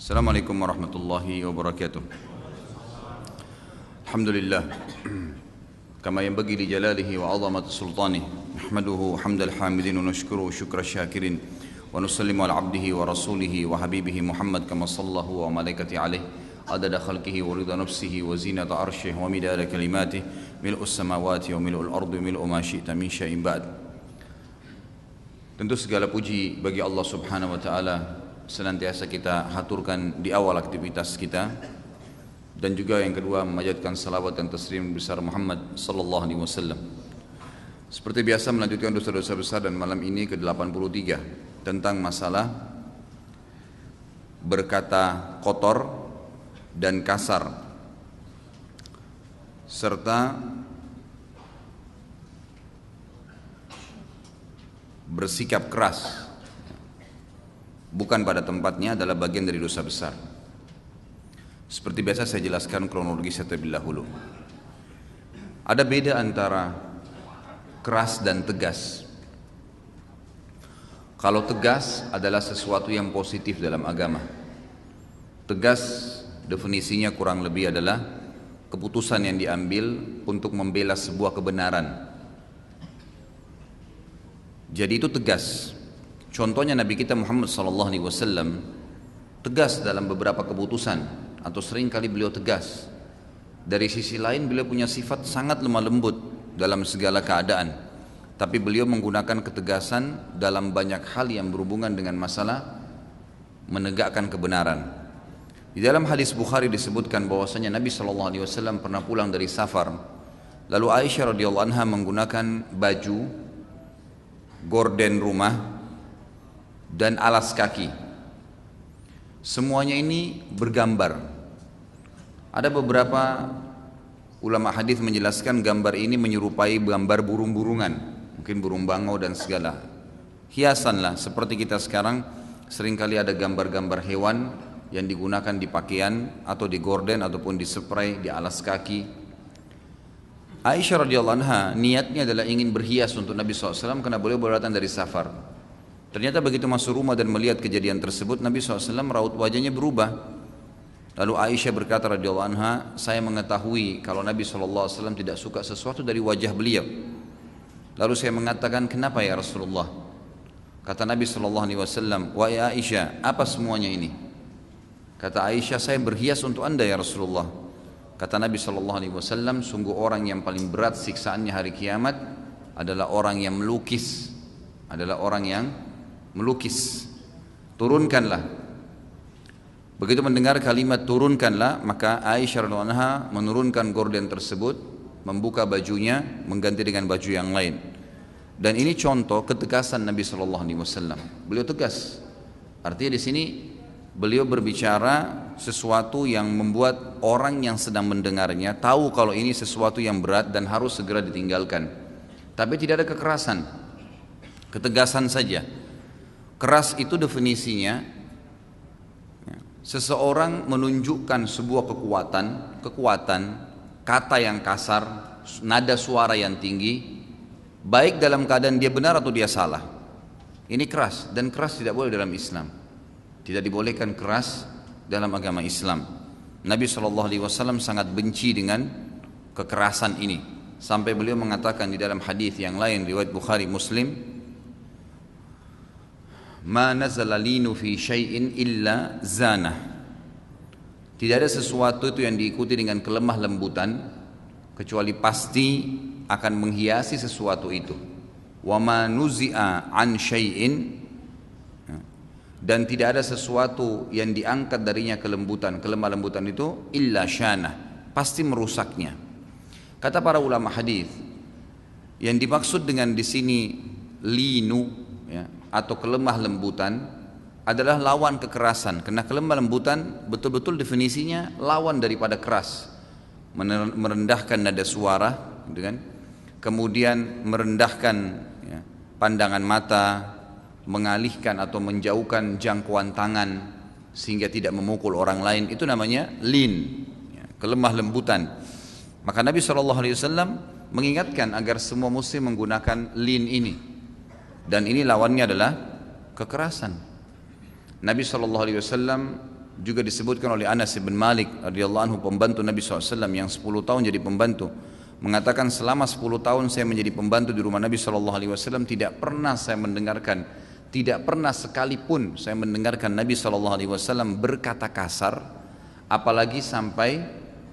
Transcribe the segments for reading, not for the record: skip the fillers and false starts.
Assalamualaikum warahmatullahi wabarakatuh. Alhamdulillah kama yanbaghi li jalalihi wa 'azamati sultanih nahmaduhu hamdal hamidin wa nashkuruhu syukra syakirin wa nusallimu ala 'abdihi wa rasulihi wa habibihi Muhammad kama sallallahu wa malaikati alaihi adada khalqihi wa ridha nafsihi wa zinata arsyih wa midada kalimatihi mil'us samawati wa mil'ul ardi wa mil'u ma syi'ta min syai'in ba'd. Tentu segala puji bagi Allah Subhanahu wa taala senantiasa kita haturkan di awal aktivitas kita, dan juga yang kedua memanjatkan salawat dan taslim besar Muhammad sallallahu alaihi wasallam. Seperti biasa melanjutkan dosa-dosa besar, dan malam ini ke-83 tentang masalah berkata kotor dan kasar serta bersikap keras bukan pada tempatnya adalah bagian dari dosa besar. Seperti biasa saya jelaskan kronologi terlebih dahulu. Ada beda antara keras dan tegas. Kalau tegas adalah sesuatu yang positif dalam agama. Tegas definisinya kurang lebih adalah keputusan yang diambil untuk membela sebuah kebenaran. Jadi itu tegas. Contohnya Nabi kita Muhammad SAW tegas dalam beberapa keputusan, atau sering kali beliau tegas. Dari sisi lain beliau punya sifat sangat lemah lembut dalam segala keadaan, tapi beliau menggunakan ketegasan dalam banyak hal yang berhubungan dengan masalah menegakkan kebenaran. Di dalam hadis Bukhari disebutkan bahwasanya Nabi SAW pernah pulang dari safar, lalu Aisyah radhiyallahu anha menggunakan baju, gorden rumah, dan alas kaki. Semuanya ini bergambar. Ada beberapa ulama hadis menjelaskan gambar ini menyerupai gambar burung-burungan, mungkin burung bangau dan segala hiasan lah, seperti kita sekarang seringkali ada gambar-gambar hewan yang digunakan di pakaian atau di gorden ataupun di spray di alas kaki. Aisyah radhiyallahu anha niatnya adalah ingin berhias untuk Nabi SAW karena beliau baru datang dari safar. Ternyata begitu masuk rumah dan melihat kejadian tersebut, Nabi SAW raut wajahnya berubah. Lalu Aisyah berkata radhiyallahu anha, saya mengetahui kalau Nabi SAW tidak suka sesuatu dari wajah beliau. Lalu saya mengatakan, kenapa ya Rasulullah? Kata Nabi SAW, wahai Aisyah, apa semuanya ini? Kata Aisyah, saya berhias untuk anda ya Rasulullah. Kata Nabi SAW, sungguh orang yang paling berat siksaannya hari kiamat adalah orang yang melukis. Turunkanlah. Begitu mendengar kalimat turunkanlah, maka Aisyah radhiyallahu anha menurunkan gorden tersebut, membuka bajunya, mengganti dengan baju yang lain. Dan ini contoh ketegasan Nabi SAW. Beliau tegas. Artinya di sini beliau berbicara sesuatu yang membuat orang yang sedang mendengarnya tahu kalau ini sesuatu yang berat dan harus segera ditinggalkan. Tapi tidak ada kekerasan, ketegasan saja. Keras itu definisinya seseorang menunjukkan sebuah kekuatan, kata yang kasar, nada suara yang tinggi, baik dalam keadaan dia benar atau dia salah. Ini keras, dan keras tidak boleh dalam Islam. Tidak dibolehkan keras dalam agama Islam. Nabi SAW sangat benci dengan kekerasan ini, sampai beliau mengatakan di dalam hadis yang lain riwayat Bukhari Muslim, ma nazala linu fi syai'in illa zanah. Tidak ada sesuatu itu yang diikuti dengan kelemah lembutan kecuali pasti akan menghiasi sesuatu itu. Wa ma nuzi'a an syai'in, dan tidak ada sesuatu yang diangkat darinya kelembutan, kelemah lembutan itu illa syanah, pasti merusaknya. Kata para ulama hadis, yang dimaksud dengan di sini linu ya, atau kelemah lembutan adalah lawan kekerasan, karena kelemah lembutan betul-betul definisinya lawan daripada keras, merendahkan nada suara, gitu kan? Kemudian merendahkan ya, pandangan mata, mengalihkan atau menjauhkan jangkauan tangan sehingga tidak memukul orang lain, itu namanya lin ya, kelemah lembutan. Maka Nabi SAW mengingatkan agar semua muslim menggunakan lin ini. Dan ini lawannya adalah kekerasan. Nabi SAW juga disebutkan oleh Anas bin Malik radhiyallahu anhu, pembantu Nabi SAW yang 10 tahun jadi pembantu, mengatakan selama 10 tahun saya menjadi pembantu di rumah Nabi SAW, tidak pernah saya mendengarkan, tidak pernah sekalipun saya mendengarkan Nabi SAW berkata kasar, apalagi sampai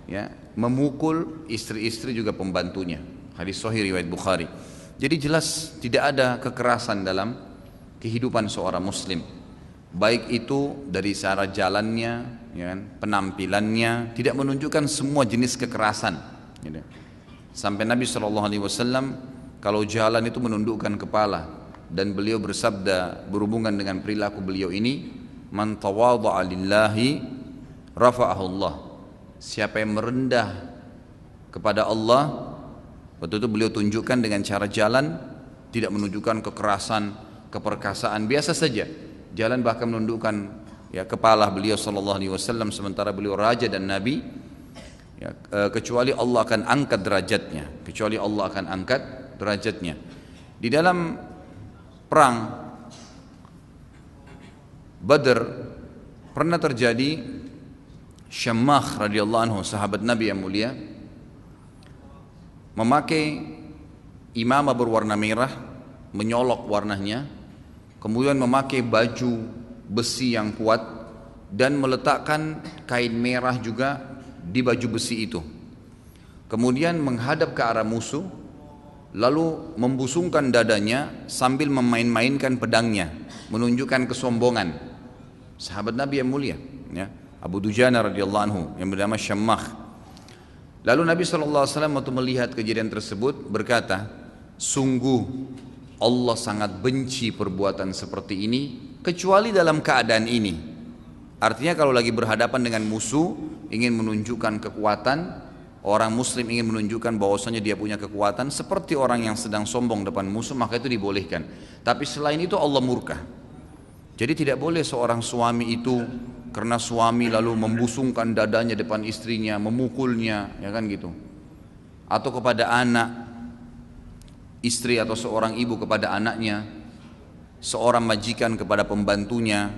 ya memukul istri-istri juga pembantunya. Hadis sahih riwayat Bukhari. Jadi jelas tidak ada kekerasan dalam kehidupan seorang muslim, baik itu dari cara jalannya, ya kan, penampilannya, tidak menunjukkan semua jenis kekerasan, gitu. Sampai Nabi SAW kalau jalan itu menundukkan kepala, dan beliau bersabda berhubungan dengan perilaku beliau ini, man tawadha'a lillahi rafa'ahu Allah. Siapa yang merendah kepada Allah, waktu itu beliau tunjukkan dengan cara jalan, tidak menunjukkan kekerasan, keperkasaan, biasa saja jalan, bahkan menundukkan ya kepala beliau SAW sementara beliau raja dan nabi, ya, kecuali Allah akan angkat derajatnya, kecuali Allah akan angkat derajatnya. Di dalam perang Badr pernah terjadi Syammah radhiyallahu anhu, sahabat Nabi yang mulia, memakai imamah berwarna merah, menyolok warnanya, kemudian memakai baju besi yang kuat dan meletakkan kain merah juga di baju besi itu. Kemudian menghadap ke arah musuh, lalu membusungkan dadanya sambil memain-mainkan pedangnya, menunjukkan kesombongan. Sahabat Nabi yang mulia, ya, Abu Dujana radhiyallahu anhu yang bernama Syammah. Lalu Nabi SAW waktu melihat kejadian tersebut berkata, sungguh Allah sangat benci perbuatan seperti ini, kecuali dalam keadaan ini. Artinya kalau lagi berhadapan dengan musuh, ingin menunjukkan kekuatan, orang muslim ingin menunjukkan bahwasanya dia punya kekuatan, seperti orang yang sedang sombong depan musuh, maka itu dibolehkan. Tapi selain itu Allah murka. Jadi tidak boleh seorang suami itu karena suami lalu membusungkan dadanya depan istrinya, memukulnya, ya kan gitu. Atau kepada anak, istri atau seorang ibu kepada anaknya, seorang majikan kepada pembantunya,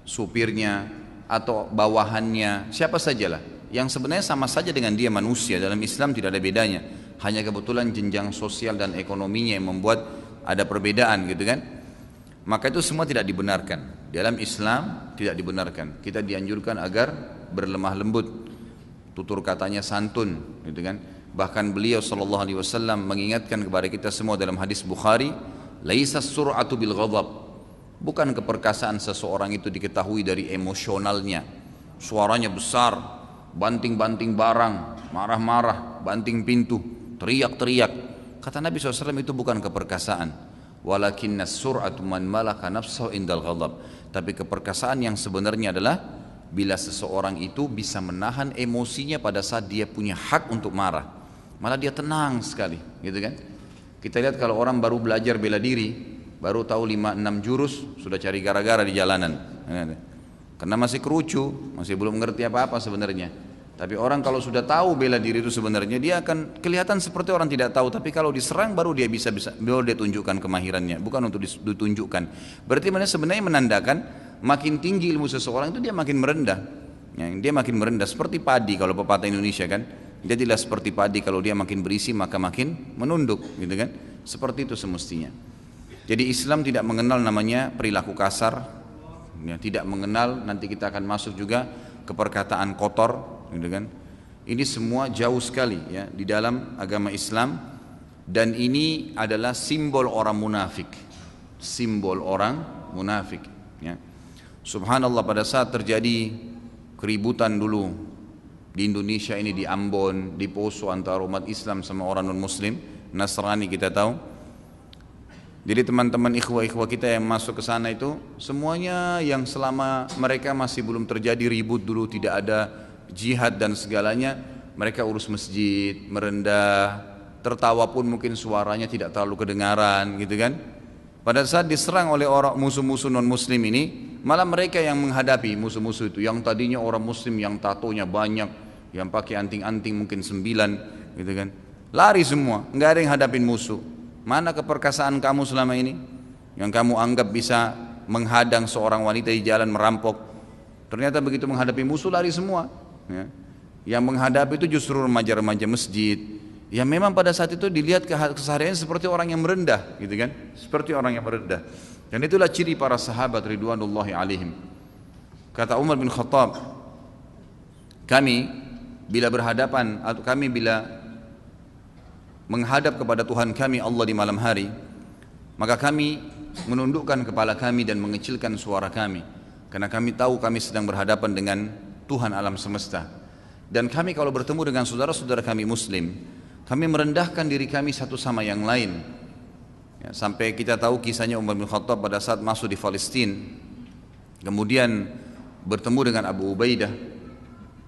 supirnya, atau bawahannya, siapa sajalah yang sebenarnya sama saja dengan dia manusia. Dalam Islam tidak ada bedanya, hanya kebetulan jenjang sosial dan ekonominya yang membuat ada perbedaan, gitu kan. Maka itu semua tidak dibenarkan. Dalam Islam tidak dibenarkan. Kita dianjurkan agar berlemah lembut, tutur katanya santun, gitu kan. Bahkan beliau SAW mengingatkan kepada kita semua dalam hadis Bukhari, laisa sur'atu bil ghadab. Bukan keperkasaan seseorang itu diketahui dari emosionalnya, suaranya besar, banting-banting barang, marah-marah, banting pintu, teriak-teriak. Kata Nabi SAW itu bukan keperkasaan. Walakinnas sur'atu man malaka nafsahu indal ghadab. Tapi keperkasaan yang sebenarnya adalah bila seseorang itu bisa menahan emosinya pada saat dia punya hak untuk marah, malah dia tenang sekali, gitu kan. Kita lihat kalau orang baru belajar bela diri, baru tahu 5-6 jurus, sudah cari gara-gara di jalanan, karena masih kerucu, masih belum ngerti apa-apa sebenarnya. Tapi orang kalau sudah tahu bela diri itu sebenarnya, dia akan kelihatan seperti orang tidak tahu. Tapi kalau diserang baru dia baru dia tunjukkan kemahirannya, bukan untuk ditunjukkan. Berarti sebenarnya menandakan makin tinggi ilmu seseorang itu dia makin merendah, ya, dia makin merendah. Seperti padi, kalau pepatah Indonesia kan, jadilah seperti padi, kalau dia makin berisi maka makin menunduk, gitu kan. Seperti itu semestinya. Jadi Islam tidak mengenal namanya perilaku kasar, ya, tidak mengenal, nanti kita akan masuk juga ke perkataan kotor, gitu kan. Ini semua jauh sekali ya di dalam agama Islam, dan ini adalah simbol orang munafik, simbol orang munafik, ya. Subhanallah, pada saat terjadi keributan dulu di Indonesia ini, di Ambon, di Poso, antara umat Islam sama orang non Muslim, Nasrani kita tahu. Jadi teman-teman ikhwah-ikhwah kita yang masuk ke sana itu semuanya yang selama mereka masih belum terjadi ribut dulu, tidak ada jihad dan segalanya, mereka urus masjid, merendah, tertawa pun mungkin suaranya tidak terlalu kedengaran, gitu kan. Pada saat diserang oleh orang musuh-musuh non muslim ini, malah mereka yang menghadapi musuh-musuh itu, yang tadinya orang muslim yang tatonya banyak, yang pakai anting-anting mungkin 9, gitu kan, lari semua, nggak ada yang hadapin musuh. Mana keperkasaan kamu selama ini yang kamu anggap bisa menghadang seorang wanita di jalan merampok, Ternyata begitu menghadapi musuh lari semua. Ya. Yang menghadapi itu justru remaja-remaja masjid. Ya memang pada saat itu dilihat kesehariannya seperti orang yang merendah, gitu kan? Seperti orang yang merendah. Dan itulah ciri para sahabat ridwanullahi alaihim. Kata Umar bin Khattab, kami bila berhadapan atau kami bila menghadap kepada Tuhan kami Allah di malam hari, maka kami menundukkan kepala kami dan mengecilkan suara kami, karena kami tahu kami sedang berhadapan dengan Tuhan alam semesta. Dan kami kalau bertemu dengan saudara-saudara kami muslim, kami merendahkan diri kami satu sama yang lain. Ya, sampai kita tahu kisahnya Umar bin Khattab pada saat masuk di Palestina, kemudian bertemu dengan Abu Ubaidah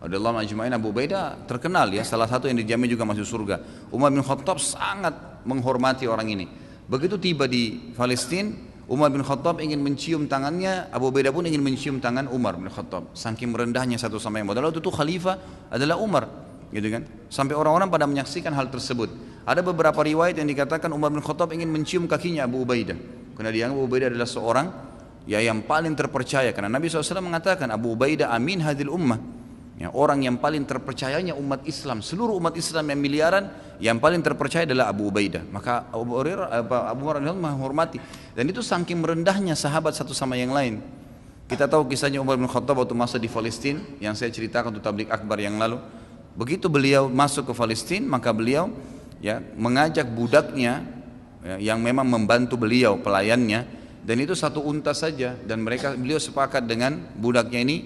radhiyallahu anhu. Abu Ubaidah terkenal ya, salah satu yang dijamin juga masuk surga. Umar bin Khattab sangat menghormati orang ini. Begitu tiba di Palestina, Umar bin Khattab ingin mencium tangannya, Abu Ubaidah pun ingin mencium tangan Umar bin Khattab. Saking merendahnya satu sama yang lain. Padahal itu khalifah adalah Umar, gitu kan? Sampai orang-orang pada menyaksikan hal tersebut. Ada beberapa riwayat yang dikatakan Umar bin Khattab ingin mencium kakinya Abu Ubaidah, karena dia Abu Ubaidah adalah seorang ya yang paling terpercaya, karena Nabi SAW mengatakan Abu Ubaidah amin hadil ummah, ya, orang yang paling terpercayanya umat Islam, seluruh umat Islam yang miliaran, yang paling terpercaya adalah Abu Ubaidah. Maka Abu Umar menghormati, dan itu saking merendahnya sahabat satu sama yang lain. Kita tahu kisahnya Umar bin Khattab waktu masa di Palestina yang saya ceritakan untuk tablik akbar yang lalu. Begitu beliau masuk ke Palestina, maka beliau ya mengajak budaknya ya, yang memang membantu beliau pelayannya, dan itu satu unta saja, dan beliau sepakat dengan budaknya ini,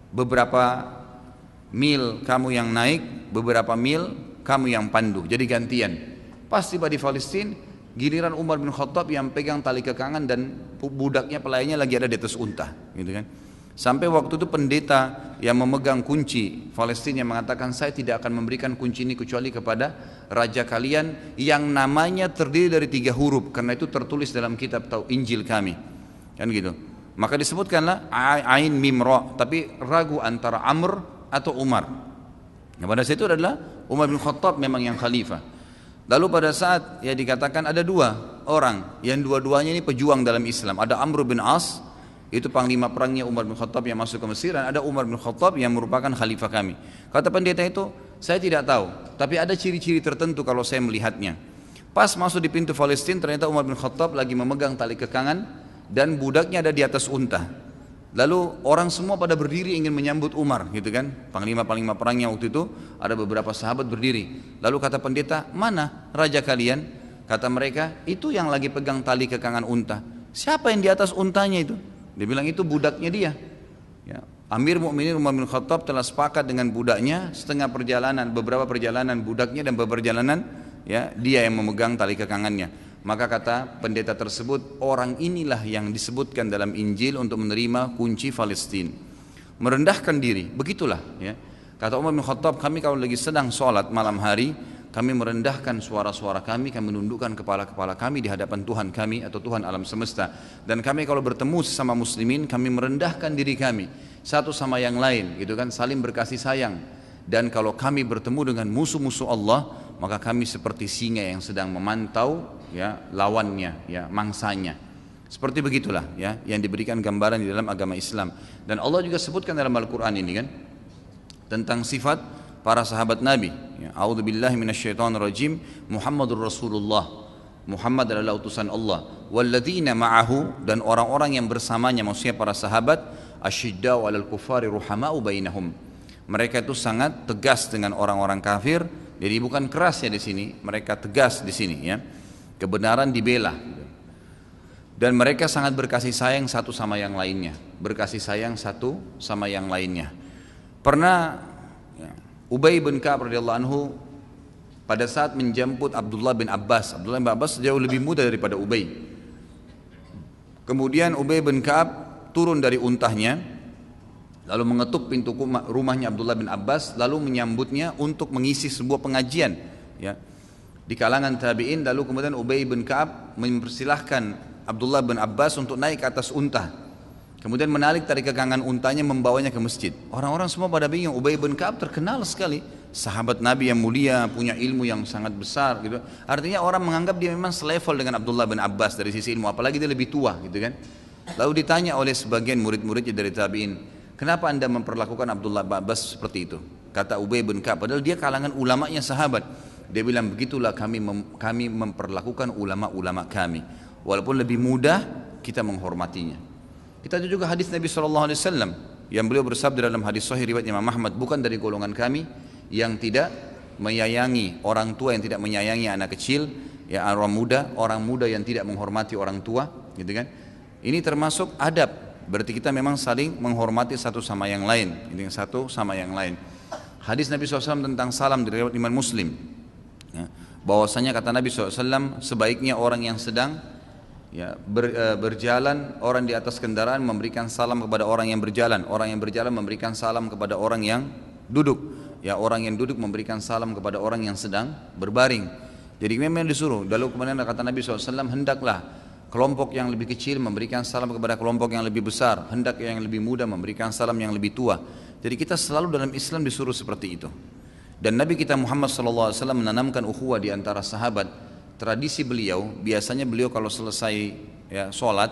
beberapa mil kamu yang naik, beberapa mil kamu yang pandu, jadi gantian. Pas tiba di Palestina, giliran Umar bin Khattab yang pegang tali kekangan dan budaknya pelayannya lagi ada di atas unta, gitu kan. Sampai waktu itu pendeta yang memegang kunci Palestina yang mengatakan, saya tidak akan memberikan kunci ini kecuali kepada raja kalian yang namanya terdiri dari 3 huruf, karena itu tertulis dalam kitab atau Injil kami, kan gitu. Maka disebutkanlah Ain Mim Ra, tapi ragu antara Amr atau Umar. Nah, pada saat itu adalah Umar bin Khattab memang yang khalifah. Lalu pada saat ya dikatakan ada 2 orang yang dua-duanya ini pejuang dalam Islam. Ada Amr bin As, itu panglima perangnya Umar bin Khattab yang masuk ke Mesir, dan ada Umar bin Khattab yang merupakan khalifah kami. Kata pendeta itu, saya tidak tahu, tapi ada ciri-ciri tertentu kalau saya melihatnya. Pas masuk di pintu Palestina, ternyata Umar bin Khattab lagi memegang tali kekangan dan budaknya ada di atas unta. Lalu orang semua pada berdiri ingin menyambut Umar, gitu kan? Panglima-panglima perangnya waktu itu, ada beberapa sahabat berdiri. Lalu kata pendeta, mana raja kalian? Kata mereka, itu yang lagi pegang tali kekangan unta. Siapa yang di atas untanya itu? Dia bilang itu budaknya dia. Ya. Amir Mukminin Umar bin Khattab telah sepakat dengan budaknya, setengah perjalanan, beberapa perjalanan budaknya dan beberapa perjalanan ya dia yang memegang tali kekangannya. Maka kata pendeta tersebut, orang inilah yang disebutkan dalam Injil untuk menerima kunci Palestina. Merendahkan diri, begitulah ya. Kata Umar bin Khattab, kami kalau lagi sedang sholat malam hari, kami merendahkan suara-suara kami menundukkan kepala-kepala kami di hadapan Tuhan kami atau Tuhan alam semesta. Dan kami kalau bertemu sesama muslimin, kami merendahkan diri kami satu sama yang lain, gitu kan, saling berkasih sayang. Dan kalau kami bertemu dengan musuh-musuh Allah, maka kami seperti singa yang sedang memantau ya lawannya, ya mangsanya. Seperti begitulah ya yang diberikan gambaran di dalam agama Islam. Dan Allah juga sebutkan dalam Al-Qur'an ini kan tentang sifat para sahabat Nabi. Ya, A'udzubillahi minasyaitonirrajim. Muhammadur Rasulullah. Muhammad adalah utusan Allah. Walladzina ma'ahu, dan orang-orang yang bersamanya, maksudnya para sahabat, asyiddau 'alal kufari ruhama'u bainahum. Mereka itu sangat tegas dengan orang-orang kafir. Jadi bukan keras ya di sini, mereka tegas di sini ya. Kebenaran dibela. Dan mereka sangat berkasih sayang satu sama yang lainnya. Berkasih sayang satu sama yang lainnya. Pernah Ubay bin Ka'ab radhiyallahu anhu pada saat menjemput Abdullah bin Abbas. Abdullah bin Abbas jauh lebih muda daripada Ubay. Kemudian Ubay bin Ka'ab turun dari untahnya, lalu mengetuk pintu rumahnya Abdullah bin Abbas, lalu menyambutnya untuk mengisi sebuah pengajian ya, di kalangan tabi'in. Lalu kemudian Ubay bin Ka'ab mempersilahkan Abdullah bin Abbas untuk naik ke atas unta. Kemudian menarik tali kekangan untanya, membawanya ke masjid. Orang-orang semua pada bingung. Ubay bin Ka'ab terkenal sekali, sahabat Nabi yang mulia, punya ilmu yang sangat besar gitu. Artinya orang menganggap dia memang selevel dengan Abdullah bin Abbas dari sisi ilmu, apalagi dia lebih tua gitu kan. Lalu ditanya oleh sebagian murid-muridnya dari tabi'in, Kenapa anda memperlakukan Abdullah bin Abbas seperti itu? Kata Ubay bin Ka'ab, padahal dia kalangan ulamanya sahabat. Dia bilang, begitulah kami memperlakukan ulama-ulama kami. Walaupun lebih mudah, kita menghormatinya. Kita ada juga hadis Nabi SAW yang beliau bersabda dalam hadis sahih riwayat Imam Ahmad, bukan dari golongan kami yang tidak menyayangi orang tua, yang tidak menyayangi anak kecil, ya orang muda yang tidak menghormati orang tua, gitu kan? Ini termasuk adab. Berarti kita memang saling menghormati satu sama yang lain, ini satu sama yang lain. Hadis Nabi SAW tentang salam dari riwayat Imam Muslim, ya, bahwasanya kata Nabi SAW, sebaiknya orang yang sedang berjalan, orang di atas kendaraan memberikan salam kepada orang yang berjalan memberikan salam kepada orang yang duduk, ya orang yang duduk memberikan salam kepada orang yang sedang berbaring. Jadi memang disuruh. Lalu kemudian kata Nabi SAW, hendaklah kelompok yang lebih kecil memberikan salam kepada kelompok yang lebih besar, hendak yang lebih muda memberikan salam yang lebih tua. Jadi kita selalu dalam Islam disuruh seperti itu. Dan Nabi kita Muhammad SAW menanamkan ukhuwah di antara sahabat. Tradisi beliau, biasanya beliau kalau selesai sholat,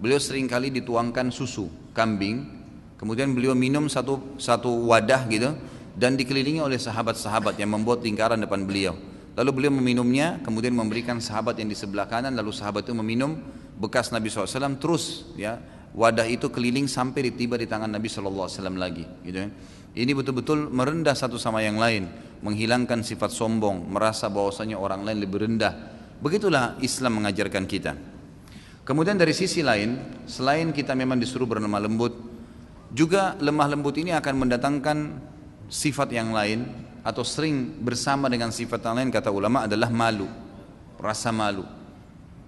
beliau seringkali dituangkan susu kambing, kemudian beliau minum satu wadah gitu, dan dikelilingi oleh sahabat-sahabat yang membuat lingkaran depan beliau. Lalu beliau meminumnya, kemudian memberikan sahabat yang di sebelah kanan, lalu sahabat itu meminum bekas Nabi SAW, terus ya wadah itu keliling sampai tiba di tangan Nabi SAW lagi, gitu kan. Ini betul-betul merendah satu sama yang lain, menghilangkan sifat sombong, merasa bahwasanya orang lain lebih rendah. Begitulah Islam mengajarkan kita. Kemudian dari sisi lain, selain kita memang disuruh berlemah lembut, juga lemah lembut ini akan mendatangkan sifat yang lain, atau sering bersama dengan sifat yang lain, kata ulama adalah malu, rasa malu.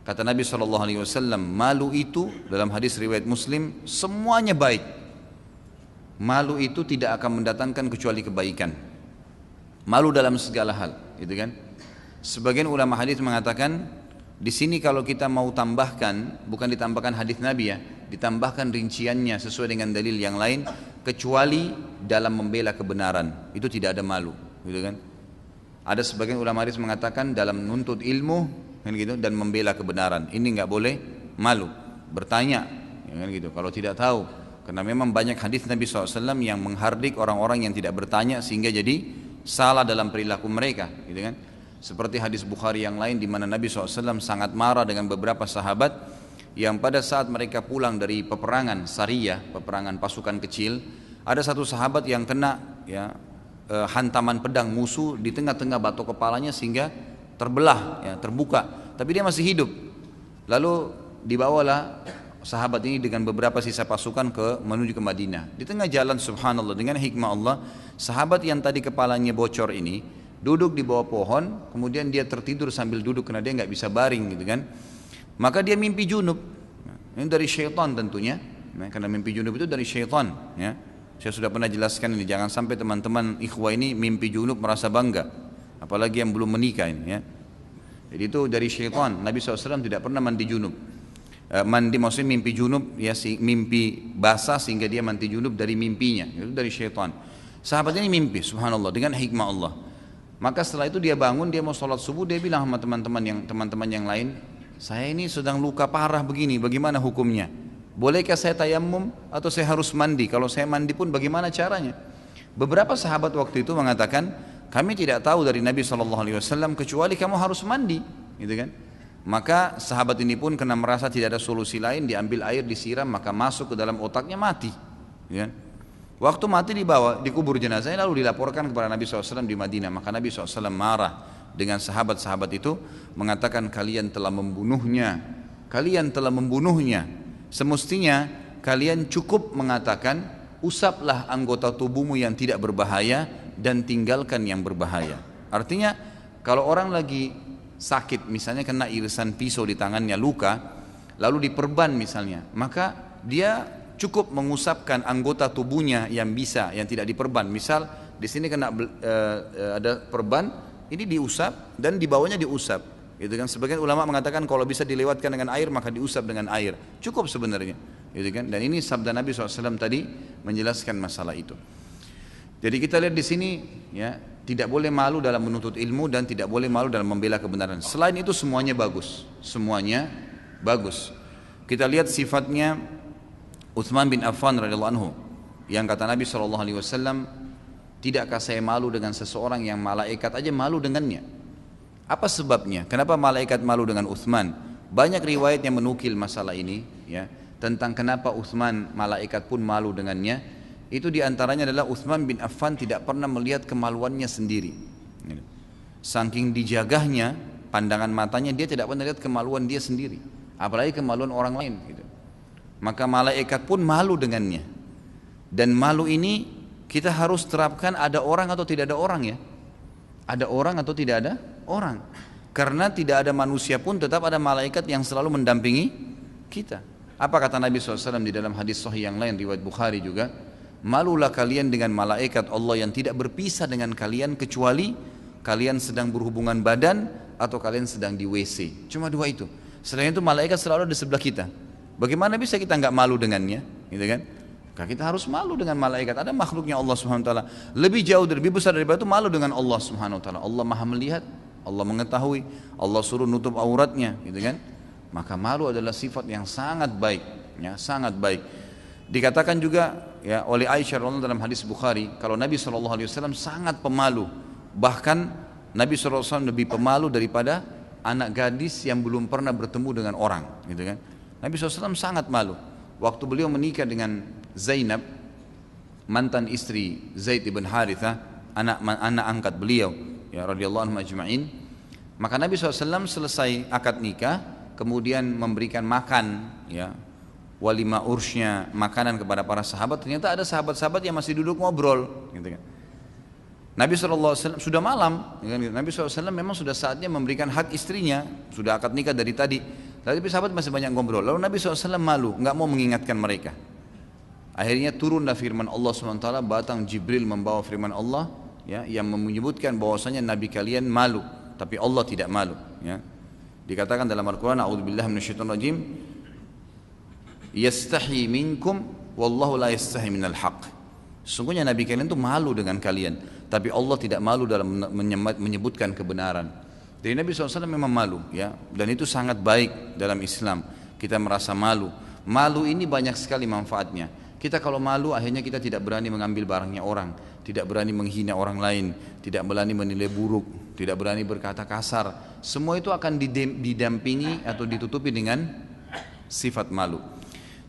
Kata Nabi SAW, malu itu dalam hadis riwayat Muslim semuanya baik. Malu itu tidak akan mendatangkan kecuali kebaikan. Malu dalam segala hal, gitu kan? Sebagian ulama hadis mengatakan di sini kalau kita mau tambahkan, bukan ditambahkan hadis Nabi ya, ditambahkan rinciannya sesuai dengan dalil yang lain, kecuali dalam membela kebenaran, itu tidak ada malu, gitu kan? Ada sebagian ulama hadis mengatakan dalam menuntut ilmu, kan gitu, dan membela kebenaran, ini nggak boleh malu, bertanya, kan gitu, kalau tidak tahu, karena memang banyak hadis Nabi SAW yang menghardik orang-orang yang tidak bertanya sehingga jadi salah dalam perilaku mereka, gitu kan? Seperti hadis Bukhari yang lain di mana Nabi SAW sangat marah dengan beberapa sahabat yang pada saat mereka pulang dari peperangan Sariyah, peperangan pasukan kecil, ada satu sahabat yang kena hantaman pedang musuh di tengah-tengah batok kepalanya sehingga terbelah, terbuka, tapi dia masih hidup. Lalu dibawalah sahabat ini dengan beberapa sisa pasukan menuju ke Madinah. Di tengah jalan, subhanallah, dengan hikmah Allah, sahabat yang tadi kepalanya bocor ini duduk di bawah pohon, kemudian dia tertidur sambil duduk karena dia nggak bisa baring, gitu kan. Maka dia mimpi junub. Ini dari syaitan tentunya, karena mimpi junub itu dari syaitan, ya. Saya sudah pernah jelaskan ini, jangan sampai teman-teman ikhwah ini mimpi junub merasa bangga, apalagi yang belum menikah ini, ya. Jadi itu dari syaitan. Nabi SAW tidak pernah mandi junub. Mandi maksudnya mimpi junub, ya, mimpi basah sehingga dia mandi junub dari mimpinya, itu dari syaitan. Sahabat ini mimpi, subhanallah, dengan hikmah Allah. Maka setelah itu dia bangun, dia mau sholat subuh, dia bilang sama teman-teman yang lain, saya ini sedang luka parah begini, bagaimana hukumnya? Bolehkah saya tayammum atau saya harus mandi? Kalau saya mandi pun bagaimana caranya? Beberapa sahabat waktu itu mengatakan, kami tidak tahu dari Nabi SAW kecuali kamu harus mandi, gitu kan? Maka sahabat ini pun karena merasa tidak ada solusi lain, diambil air, disiram, maka masuk ke dalam otaknya, mati, ya. Waktu mati dibawa, dikubur jenazahnya, lalu dilaporkan kepada Nabi SAW di Madinah. Maka Nabi SAW marah dengan sahabat-sahabat itu, mengatakan kalian telah membunuhnya, semestinya kalian cukup mengatakan usaplah anggota tubuhmu yang tidak berbahaya dan tinggalkan yang berbahaya. Artinya kalau orang lagi sakit, misalnya kena irisan pisau di tangannya, luka, lalu diperban misalnya, maka dia cukup mengusapkan anggota tubuhnya yang tidak diperban. Misal di sini kena ada perban, ini diusap dan di bawahnya diusap, gitu kan. Sebagian ulama mengatakan kalau bisa dilewatkan dengan air maka diusap dengan air, cukup sebenarnya, gitu kan. Dan ini sabda Nabi SAW tadi menjelaskan masalah itu. Jadi kita lihat di sini, ya, tidak boleh malu dalam menuntut ilmu dan tidak boleh malu dalam membela kebenaran. Selain itu semuanya bagus, Kita lihat sifatnya Utsman bin Affan radhiyallahu anhu. Yang kata Nabi SAW, tidakkah saya malu dengan seseorang yang malaikat aja malu dengannya? Apa sebabnya? Kenapa malaikat malu dengan Uthman? Banyak riwayat yang menukil masalah ini, ya, tentang kenapa Uthman malaikat pun malu dengannya. Itu diantaranya adalah Uthman bin Affan tidak pernah melihat kemaluannya sendiri. Saking dijagahnya pandangan matanya, dia tidak pernah lihat kemaluan dia sendiri, apalagi kemaluan orang lain gitu. Maka malaikat pun malu dengannya. Dan malu ini kita harus terapkan, ada orang atau tidak ada orang ya. Ada orang atau tidak ada orang. Karena tidak ada manusia pun tetap ada malaikat yang selalu mendampingi kita. Apa kata Nabi SAW di dalam hadis sahih yang lain riwayat Bukhari juga, malulah kalian dengan malaikat Allah yang tidak berpisah dengan kalian kecuali kalian sedang berhubungan badan atau kalian sedang di WC. Cuma dua itu. Selain itu malaikat selalu ada di sebelah kita. Bagaimana bisa kita nggak malu dengannya, gitu kan? Karena kita harus malu dengan malaikat. Ada makhluknya Allah Subhanahu Wa Taala lebih jauh, lebih besar daripada itu, malu dengan Allah Subhanahu Wa Taala. Allah Maha melihat, Allah mengetahui, Allah suruh nutup auratnya, gitu kan? Maka malu adalah sifat yang sangat baik, ya, sangat baik. Dikatakan juga ya oleh Aisyah radhiyallahu dalam hadis Bukhari, kalau Nabi SAW sangat pemalu. Bahkan Nabi SAW lebih pemalu daripada anak gadis yang belum pernah bertemu dengan orang, gitu kan? Nabi SAW sangat malu. Waktu beliau menikah dengan Zainab, mantan istri Zaid ibn Harithah, anak angkat beliau, ya radhiyallahu anhum ajma'in. Maka Nabi SAW selesai akad nikah, kemudian memberikan makan, ya, walimah ursnya, makanan kepada para sahabat. Ternyata ada sahabat-sahabat yang masih duduk ngobrol, gitu kan? Nabi SAW sudah malam, Nabi SAW memang sudah saatnya memberikan hak istrinya, sudah akad nikah dari tadi. Tapi sahabat masih banyak ngobrol. Lalu Nabi SAW malu, nggak mau mengingatkan mereka. Akhirnya turunlah firman Allah SWT, batang Jibril membawa firman Allah, ya, yang menyebutkan bahwasanya Nabi kalian malu, tapi Allah tidak malu. Ya. Dikatakan dalam Al-Quran, A'udzubillahi minasyaitonirrajim, yastahi minkum, wallahu la yastahi minal haq. Sesungguhnya Nabi kalian itu malu dengan kalian, tapi Allah tidak malu dalam menyebutkan kebenaran. Jadi Nabi SAW memang malu, ya, dan itu sangat baik dalam Islam. Kita merasa malu. Malu ini banyak sekali manfaatnya. Kita kalau malu akhirnya kita tidak berani mengambil barangnya orang, tidak berani menghina orang lain, tidak berani menilai buruk, tidak berani berkata kasar. Semua itu akan didampingi atau ditutupi dengan sifat malu.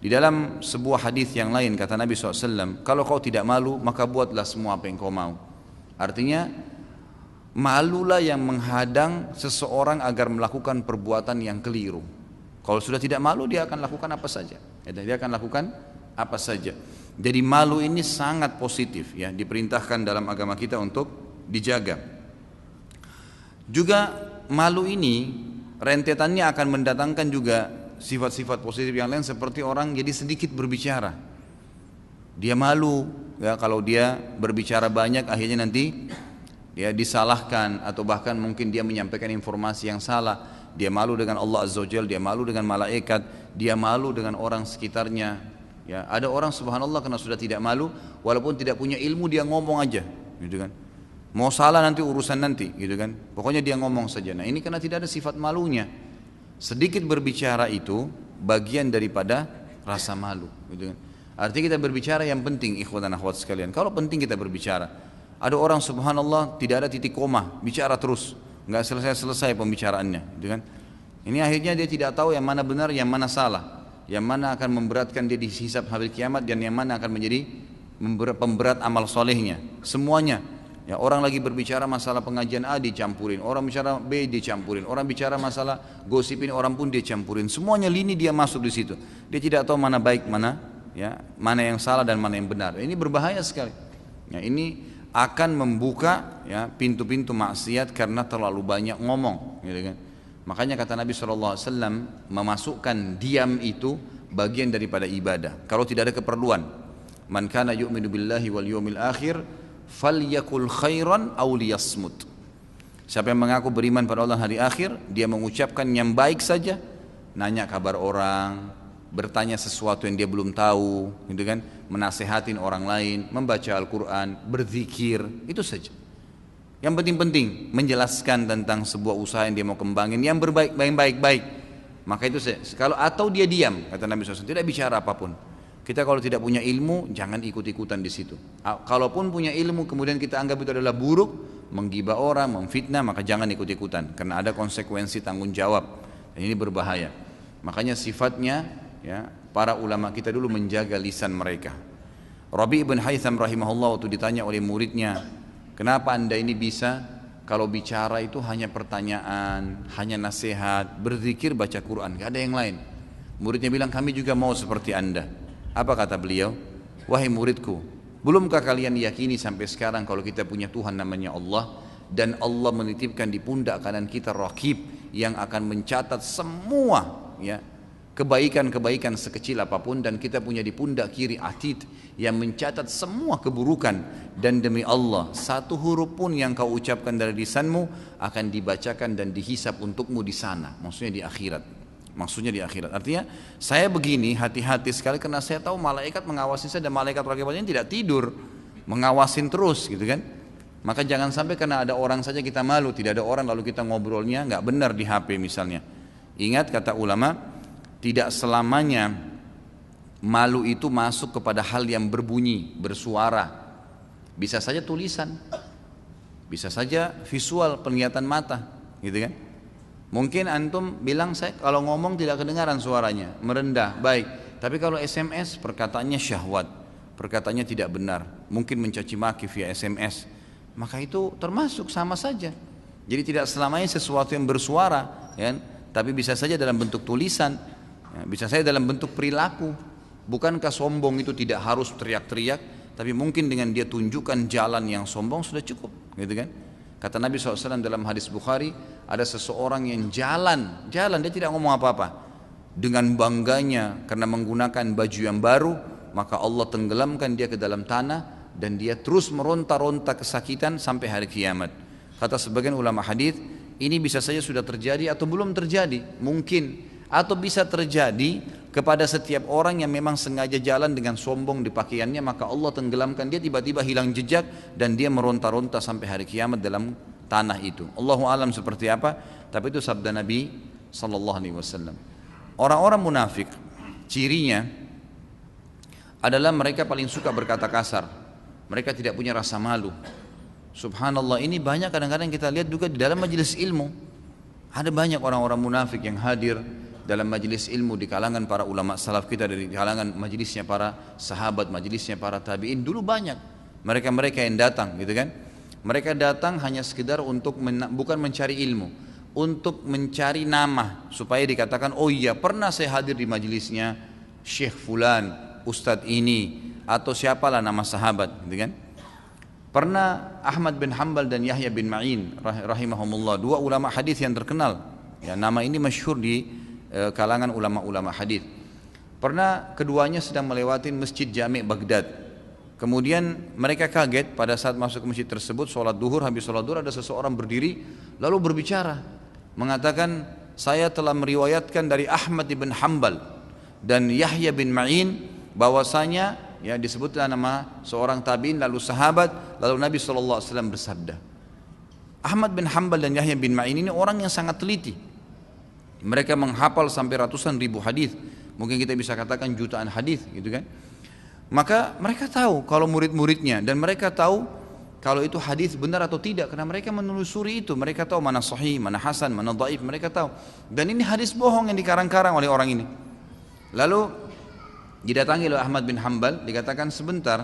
Di dalam sebuah hadis yang lain kata Nabi SAW, kalau kau tidak malu maka buatlah semua apa yang kau mau. Artinya malulah yang menghadang seseorang agar melakukan perbuatan yang keliru. Kalau sudah tidak malu dia akan lakukan apa saja. Dia akan lakukan apa saja. Jadi malu ini sangat positif, ya, diperintahkan dalam agama kita untuk dijaga. Juga malu ini rentetannya akan mendatangkan juga sifat-sifat positif yang lain, seperti orang jadi sedikit berbicara. Dia malu, ya, kalau dia berbicara banyak akhirnya nanti dia disalahkan atau bahkan mungkin dia menyampaikan informasi yang salah. Dia malu dengan Allah Azza wa Jalla, dia malu dengan malaikat, dia malu dengan orang sekitarnya. Ya, ada orang subhanallah karena sudah tidak malu, walaupun tidak punya ilmu dia ngomong aja, gitu kan. Mau salah nanti urusan nanti, gitu kan. Pokoknya dia ngomong saja. Nah, ini karena tidak ada sifat malunya. Sedikit berbicara itu bagian daripada rasa malu, gitu kan. Artinya kita berbicara yang penting, ikhwan dan akhwat sekalian. Kalau penting kita berbicara. Ada orang subhanallah tidak ada titik koma, bicara terus, nggak selesai pembicaraannya, gitu kan. Ini akhirnya dia tidak tahu yang mana benar, yang mana salah, yang mana akan memberatkan dia di hisab hari kiamat, dan yang mana akan menjadi pemberat amal solehnya. Semuanya. Ya, orang lagi berbicara masalah pengajian A dicampurin, orang bicara B dicampurin, orang bicara masalah gosipin orang pun dia campurin. Semuanya lini dia masuk di situ. Dia tidak tahu mana baik, mana, ya, mana yang salah dan mana yang benar. Ini berbahaya sekali. Ya, ini akan membuka, ya, pintu-pintu maksiat karena terlalu banyak ngomong, gitu kan. Makanya kata Nabi SAW, memasukkan diam itu bagian daripada ibadah. Kalau tidak ada keperluan, man kana yu'minu billahi wal yawmil akhir falyakul khairan aw liyasmut. Siapa yang mengaku beriman pada Allah hari akhir, dia mengucapkan yang baik saja, nanya kabar orang, bertanya sesuatu yang dia belum tahu, gitu kan, menasehatin orang lain, membaca Al-Quran, berzikir, itu saja. Yang penting-penting menjelaskan tentang sebuah usaha yang dia mau kembangin, yang baik-baik. Maka itu kalau atau dia diam, kata Nabi SAW, tidak bicara apapun. Kita kalau tidak punya ilmu, jangan ikut-ikutan di situ. Kalaupun punya ilmu, kemudian kita anggap itu adalah buruk, menggibah orang, memfitnah, maka jangan ikut-ikutan. Karena ada konsekuensi tanggung jawab. Dan ini berbahaya. Makanya sifatnya, ya, para ulama kita dulu menjaga lisan mereka. Rabi' ibn Haytham rahimahullah waktu ditanya oleh muridnya, kenapa anda ini bisa kalau bicara itu hanya pertanyaan, hanya nasihat, berzikir, baca Quran, gak ada yang lain. Muridnya bilang, kami juga mau seperti anda. Apa kata beliau? Wahai muridku, belumkah kalian yakini sampai sekarang kalau kita punya Tuhan namanya Allah, dan Allah menitipkan di pundak kanan kita Raqib yang akan mencatat semua, ya, kebaikan-kebaikan sekecil apapun, dan kita punya di pundak kiri Atid yang mencatat semua keburukan, dan demi Allah satu huruf pun yang kau ucapkan dari lisanmu akan dibacakan dan dihisap untukmu di sana, maksudnya di akhirat. Maksudnya di akhirat. Artinya saya begini hati-hati sekali karena saya tahu malaikat mengawasi saya, dan malaikat raqibnya tidak tidur, mengawasin terus gitu kan. Maka jangan sampai karena ada orang saja kita malu, tidak ada orang lalu kita ngobrolnya nggak benar di HP misalnya. Ingat kata ulama, tidak selamanya malu itu masuk kepada hal yang berbunyi, bersuara. Bisa saja tulisan, bisa saja visual, penglihatan mata, gitu kan. Mungkin antum bilang saya kalau ngomong tidak kedengaran suaranya, merendah, baik. Tapi kalau SMS perkataannya syahwat, perkataannya tidak benar, mungkin mencaci maki via SMS, maka itu termasuk sama saja. Jadi tidak selamanya sesuatu yang bersuara, ya, tapi bisa saja dalam bentuk tulisan, ya, bisa saja dalam bentuk perilaku. Bukankah sombong itu tidak harus teriak-teriak, tapi mungkin dengan dia tunjukkan jalan yang sombong sudah cukup, gitu kan? Kata Nabi SAW dalam hadis Bukhari, ada seseorang yang jalan, dia tidak ngomong apa-apa. Dengan bangganya karena menggunakan baju yang baru, maka Allah tenggelamkan dia ke dalam tanah, dan dia terus meronta-ronta kesakitan sampai hari kiamat. Kata sebagian ulama hadis, ini bisa saja sudah terjadi atau belum terjadi, mungkin. Atau bisa terjadi kepada setiap orang yang memang sengaja jalan dengan sombong di pakaiannya, maka Allah tenggelamkan dia, tiba-tiba hilang jejak dan dia meronta-ronta sampai hari kiamat dalam tanah itu. Allahu alam seperti apa, tapi itu sabda Nabi sallallahu alaihi wasallam. Orang-orang munafik cirinya adalah mereka paling suka berkata kasar. Mereka tidak punya rasa malu. Subhanallah, ini banyak kadang-kadang kita lihat juga di dalam majelis ilmu. Ada banyak orang-orang munafik yang hadir dalam majelis ilmu di kalangan para ulama salaf kita, dari kalangan majelisnya para sahabat, majelisnya para tabi'in. Dulu banyak mereka-mereka yang datang, gitu kan. Mereka datang hanya sekedar untuk bukan mencari ilmu, untuk mencari nama supaya dikatakan, oh iya pernah saya hadir di majelisnya Syekh Fulan, Ustadz ini, atau siapalah nama sahabat, gitu kan. Pernah Ahmad bin Hanbal dan Yahya bin Ma'in rahimahumullah, dua ulama hadis yang terkenal, ya, nama ini masyhur di kalangan ulama-ulama hadis. Pernah keduanya sedang melewati masjid Jami' Baghdad. Kemudian mereka kaget pada saat masuk ke masjid tersebut, sholat duhur, habis sholat duhur ada seseorang berdiri lalu berbicara, mengatakan, saya telah meriwayatkan dari Ahmad bin Hanbal dan Yahya bin Ma'in bahwasanya, ya, disebutlah nama seorang tabi'in lalu sahabat, lalu Nabi SAW bersabda. Ahmad bin Hanbal dan Yahya bin Ma'in ini orang yang sangat teliti. Mereka menghafal sampai ratusan ribu hadis, mungkin kita bisa katakan jutaan hadis, gitu kan. Maka mereka tahu kalau murid-muridnya, dan mereka tahu kalau itu hadis benar atau tidak, karena mereka menelusuri itu. Mereka tahu mana sahih, mana hasan, mana dhaif, mereka tahu. Dan ini hadis bohong yang dikarang-karang oleh orang ini. Lalu didatangi oleh Ahmad bin Hanbal, dikatakan, sebentar,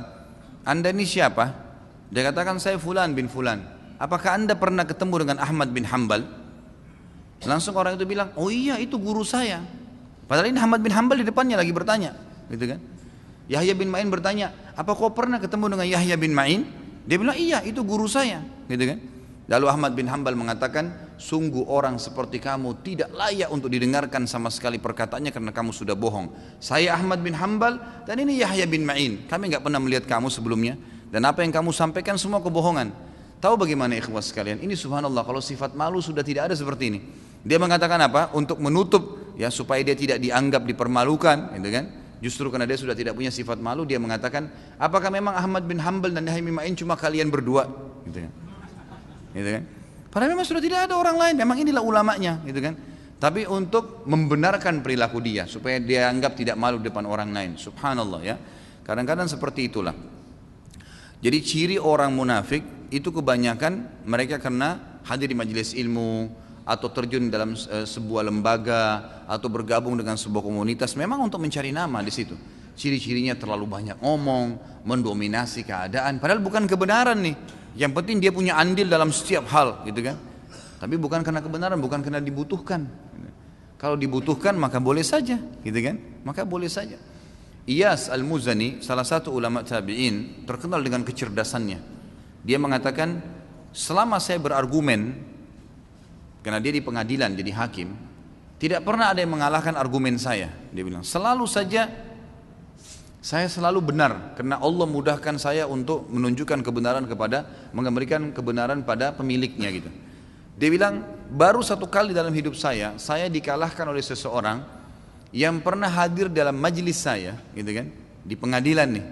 anda ini siapa? Dia katakan, saya Fulan bin Fulan. Apakah anda pernah ketemu dengan Ahmad bin Hanbal? Langsung orang itu bilang, oh iya itu guru saya. Padahal ini Ahmad bin Hanbal di depannya lagi bertanya, gitu kan. Yahya bin Ma'in bertanya, apa kau pernah ketemu dengan Yahya bin Ma'in? Dia bilang, iya itu guru saya, gitu kan. Lalu Ahmad bin Hanbal mengatakan, sungguh orang seperti kamu tidak layak untuk didengarkan sama sekali perkataannya karena kamu sudah bohong. Saya Ahmad bin Hanbal dan ini Yahya bin Ma'in. Kami enggak pernah melihat kamu sebelumnya, dan apa yang kamu sampaikan semua kebohongan. Tahu bagaimana ikhwas sekalian? Ini subhanallah, kalau sifat malu sudah tidak ada seperti ini. Dia mengatakan apa? Untuk menutup, ya, supaya dia tidak dianggap dipermalukan, gitu kan? Justru karena dia sudah tidak punya sifat malu, dia mengatakan, apakah memang Ahmad bin Hanbal dan Yahya bin Ma'in cuma kalian berdua, gitu kan? Gitu kan? Padahal memang sudah tidak ada orang lain, memang inilah ulamanya, gitu kan? tapi untuk membenarkan perilaku dia supaya dia anggap tidak malu di depan orang lain. Subhanallah ya. Kadang-kadang seperti itulah. Jadi ciri orang munafik itu kebanyakan mereka karena hadir di majelis ilmu atau terjun dalam sebuah lembaga atau bergabung dengan sebuah komunitas memang untuk mencari nama di situ. Ciri-cirinya terlalu banyak ngomong, mendominasi keadaan, padahal bukan kebenaran nih. Yang penting dia punya andil dalam setiap hal, gitu kan? Tapi bukan karena kebenaran, bukan karena dibutuhkan. Kalau dibutuhkan maka boleh saja, gitu kan? Maka boleh saja. Iyas Al-Muzani, salah satu ulama tabi'in, terkenal dengan kecerdasannya. Dia mengatakan, selama saya berargumen, karena dia di pengadilan jadi hakim, tidak pernah ada yang mengalahkan argumen saya. Dia bilang, selalu saja saya selalu benar, karena Allah mudahkan saya untuk menunjukkan kebenaran memberikan kebenaran pada pemiliknya gitu. Dia bilang, baru satu kali dalam hidup saya dikalahkan oleh seseorang yang pernah hadir dalam majelis saya, gitu kan, di pengadilan nih.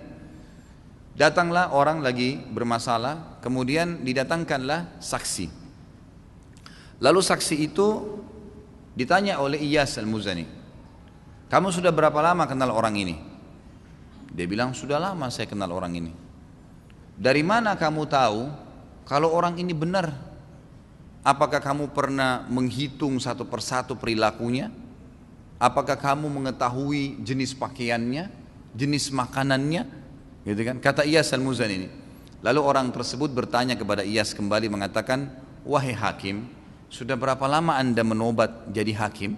Datanglah orang lagi bermasalah, kemudian didatangkanlah saksi. Lalu saksi itu ditanya oleh Iyas Al-Muzani, kamu sudah berapa lama kenal orang ini? Dia bilang, sudah lama saya kenal orang ini. Dari mana kamu tahu kalau orang ini benar? Apakah kamu pernah menghitung satu persatu perilakunya? Apakah kamu mengetahui jenis pakaiannya, jenis makanannya? Gitu kan? Kata Iyas Al-Muzani ini. Lalu orang tersebut bertanya kepada Iyas kembali mengatakan, wahai hakim, sudah berapa lama anda menobat jadi hakim?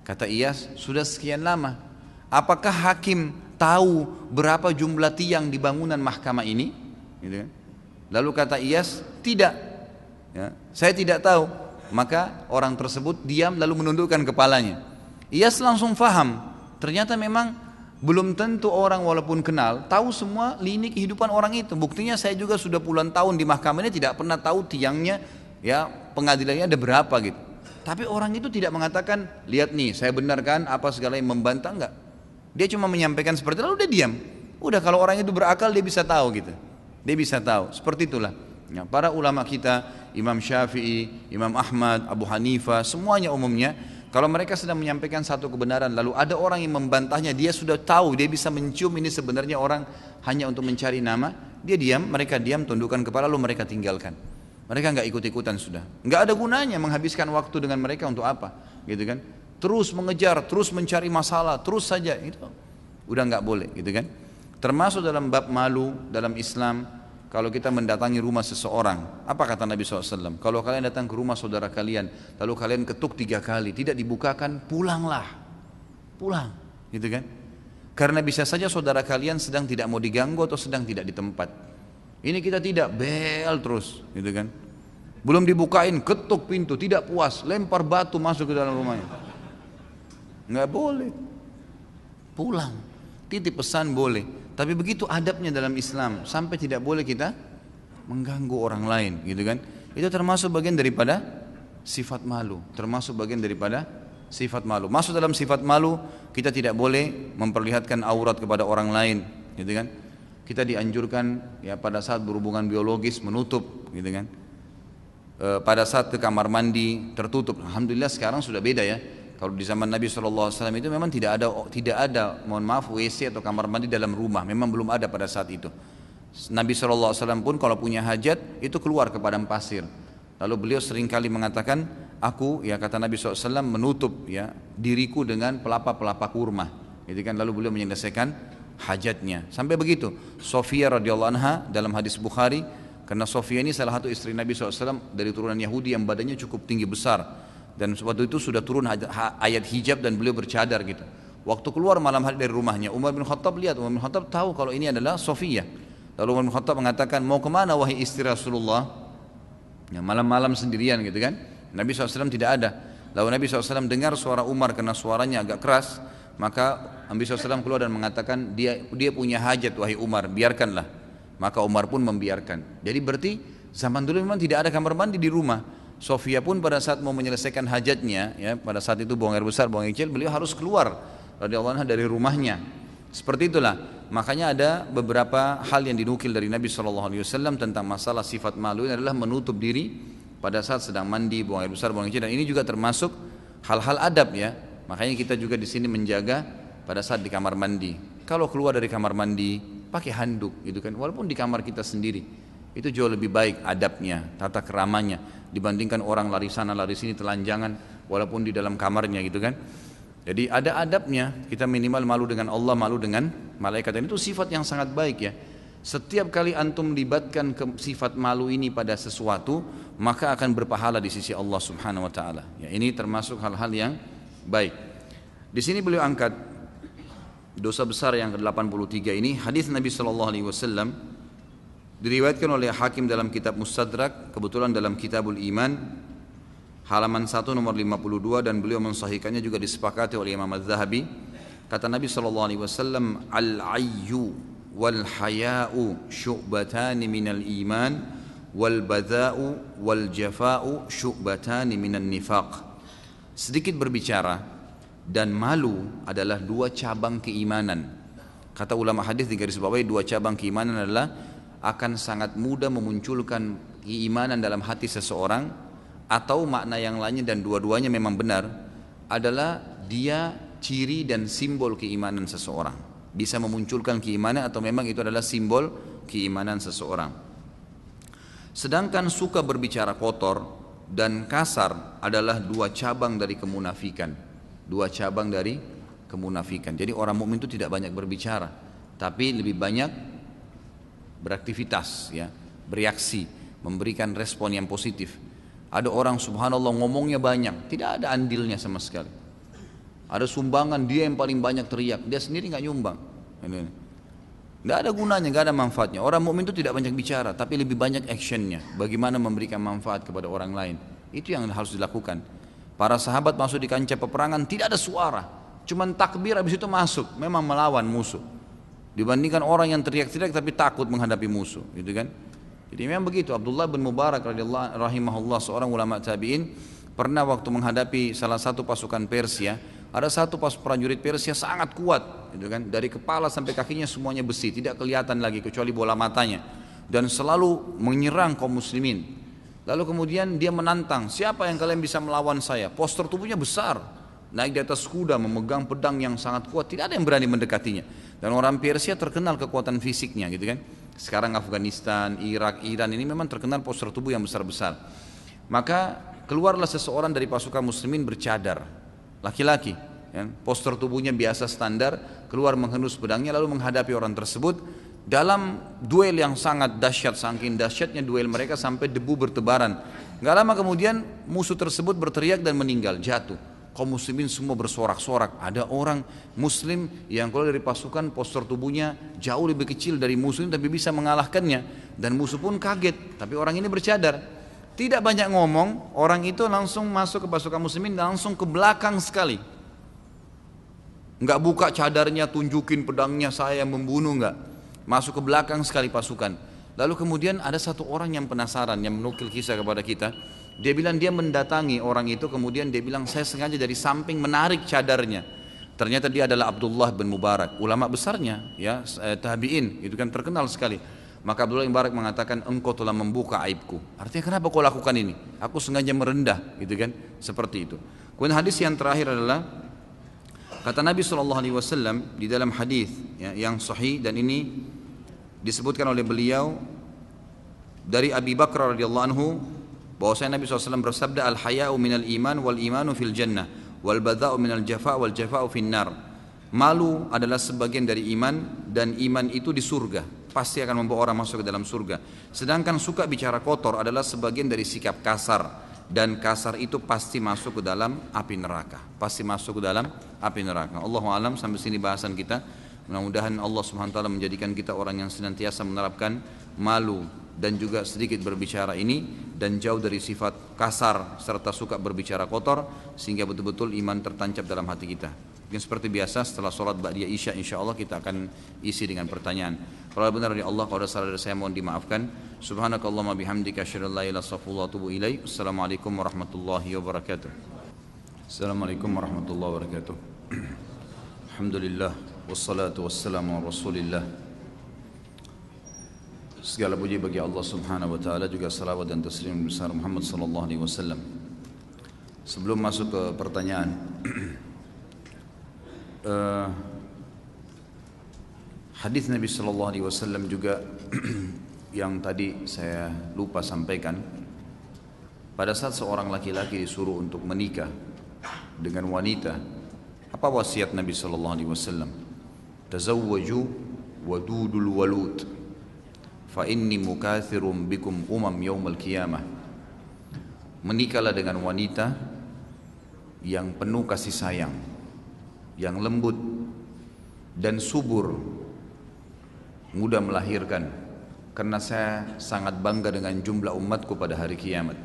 Kata Iyas, sudah sekian lama. Apakah hakim tahu berapa jumlah tiang di bangunan mahkamah ini? Gitu kan? Lalu kata Iyas, tidak. Ya, saya tidak tahu. Maka orang tersebut diam lalu menundukkan kepalanya. Iyas langsung faham, ternyata memang belum tentu orang walaupun kenal tahu semua lini kehidupan orang itu. Buktinya saya juga sudah puluhan tahun di mahkamah ini tidak pernah tahu tiangnya, ya pengadilannya ada berapa gitu. Tapi orang itu tidak mengatakan, lihat nih saya benarkan apa segala yang membantah, enggak. Dia cuma menyampaikan seperti itu lalu dia diam. Udah, kalau orang itu berakal dia bisa tahu gitu. Dia bisa tahu, seperti itulah. Ya, para ulama kita, Imam Syafi'i, Imam Ahmad, Abu Hanifah, semuanya umumnya kalau mereka sedang menyampaikan satu kebenaran lalu ada orang yang membantahnya, dia sudah tahu, dia bisa mencium ini sebenarnya orang hanya untuk mencari nama, dia diam, mereka diam, tundukkan kepala lalu mereka tinggalkan. Mereka enggak ikut-ikutan sudah. Enggak ada gunanya menghabiskan waktu dengan mereka untuk apa, gitu kan? Terus mengejar, terus mencari masalah, terus saja itu udah enggak boleh, gitu kan? Termasuk dalam bab malu dalam Islam. Kalau kita mendatangi rumah seseorang, apa kata Nabi SAW? Kalau kalian datang ke rumah saudara kalian, lalu kalian ketuk 3 kali, tidak dibukakan, pulanglah. Pulang, gitu kan? Karena bisa saja saudara kalian sedang tidak mau diganggu atau sedang tidak di tempat. Ini kita tidak, bel terus, gitu kan? Belum dibukain, ketuk pintu, tidak puas, lempar batu masuk ke dalam rumahnya. Nggak boleh. Pulang. Titip pesan boleh. Tapi begitu adabnya dalam Islam, sampai tidak boleh kita mengganggu orang lain, gitu kan? Itu termasuk bagian daripada sifat malu, termasuk bagian daripada sifat malu. Masuk dalam sifat malu, kita tidak boleh memperlihatkan aurat kepada orang lain, gitu kan? Kita dianjurkan ya pada saat berhubungan biologis menutup, gitu kan? Pada saat ke kamar mandi tertutup. Alhamdulillah sekarang sudah beda ya. Kalau di zaman Nabi SAW itu memang tidak ada, mohon maaf, WC atau kamar mandi dalam rumah, memang belum ada pada saat itu. Nabi SAW pun kalau punya hajat itu keluar ke padang pasir. Lalu beliau seringkali mengatakan, aku ya kata Nabi SAW menutup ya diriku dengan pelapa-pelapa kurma. Gitu kan, lalu beliau menyelesaikan hajatnya. Sampai begitu. Sofia radhiyallahu anha dalam hadis Bukhari, karena Sofia ini salah satu istri Nabi SAW dari turunan Yahudi yang badannya cukup tinggi besar. Dan waktu itu sudah turun ayat hijab dan beliau bercadar gitu. Waktu keluar malam hari dari rumahnya, Umar bin Khattab lihat, Umar bin Khattab tahu kalau ini adalah Sofia. Lalu Umar bin Khattab mengatakan, mau kemana wahai istri Rasulullah? Ya, malam-malam sendirian gitu kan. Nabi SAW tidak ada. Lalu Nabi SAW dengar suara Umar karena suaranya agak keras. Maka Nabi SAW keluar dan mengatakan, dia punya hajat wahai Umar, biarkanlah. Maka Umar pun membiarkan. Jadi berarti zaman dulu memang tidak ada kamar mandi di rumah. Sofia pun pada saat mau menyelesaikan hajatnya, ya pada saat itu buang air besar, buang air kecil, beliau harus keluar radhiyallahu anha dari rumahnya. Seperti itulah. Makanya ada beberapa hal yang dinukil dari Nabi SAW tentang masalah sifat malu ini adalah menutup diri pada saat sedang mandi, buang air besar, buang air kecil. Dan ini juga termasuk Hal-hal adab ya. Makanya kita juga di sini menjaga pada saat di kamar mandi. Kalau keluar dari kamar mandi pakai handuk gitu kan. Walaupun di kamar kita sendiri, itu jauh lebih baik adabnya, tata keramanya dibandingkan orang lari sana lari sini telanjangan walaupun di dalam kamarnya gitu kan. Jadi ada adabnya, kita minimal malu dengan Allah, malu dengan malaikat. Dan itu sifat yang sangat baik ya. Setiap kali antum libatkan ke sifat malu ini pada sesuatu, maka akan berpahala di sisi Allah Subhanahu wa taala. Ya, ini termasuk hal-hal yang baik. Di sini beliau angkat dosa besar yang ke-83 ini, hadis Nabi sallallahu alaihi wasallam diriwayatkan oleh Hakim dalam kitab Mustadrak, kebetulan dalam Kitabul Iman halaman 1 nomor 52, dan beliau mensahihkannya juga disepakati oleh Imam Az-Zahabi. Kata Nabi sallallahu alaihi wasallam, al-ayyu wal haya'u syu'batani minal iman wal badha'u wal jafa'u syu'batani minan nifaq. Sedikit berbicara dan malu adalah dua cabang keimanan. Kata ulama hadis di garis bawahi, dua cabang keimanan adalah akan sangat mudah memunculkan keimanan dalam hati seseorang, atau makna yang lainnya dan dua-duanya memang benar, adalah dia ciri dan simbol keimanan seseorang. Bisa memunculkan keimanan atau memang itu adalah simbol keimanan seseorang. Sedangkan suka berbicara kotor dan kasar adalah dua cabang dari kemunafikan. Dua cabang dari kemunafikan. Jadi orang mukmin itu tidak banyak berbicara, tapi lebih banyak beraktivitas ya, bereaksi, memberikan respon yang positif. Ada orang subhanallah ngomongnya banyak, tidak ada andilnya sama sekali. Ada sumbangan, dia yang paling banyak teriak, dia sendiri nggak nyumbang. Nggak ada gunanya, nggak ada manfaatnya. Orang mukmin itu tidak banyak bicara, tapi lebih banyak actionnya. Bagaimana memberikan manfaat kepada orang lain. Itu yang harus dilakukan. Para sahabat masuk di kancah peperangan tidak ada suara, cuman takbir habis itu masuk, memang melawan musuh. Dibandingkan orang yang teriak-teriak tapi takut menghadapi musuh, gitu kan? Jadi memang begitu. Abdullah bin Mubarak radhiyallahu rahimahullah, seorang ulama tabi'in, pernah waktu menghadapi salah satu pasukan Persia, ada satu prajurit Persia sangat kuat, gitu kan? Dari kepala sampai kakinya semuanya besi, tidak kelihatan lagi kecuali bola matanya, dan selalu menyerang kaum muslimin. Lalu kemudian dia menantang, siapa yang kalian bisa melawan saya? Postur tubuhnya besar, naik di atas kuda, memegang pedang yang sangat kuat, tidak ada yang berani mendekatinya. Dan orang Persia terkenal kekuatan fisiknya, gitu kan? Sekarang Afghanistan, Irak, Iran ini memang terkenal postur tubuh yang besar-besar. Maka keluarlah seseorang dari pasukan muslimin bercadar, laki-laki, ya, postur tubuhnya biasa standar, keluar menghendus pedangnya lalu menghadapi orang tersebut. Dalam duel yang sangat dahsyat, saking dahsyatnya duel mereka sampai debu bertebaran. Gak lama kemudian musuh tersebut berteriak dan meninggal, jatuh. Kaum muslimin semua bersorak-sorak. Ada orang muslim yang keluar dari pasukan, postur tubuhnya jauh lebih kecil dari musuh tapi bisa mengalahkannya, dan musuh pun kaget, tapi orang ini bercadar. Tidak banyak ngomong, orang itu langsung masuk ke pasukan muslimin, langsung ke belakang sekali. Enggak buka cadarnya, tunjukin pedangnya, saya yang membunuh, enggak. Masuk ke belakang sekali pasukan. Lalu kemudian ada satu orang yang penasaran, yang menukil kisah kepada kita. Dia bilang dia mendatangi orang itu, kemudian dia bilang saya sengaja dari samping menarik cadarnya. Ternyata dia adalah Abdullah bin Mubarak, ulama besarnya, ya, tabi'in, itu kan terkenal sekali. Maka Abdullah bin Mubarak mengatakan, engkau telah membuka aibku. Artinya kenapa kau lakukan ini? Aku sengaja merendah, gitu kan? Seperti itu. Kemudian hadis yang terakhir adalah kata Nabi SAW di dalam hadis ya, yang sahih, dan ini disebutkan oleh beliau dari Abi Bakar radhiyallahu anhu, bahwasanya Nabi SAW bersabda, al-haya'u minal iman wal imanu fil jannah wal badha'u minal jafa' wal jafa'u fin nar. Malu adalah sebagian dari iman, dan iman itu di surga, pasti akan membawa orang masuk ke dalam surga. Sedangkan suka bicara kotor adalah sebagian dari sikap kasar, dan kasar itu pasti masuk ke dalam api neraka, pasti masuk ke dalam api neraka. Allahu a'lam. Sampai sini bahasan kita. Mudah-mudahan Allah Subhanahu wa taala menjadikan kita orang yang senantiasa menerapkan malu dan juga sedikit berbicara ini, dan jauh dari sifat kasar serta suka berbicara kotor, sehingga betul-betul iman tertancap dalam hati kita. Mungkin seperti biasa setelah sholat ba'diyah isya insyaallah kita akan isi dengan pertanyaan. Kalau benar dari Allah, kalau ada salah dari saya mohon dimaafkan. Subhanakallahumma bihamdika asyhadu an la ilaha illa anta astaghfiruka wa atubu ilaik. Assalamualaikum warahmatullahi wabarakatuh. Assalamualaikum warahmatullahi wabarakatuh. Alhamdulillah wassalatu wassalamu ala Rasulillah. Segala puji bagi Allah Subhanahu wa taala, juga salawat dan taslim besar Muhammad sallallahu alaihi wasallam. Sebelum masuk ke pertanyaan, eh, hadis Nabi Shallallahu Alaihi Wasallam juga yang tadi saya lupa sampaikan. Pada saat seorang laki-laki disuruh untuk menikah dengan wanita, apa wasiat Nabi Shallallahu Alaihi Wasallam? Tazawwaju wadudul walud, fa inni mukathirum bikum yaumal qiyamah. Menikahlah dengan wanita yang penuh kasih sayang, yang lembut dan subur, mudah melahirkan, karena saya sangat bangga dengan jumlah umatku pada hari kiamat.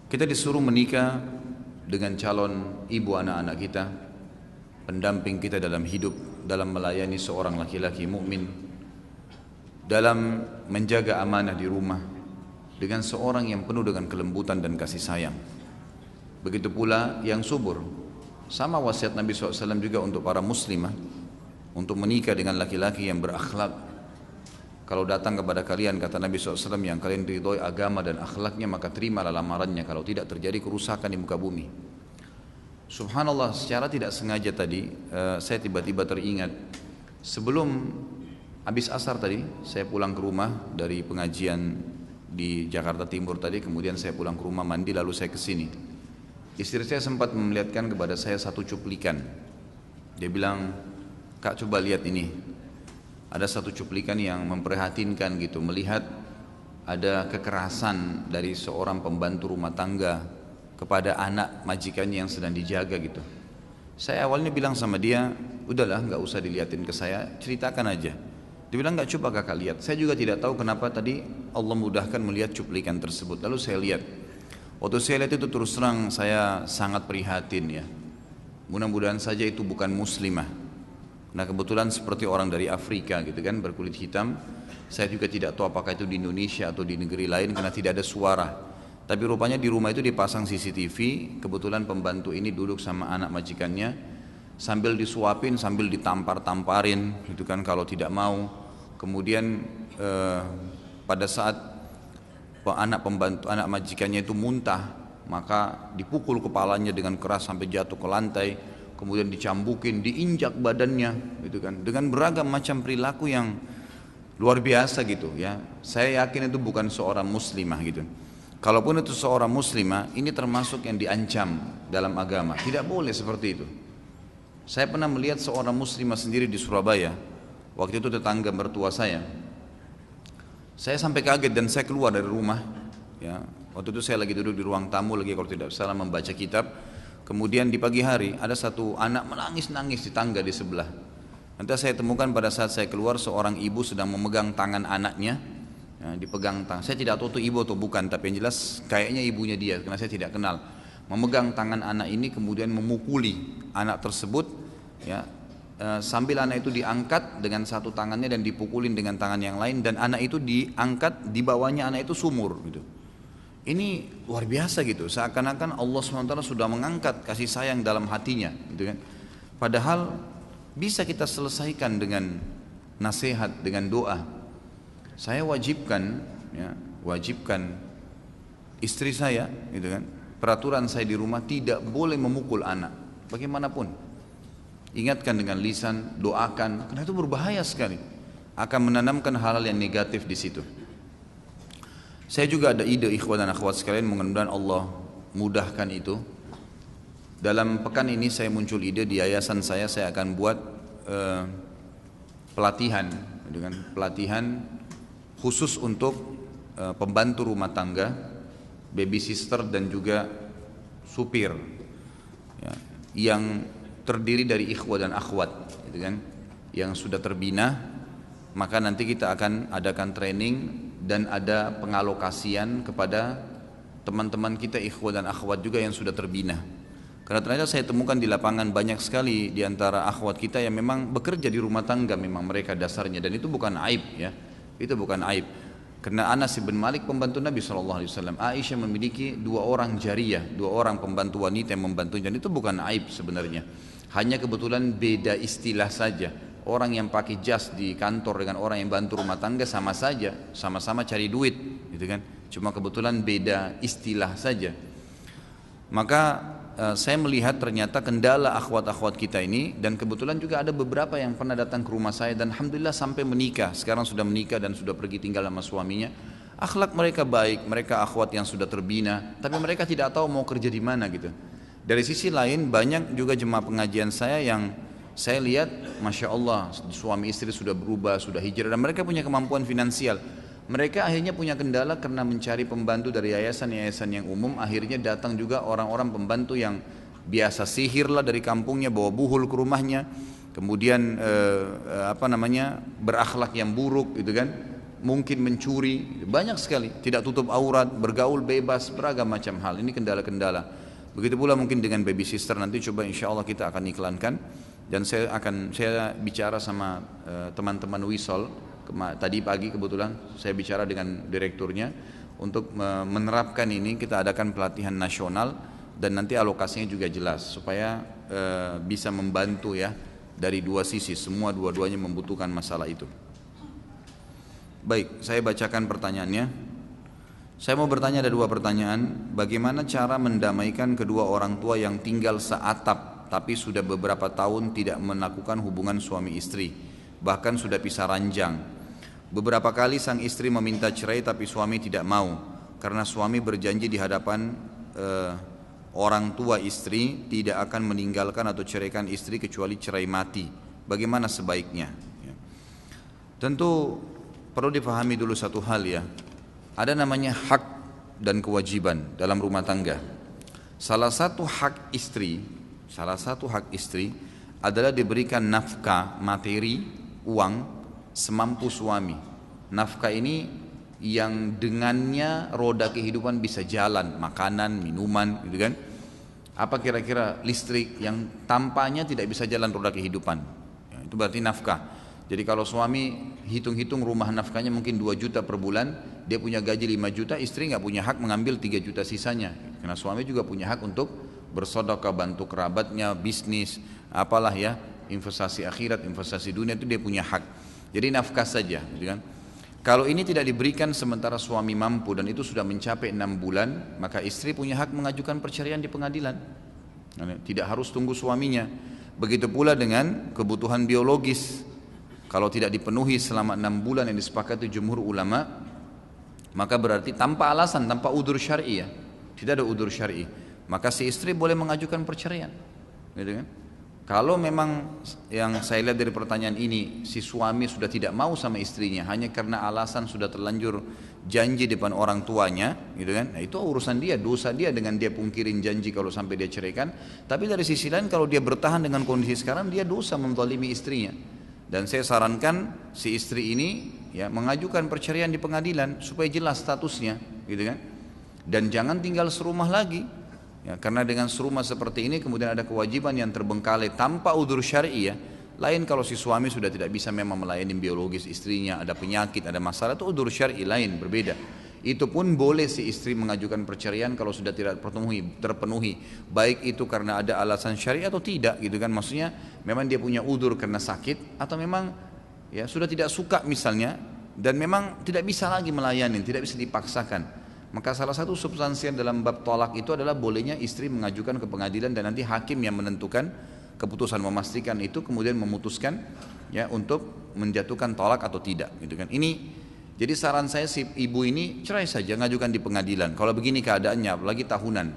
Kita disuruh menikah dengan calon ibu anak-anak kita, pendamping kita dalam hidup, dalam melayani seorang laki-laki mukmin, dalam menjaga amanah di rumah, dengan seorang yang penuh dengan kelembutan dan kasih sayang. Begitu pula yang subur. Sama wasiat Nabi SAW juga untuk para muslimah, untuk menikah dengan laki-laki yang berakhlak. Kalau datang kepada kalian, kata Nabi SAW, yang kalian ridhoi agama dan akhlaknya, maka terimalah lamarannya. Kalau tidak, terjadi kerusakan di muka bumi. Subhanallah, secara tidak sengaja tadi saya tiba-tiba teringat, sebelum habis asar tadi, saya pulang ke rumah dari pengajian di Jakarta Timur tadi, kemudian saya pulang ke rumah mandi, lalu saya kesini. Istri saya sempat memperlihatkan kepada saya satu cuplikan. Dia bilang, "Kak, coba lihat ini." Ada satu cuplikan yang memprihatinkan gitu, melihat ada kekerasan dari seorang pembantu rumah tangga kepada anak majikannya yang sedang dijaga gitu. Saya awalnya bilang sama dia, udahlah nggak usah dilihatin ke saya, ceritakan aja. Dia bilang, nggak, coba kakak lihat. Saya juga tidak tahu kenapa tadi Allah mudahkan melihat cuplikan tersebut. Lalu saya lihat. Waktu saya lihat itu terus terang saya sangat prihatin ya. Mudah-mudahan saja itu bukan muslimah. Nah kebetulan seperti orang dari Afrika gitu kan, berkulit hitam. Saya juga tidak tahu apakah itu di Indonesia atau di negeri lain karena tidak ada suara. Tapi rupanya di rumah itu dipasang CCTV. Kebetulan pembantu ini duduk sama anak majikannya, sambil disuapin, sambil ditampar-tamparin gitu kan kalau tidak mau. Kemudian pada saat anak majikannya itu muntah, maka dipukul kepalanya dengan keras sampai jatuh ke lantai. Kemudian dicambukin, diinjak badannya gitu kan, dengan beragam macam perilaku yang luar biasa gitu ya. Saya yakin itu bukan seorang muslimah gitu. Kalaupun itu seorang muslimah, ini termasuk yang diancam dalam agama. Tidak boleh seperti itu. Saya pernah melihat seorang muslimah sendiri di Surabaya. Waktu itu tetangga mertua saya. Saya sampai kaget dan saya keluar dari rumah ya. Waktu itu saya lagi duduk di ruang tamu, lagi kalau tidak salah membaca kitab. Kemudian di pagi hari ada satu anak menangis-nangis di tangga di sebelah. Nanti saya temukan pada saat saya keluar, seorang ibu sedang memegang tangan anaknya ya, dipegang tangan. Saya tidak tahu itu ibu atau bukan, tapi yang jelas kayaknya ibunya dia karena saya tidak kenal. Memegang tangan anak ini kemudian memukuli anak tersebut ya, sambil anak itu diangkat dengan satu tangannya dan dipukulin dengan tangan yang lain, dan anak itu diangkat, di bawahnya anak itu sumur gitu. Ini luar biasa gitu, seakan-akan Allah SWT sudah mengangkat kasih sayang dalam hatinya gitu kan. Padahal bisa kita selesaikan dengan nasihat, dengan doa. Saya wajibkan istri saya gitu kan, peraturan saya di rumah tidak boleh memukul anak bagaimanapun. Ingatkan dengan lisan, doakan, karena itu berbahaya sekali, akan menanamkan hal-hal yang negatif di situ. Saya juga ada ide ikhwan dan akhwat sekalian, mudah-mudahan Allah mudahkan itu. Dalam pekan ini saya muncul ide di yayasan saya akan buat pelatihan khusus untuk pembantu rumah tangga, baby sister dan juga supir ya, yang terdiri dari ikhwan dan akhwat gitu kan, yang sudah terbina. Maka nanti kita akan adakan training dan ada pengalokasian kepada teman-teman kita ikhwan dan akhwat juga yang sudah terbina. Karena ternyata saya temukan di lapangan banyak sekali di antara akhwat kita yang memang bekerja di rumah tangga, memang mereka dasarnya, dan itu bukan aib ya. Itu bukan aib. Karena Anas bin Malik pembantu Nabi SAW, Aisyah memiliki 2 orang jariyah, 2 orang pembantu wanita yang membantunya, dan itu bukan aib sebenarnya. Hanya kebetulan beda istilah saja. Orang yang pakai jas di kantor dengan orang yang bantu rumah tangga sama saja, sama-sama cari duit gitu kan. Cuma kebetulan beda istilah saja. Maka saya melihat ternyata kendala akhwat-akhwat kita ini, dan kebetulan juga ada beberapa yang pernah datang ke rumah saya dan alhamdulillah sampai menikah, sekarang sudah menikah dan sudah pergi tinggal sama suaminya. Akhlak mereka baik, mereka akhwat yang sudah terbina, tapi mereka tidak tahu mau kerja di mana gitu. Dari sisi lain banyak juga jemaah pengajian saya yang saya lihat Masya Allah suami istri sudah berubah, sudah hijrah dan mereka punya kemampuan finansial. Mereka akhirnya punya kendala karena mencari pembantu dari yayasan-yayasan yang umum. Akhirnya datang juga orang-orang pembantu yang biasa sihir lah dari kampungnya, bawa buhul ke rumahnya. Kemudian berakhlak yang buruk gitu kan. Mungkin mencuri, banyak sekali. Tidak tutup aurat, bergaul bebas, beragam macam hal. Ini kendala-kendala. Begitu pula mungkin dengan baby sister, nanti coba insya Allah kita akan iklankan. Dan saya bicara sama teman-teman Wisol. Tadi pagi kebetulan saya bicara dengan direkturnya untuk menerapkan ini. Kita adakan pelatihan nasional dan nanti alokasinya juga jelas supaya bisa membantu ya dari dua sisi, dua-duanya membutuhkan masalah itu. Baik, saya bacakan pertanyaannya. Saya mau bertanya, ada dua pertanyaan. Bagaimana cara mendamaikan kedua orang tua yang tinggal seatap tapi sudah beberapa tahun tidak melakukan hubungan suami istri, bahkan sudah pisah ranjang? Beberapa kali sang istri meminta cerai tapi suami tidak mau karena suami berjanji di hadapan orang tua istri tidak akan meninggalkan atau ceraikan istri kecuali cerai mati. Bagaimana sebaiknya? Ya. Tentu perlu dipahami dulu satu hal ya. Ada namanya hak dan kewajiban dalam rumah tangga. Salah satu hak istri adalah diberikan nafkah materi, uang semampu suami. Nafkah ini yang dengannya roda kehidupan bisa jalan, makanan, minuman gitu kan. Apa kira-kira listrik yang tanpanya tidak bisa jalan roda kehidupan ya, itu berarti nafkah. Jadi kalau suami hitung-hitung rumah nafkahnya mungkin 2 juta per bulan, dia punya gaji 5 juta, istri nggak punya hak mengambil 3 juta sisanya. Karena suami juga punya hak untuk bersedekah, bantu kerabatnya, bisnis, apalah ya, investasi akhirat, investasi dunia, itu dia punya hak. Jadi nafkah saja gitu kan. Kalau ini tidak diberikan sementara suami mampu dan itu sudah mencapai 6 bulan, maka istri punya hak mengajukan perceraian di pengadilan. Tidak harus tunggu suaminya. Begitu pula dengan kebutuhan biologis. Kalau tidak dipenuhi selama 6 bulan yang disepakati jumhur ulama, maka berarti tanpa alasan, tanpa udzur syar'i ya. Tidak ada udzur syar'i. Maka si istri boleh mengajukan perceraian. Gitu kan? Kalau memang yang saya lihat dari pertanyaan ini, si suami sudah tidak mau sama istrinya hanya karena alasan sudah terlanjur janji depan orang tuanya, gitu kan? Nah itu urusan dia, dosa dia dengan dia pungkirin janji kalau sampai dia ceraikan. Tapi dari sisi lain kalau dia bertahan dengan kondisi sekarang, dia dosa menzalimi istrinya. Dan saya sarankan si istri ini ya mengajukan perceraian di pengadilan supaya jelas statusnya, gitu kan? Dan jangan tinggal serumah lagi. Ya, karena dengan serumah seperti ini kemudian ada kewajiban yang terbengkalai tanpa udzur syar'i ya. Lain kalau si suami sudah tidak bisa memang melayani biologis istrinya, ada penyakit, ada masalah, itu udzur syar'i lain berbeda. Itu pun boleh si istri mengajukan perceraian kalau sudah tidak terpenuhi, baik itu karena ada alasan syar'i atau tidak gitu kan. Maksudnya memang dia punya udzur karena sakit atau memang ya sudah tidak suka misalnya dan memang tidak bisa lagi melayani, tidak bisa dipaksakan. Maka salah satu substansial dalam bab tolak itu adalah bolehnya istri mengajukan ke pengadilan dan nanti hakim yang menentukan keputusan, memastikan itu kemudian memutuskan ya untuk menjatuhkan tolak atau tidak gitu kan. Ini jadi saran saya si ibu ini cerai saja, ngajukan di pengadilan. Kalau begini keadaannya apalagi tahunan.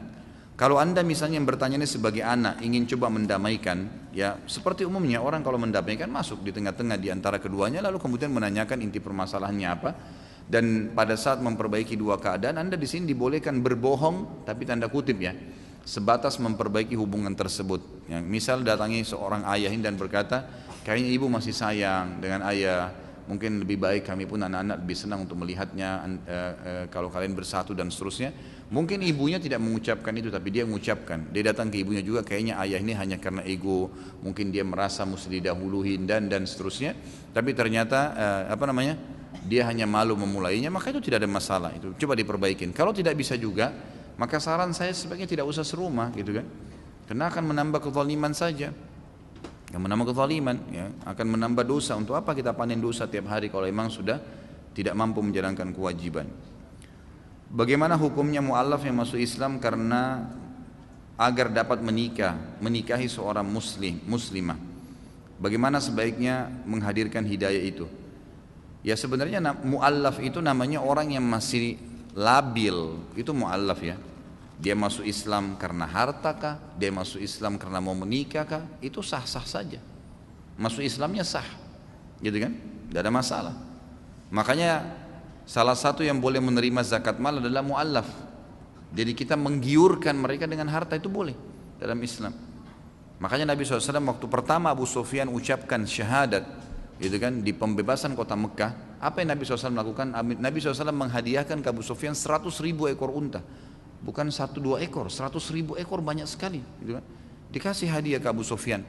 Kalau Anda misalnya yang bertanya ini sebagai anak ingin coba mendamaikan ya seperti umumnya orang kalau mendamaikan masuk di tengah-tengah di antara keduanya lalu kemudian menanyakan inti permasalahannya apa. Dan pada saat memperbaiki dua keadaan, Anda di sini dibolehkan berbohong, tapi tanda kutip ya, sebatas memperbaiki hubungan tersebut. Yang misal datangi seorang ayah ini dan berkata, kayaknya ibu masih sayang dengan ayah, mungkin lebih baik kami pun anak-anak lebih senang untuk melihatnya kalau kalian bersatu dan seterusnya. Mungkin ibunya tidak mengucapkan itu, tapi dia mengucapkan. Dia datang ke ibunya juga, kayaknya ayah ini hanya karena ego, mungkin dia merasa mesti didahuluin dan seterusnya. Tapi ternyata dia hanya malu memulainya, maka itu tidak ada masalah. Itu coba diperbaikin. Kalau tidak bisa juga, maka saran saya sebaiknya tidak usah serumah, gitu kan? Karena akan menambah kezaliman saja. Yang menambah kezaliman, ya, akan menambah dosa. Untuk apa kita panen dosa tiap hari kalau memang sudah tidak mampu menjalankan kewajiban? Bagaimana hukumnya mu'allaf yang masuk Islam karena agar dapat menikahi seorang muslimah. Bagaimana sebaiknya menghadirkan hidayah itu? Ya sebenarnya mu'allaf itu namanya orang yang masih labil, itu mu'allaf ya. Dia masuk Islam karena harta kah? Dia masuk Islam karena mau menikah kah? Itu sah-sah saja. Masuk Islamnya sah, gitu kan? Tidak ada masalah. Makanya salah satu yang boleh menerima zakat mal adalah mu'allaf. Jadi kita menggiurkan mereka dengan harta itu boleh dalam Islam. Makanya Nabi SAW waktu pertama Abu Sufyan ucapkan syahadat, gitu kan, di pembebasan kota Mekah, apa yang Nabi SAW lakukan? Nabi SAW menghadiahkan ke Abu Sufyan 100.000 ekor unta. Bukan 1-2 ekor, 100.000 ekor, banyak sekali, gitu kan? Dikasih hadiah ke Abu Sufyan.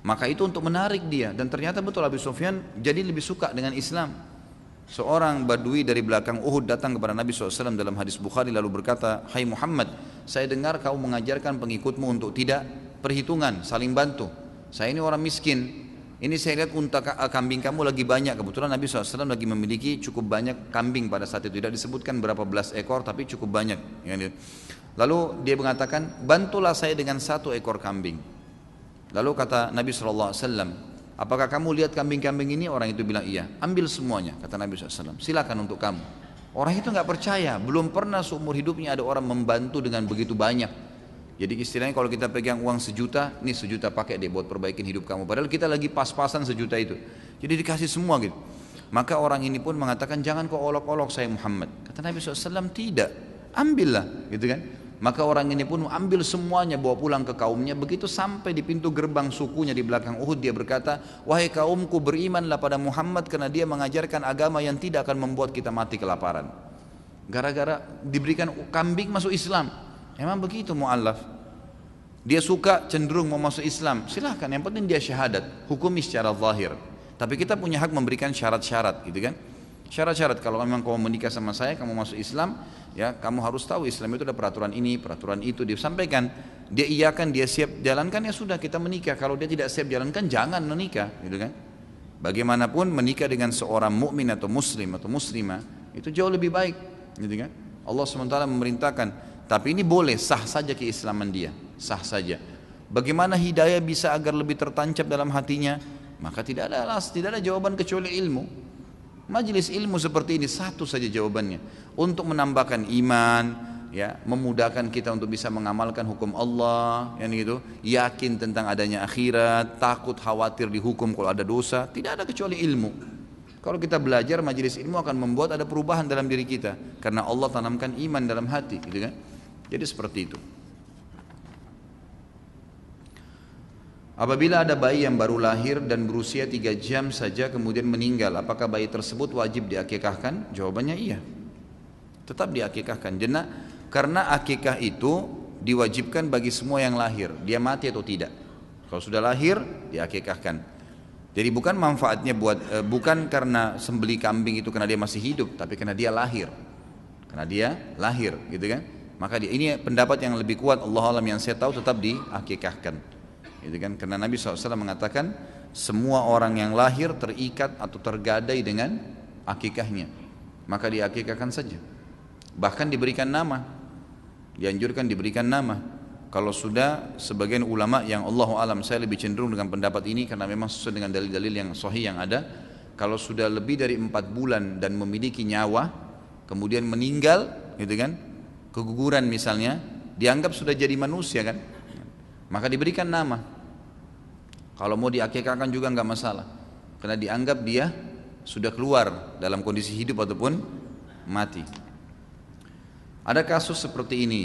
Maka itu untuk menarik dia, dan ternyata betul Abu Sufyan jadi lebih suka dengan Islam. Seorang badui dari belakang Uhud datang kepada Nabi SAW dalam hadis Bukhari lalu berkata, "Hai Muhammad, saya dengar kau mengajarkan pengikutmu untuk tidak perhitungan, saling bantu. Saya ini orang miskin, ini saya lihat unta kambing kamu lagi banyak." Kebetulan Nabi SAW lagi memiliki cukup banyak kambing pada saat itu, tidak disebutkan berapa belas ekor tapi cukup banyak. Lalu dia mengatakan, "Bantulah saya dengan 1 ekor kambing." Lalu kata Nabi SAW, "Apakah kamu lihat kambing-kambing ini?" Orang itu bilang, "Iya." "Ambil semuanya," kata Nabi SAW, "silakan untuk kamu." Orang itu nggak percaya, belum pernah seumur hidupnya ada orang membantu dengan begitu banyak. Jadi istilahnya kalau kita pegang uang 1 juta, nih 1 juta pakai deh buat perbaikin hidup kamu. Padahal kita lagi pas-pasan 1 juta itu. Jadi dikasih semua gitu. Maka orang ini pun mengatakan, "Jangan kau olok-olok saya Muhammad." Kata Nabi SAW, "Tidak, ambillah," gitu kan. Maka orang ini pun ambil semuanya, bawa pulang ke kaumnya. Begitu sampai di pintu gerbang sukunya di belakang Uhud, dia berkata, "Wahai kaumku, berimanlah pada Muhammad karena dia mengajarkan agama yang tidak akan membuat kita mati kelaparan." Gara-gara diberikan kambing masuk Islam. Emang begitu mu'allaf. Dia suka cenderung mau masuk Islam, silahkan, yang penting dia syahadat, hukumi secara zahir. Tapi kita punya hak memberikan syarat-syarat, gitu kan. Syarat-syarat, kalau memang kamu menikah sama saya, kamu masuk Islam, ya kamu harus tahu Islam itu ada peraturan ini, peraturan itu, disampaikan. Dia iyakan, dia siap jalankan, ya sudah kita menikah. Kalau dia tidak siap jalankan, jangan menikah, gitu kan. Bagaimanapun menikah dengan seorang mukmin atau muslim atau muslimah itu jauh lebih baik, gitu kan. Allah SWT memerintahkan, tapi ini boleh, sah saja keislaman dia, sah saja. Bagaimana hidayah bisa agar lebih tertancap dalam hatinya? Maka tidak ada jawaban kecuali ilmu. Majelis ilmu seperti ini satu saja jawabannya, untuk menambahkan iman, ya, memudahkan kita untuk bisa mengamalkan hukum Allah, yang gitu, yakin tentang adanya akhirat, takut khawatir dihukum kalau ada dosa. Tidak ada kecuali ilmu. Kalau kita belajar, majelis ilmu akan membuat ada perubahan dalam diri kita, karena Allah tanamkan iman dalam hati, gitu kan. Jadi seperti itu. Apabila ada bayi yang baru lahir dan berusia 3 jam saja kemudian meninggal, apakah bayi tersebut wajib diakikahkan? Jawabannya iya, tetap diakikahkan. Karena akikah itu diwajibkan bagi semua yang lahir, dia mati atau tidak. Kalau sudah lahir, diakikahkan. Jadi bukan manfaatnya bukan karena sembeli kambing itu karena dia masih hidup, tapi karena dia lahir. Karena dia lahir, gitu kan? Maka ini pendapat yang lebih kuat, Allah alam, yang saya tahu tetap diakikahkan. Gitu kan? Karena Nabi SAW mengatakan semua orang yang lahir terikat atau tergadai dengan akikahnya, maka diakikahkan saja. Bahkan diberikan nama, dianjurkan diberikan nama. Kalau sudah, sebagian ulama yang Allahu alam, saya lebih cenderung dengan pendapat ini karena memang sesuai dengan dalil-dalil yang sahih yang ada. Kalau sudah lebih dari 4 bulan dan memiliki nyawa, kemudian meninggal, gitu kan, keguguran misalnya, dianggap sudah jadi manusia kan, maka diberikan nama. Kalau mau diakikahkan juga enggak masalah, karena dianggap dia sudah keluar dalam kondisi hidup ataupun mati. Ada kasus seperti ini,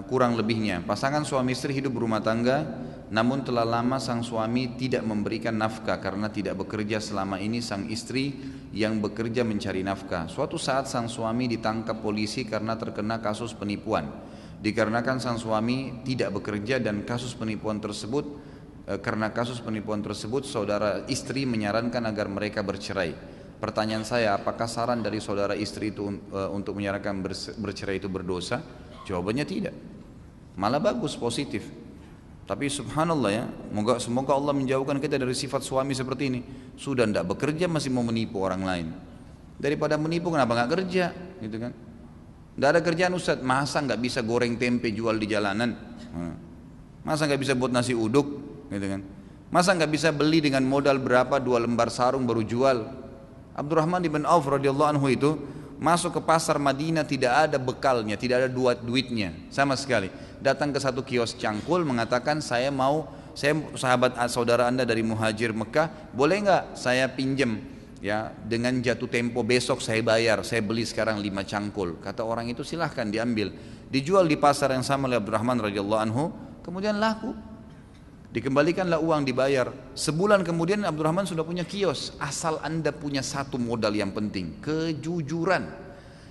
kurang lebihnya pasangan suami istri hidup berumah tangga, namun telah lama sang suami tidak memberikan nafkah karena tidak bekerja. Selama ini sang istri yang bekerja mencari nafkah. Suatu saat sang suami ditangkap polisi karena terkena kasus penipuan. Dikarenakan sang suami tidak bekerja dan karena kasus penipuan tersebut saudara istri menyarankan agar mereka bercerai. Pertanyaan saya, apakah saran dari saudara istri itu untuk menyarankan bercerai itu berdosa? Jawabannya tidak, malah bagus, positif. Tapi subhanallah ya, semoga Allah menjauhkan kita dari sifat suami seperti ini. Sudah tidak bekerja masih mau menipu orang lain. Daripada menipu kenapa nggak kerja, gitu kan? Tidak ada kerjaan Ustaz, masa nggak bisa goreng tempe jual di jalanan? Masa nggak bisa buat nasi uduk, gitu kan? Masa nggak bisa beli dengan modal berapa 2 lembar sarung baru jual? Abdurrahman bin Auf radhiyallahu anhu itu masuk ke pasar Madinah tidak ada bekalnya, tidak ada duitnya sama sekali. Datang ke satu kios cangkul mengatakan saya sahabat saudara anda dari Muhajir Mekah, boleh nggak saya pinjem? Ya, dengan jatuh tempo besok saya bayar, saya beli sekarang 5 cangkul. Kata orang itu silahkan diambil, dijual di pasar yang sama oleh Abdurrahman radhiyallahu anhu, kemudian laku, dikembalikanlah uang dibayar. Sebulan kemudian Abdurrahman sudah punya kios. Asal anda punya satu modal yang penting, kejujuran.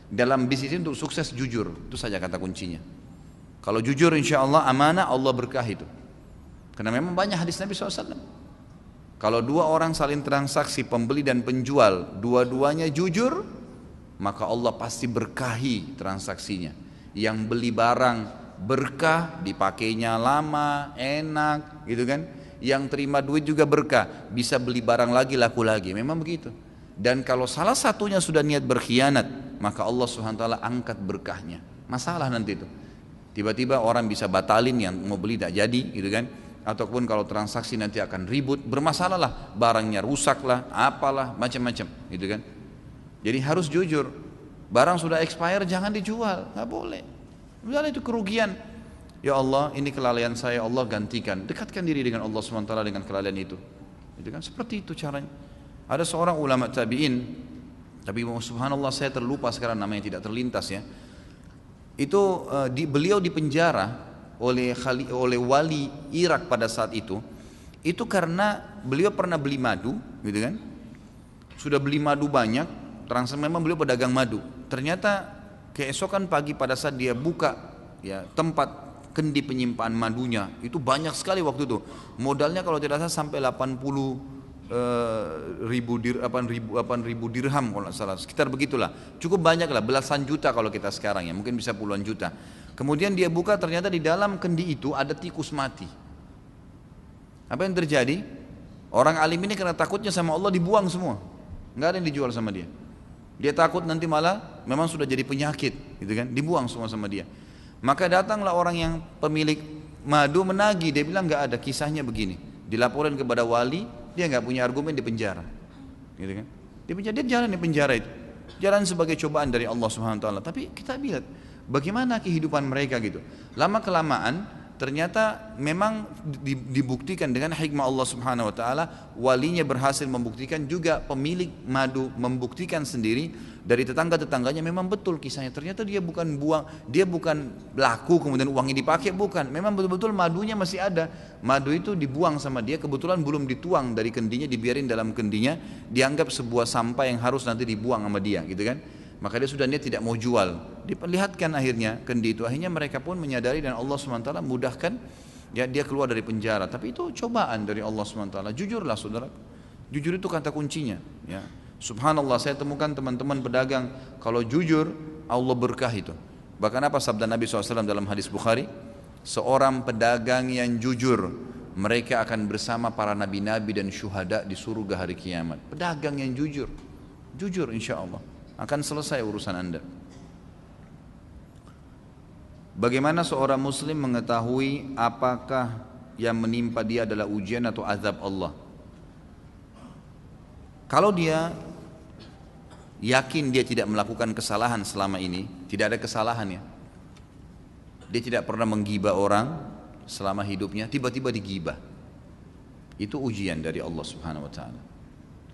Dalam bisnis untuk sukses jujur, itu saja kata kuncinya. Kalau jujur insya Allah amanah, Allah berkah itu. Karena memang banyak hadis Nabi SAW. Kalau 2 orang saling transaksi pembeli dan penjual, dua-duanya jujur, maka Allah pasti berkahi transaksinya. Yang beli barang berkah, dipakainya lama, enak, gitu kan. Yang terima duit juga berkah, bisa beli barang lagi, laku lagi. Memang begitu. Dan kalau salah satunya sudah niat berkhianat, maka Allah SWT angkat berkahnya. Masalah nanti itu. Tiba-tiba orang bisa batalin yang mau beli tak jadi, gitu kan. Ataupun kalau transaksi nanti akan ribut, bermasalah lah, barangnya rusak lah, apalah, macam-macam, gitu kan. Jadi harus jujur. Barang sudah expire jangan dijual, nggak boleh. Misalnya itu kerugian, ya Allah ini kelalaian saya, Allah gantikan. Dekatkan diri dengan Allah SWT dengan kelalaian itu, gitu kan. Seperti itu caranya. Ada seorang ulama tabi'in, tapi subhanallah saya terlupa sekarang namanya, tidak terlintas ya. Itu beliau dipenjara oleh wali Irak pada saat itu karena beliau pernah beli madu, gitu kan. Sudah beli madu banyak, memang beliau pedagang madu. Ternyata keesokan pagi pada saat dia buka ya tempat kendi penyimpanan madunya, itu banyak sekali waktu itu. Modalnya kalau tidak salah sampai 80 ribu dirham kalau tidak salah, sekitar begitulah. Cukup banyak lah, belasan juta kalau kita sekarang ya, mungkin bisa puluhan juta. Kemudian dia buka, ternyata di dalam kendi itu ada tikus mati. Apa yang terjadi? Orang alim ini karena takutnya sama Allah dibuang semua, nggak ada yang dijual sama dia. Dia takut nanti malah memang sudah jadi penyakit, gitu kan? Dibuang semua sama dia. Maka datanglah orang yang pemilik madu menagih, dia bilang nggak ada, kisahnya begini. Dilaporin kepada wali, dia nggak punya argumen, di penjara, gitu kan? Di penjara, dia jalan di penjara itu, jalan sebagai cobaan dari Allah Subhanahu Wa Taala. Tapi kita lihat bagaimana kehidupan mereka gitu. Lama kelamaan ternyata memang dibuktikan dengan hikmah Allah Subhanahu Wa Taala, walinya berhasil membuktikan, juga pemilik madu membuktikan sendiri dari tetangga-tetangganya, memang betul kisahnya. Ternyata dia bukan laku kemudian uangnya dipakai, bukan. Memang betul-betul madunya masih ada. Madu itu dibuang sama dia, kebetulan belum dituang dari kendinya, dibiarin dalam kendinya, dianggap sebuah sampah yang harus nanti dibuang sama dia, gitu kan. Maka dia sudah niat tidak mau jual, diperlihatkan akhirnya kendi itu. Akhirnya mereka pun menyadari dan Allah SWT mudahkan ya, dia keluar dari penjara. Tapi itu cobaan dari Allah SWT. Jujurlah saudara, jujur itu kata kuncinya ya. Subhanallah, saya temukan teman-teman pedagang kalau jujur Allah berkah itu. Bahkan apa sabda Nabi SAW dalam hadis Bukhari, seorang pedagang yang jujur, mereka akan bersama para nabi-nabi dan syuhada di surga hari kiamat. Pedagang yang jujur, jujur insya Allah akan selesai urusan anda. Bagaimana seorang muslim mengetahui apakah yang menimpa dia adalah ujian atau azab Allah? Kalau dia yakin dia tidak melakukan kesalahan selama ini, tidak ada kesalahan ya, dia tidak pernah menggibah orang selama hidupnya, tiba-tiba digibah, itu ujian dari Allah Subhanahu Wa Taala.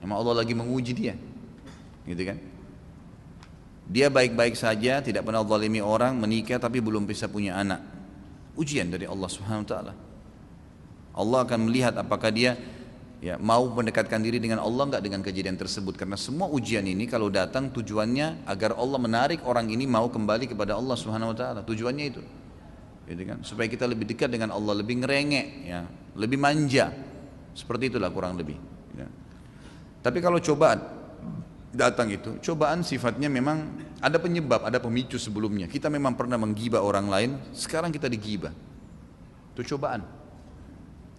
Emang Allah lagi menguji dia, gitu kan? Dia baik-baik saja, tidak pernah zalimi orang, menikah tapi belum bisa punya anak. Ujian dari Allah Subhanahu Wa Taala. Allah akan melihat apakah dia ya mau mendekatkan diri dengan Allah enggak dengan kejadian tersebut. Karena semua ujian ini kalau datang tujuannya agar Allah menarik orang ini mau kembali kepada Allah Subhanahu Wa Taala. Tujuannya itu, gitu kan? Supaya kita lebih dekat dengan Allah, lebih ngerengek, ya, lebih manja. Seperti itulah kurang lebih. Ya. Tapi kalau cobaan datang itu, cobaan sifatnya memang ada penyebab, ada pemicu sebelumnya. Kita memang pernah menggibah orang lain, sekarang kita digibah. Itu cobaan.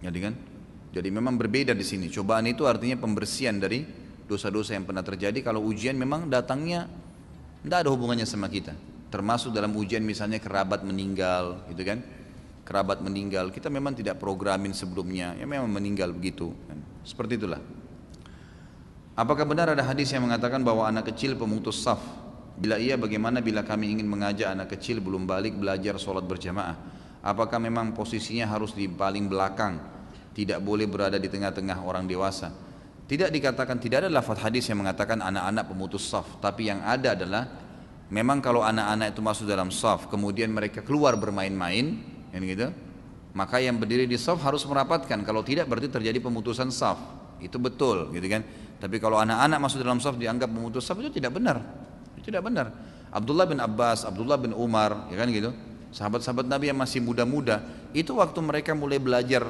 Jadi kan? Jadi memang berbeda di sini. Cobaan itu artinya pembersihan dari dosa-dosa yang pernah terjadi. Kalau ujian memang datangnya tidak ada hubungannya sama kita. Termasuk dalam ujian misalnya kerabat meninggal, gitu kan? Kerabat meninggal, kita memang tidak programin sebelumnya, ya memang meninggal begitu, kan? Seperti itulah. Apakah benar ada hadis yang mengatakan bahwa anak kecil pemutus saf? Bila iya, bagaimana bila kami ingin mengajak anak kecil belum balik belajar sholat berjamaah? Apakah memang posisinya harus di paling belakang, tidak boleh berada di tengah-tengah orang dewasa? Tidak dikatakan, tidak ada lafaz hadis yang mengatakan anak-anak pemutus saf, tapi yang ada adalah memang kalau anak-anak itu masuk dalam saf, kemudian mereka keluar bermain-main, kan gitu, maka yang berdiri di saf harus merapatkan. Kalau tidak berarti terjadi pemutusan saf. Itu betul, gitu kan? Tapi kalau anak-anak masuk dalam saf dianggap pemutus saf, itu tidak benar. Itu tidak benar. Abdullah bin Abbas, Abdullah bin Umar, ya kan gitu. Sahabat-sahabat Nabi yang masih muda-muda, itu waktu mereka mulai belajar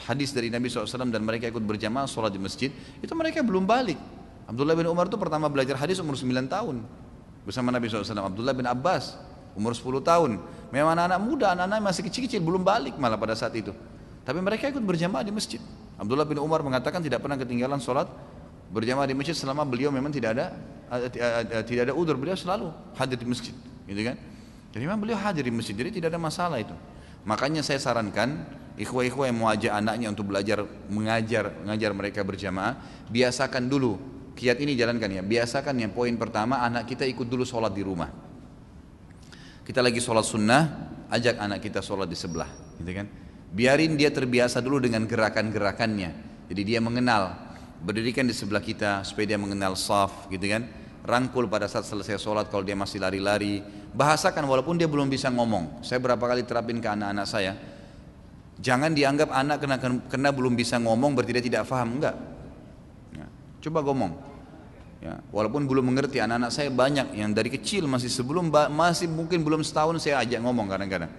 hadis dari Nabi SAW dan mereka ikut berjamaah sholat di masjid, itu mereka belum balik. Abdullah bin Umar itu pertama belajar hadis umur 9 tahun bersama Nabi SAW. Abdullah bin Abbas umur 10 tahun. Memang anak-anak muda, anak-anak masih kecil-kecil, belum balik malah pada saat itu. Tapi mereka ikut berjamaah di masjid. Abdullah bin Umar mengatakan tidak pernah ketinggalan sholat berjamaah di masjid selama beliau memang tidak ada udzur, beliau selalu hadir di masjid, gitu kan? Jadi memang beliau hadir di masjid, jadi tidak ada masalah itu. Makanya saya sarankan ikhwah-ikhwah yang mau ajak anaknya untuk belajar mengajar mereka berjamaah, biasakan dulu kiat ini, jalankan ya. Biasakan yang poin pertama, anak kita ikut dulu sholat di rumah. Kita lagi sholat sunnah, ajak anak kita sholat di sebelah, gitu kan? Biarin dia terbiasa dulu dengan gerakan-gerakannya. Jadi dia mengenal, berdirikan di sebelah kita supaya dia mengenal saf, gitu kan? Rangkul pada saat selesai sholat kalau dia masih lari-lari. Bahasakan walaupun dia belum bisa ngomong. Saya berapa kali terapin ke anak-anak saya. Jangan dianggap anak kena belum bisa ngomong berarti dia tidak paham, enggak. Ya, coba ngomong. Ya, walaupun belum mengerti, anak-anak saya banyak yang dari kecil masih mungkin belum setahun saya ajak ngomong kadang-kadang.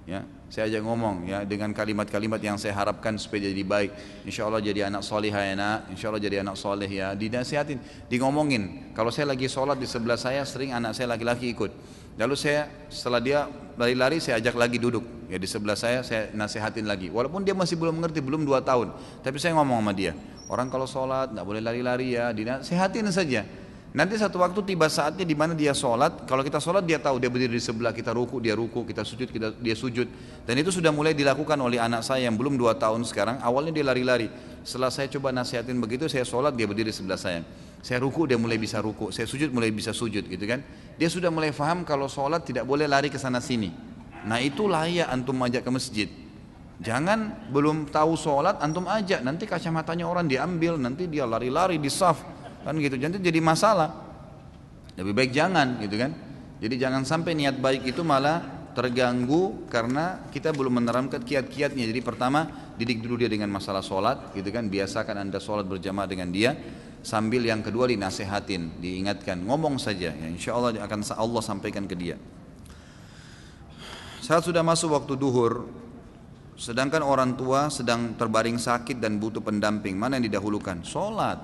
Ya, saya ajak ngomong ya dengan kalimat-kalimat yang saya harapkan supaya jadi baik. Insya Allah jadi anak soleh ya nak, insya Allah jadi anak soleh ya. Dinasihatin, ngomongin. Kalau saya lagi sholat di sebelah saya, sering anak saya laki-laki ikut. Lalu saya setelah dia lari-lari saya ajak lagi duduk ya di sebelah saya nasihatin lagi. Walaupun dia masih belum mengerti, belum 2 tahun, tapi saya ngomong sama dia. Orang kalau sholat nggak boleh lari-lari ya, dinasihatin saja. Nanti satu waktu tiba saatnya di mana dia sholat. Kalau kita sholat dia tahu, dia berdiri di sebelah kita, ruku dia ruku, kita sujud dia sujud. Dan itu sudah mulai dilakukan oleh anak saya yang belum 2 tahun sekarang. Awalnya dia lari-lari. Setelah saya coba nasihatin begitu, saya sholat dia berdiri sebelah saya. Saya ruku dia mulai bisa ruku, saya sujud mulai bisa sujud, gitu kan? Dia sudah mulai faham kalau sholat tidak boleh lari ke sana sini. Nah itu layak antum ajak ke masjid. Jangan belum tahu sholat antum ajak, nanti kacamatanya orang diambil, nanti dia lari-lari di saf, kan gitu, jadi masalah. Lebih baik jangan, gitu kan? Jadi jangan sampai niat baik itu malah terganggu karena kita belum menerapkan kiat-kiatnya. Jadi pertama didik dulu dia dengan masalah sholat, gitu kan? Biasakan anda sholat berjamaah dengan dia. Sambil yang kedua dinasehatin, diingatkan, ngomong saja, ya, insya Allah akan Allah sampaikan ke dia. Saat sudah masuk waktu duhur, sedangkan orang tua sedang terbaring sakit dan butuh pendamping, mana yang didahulukan? Sholat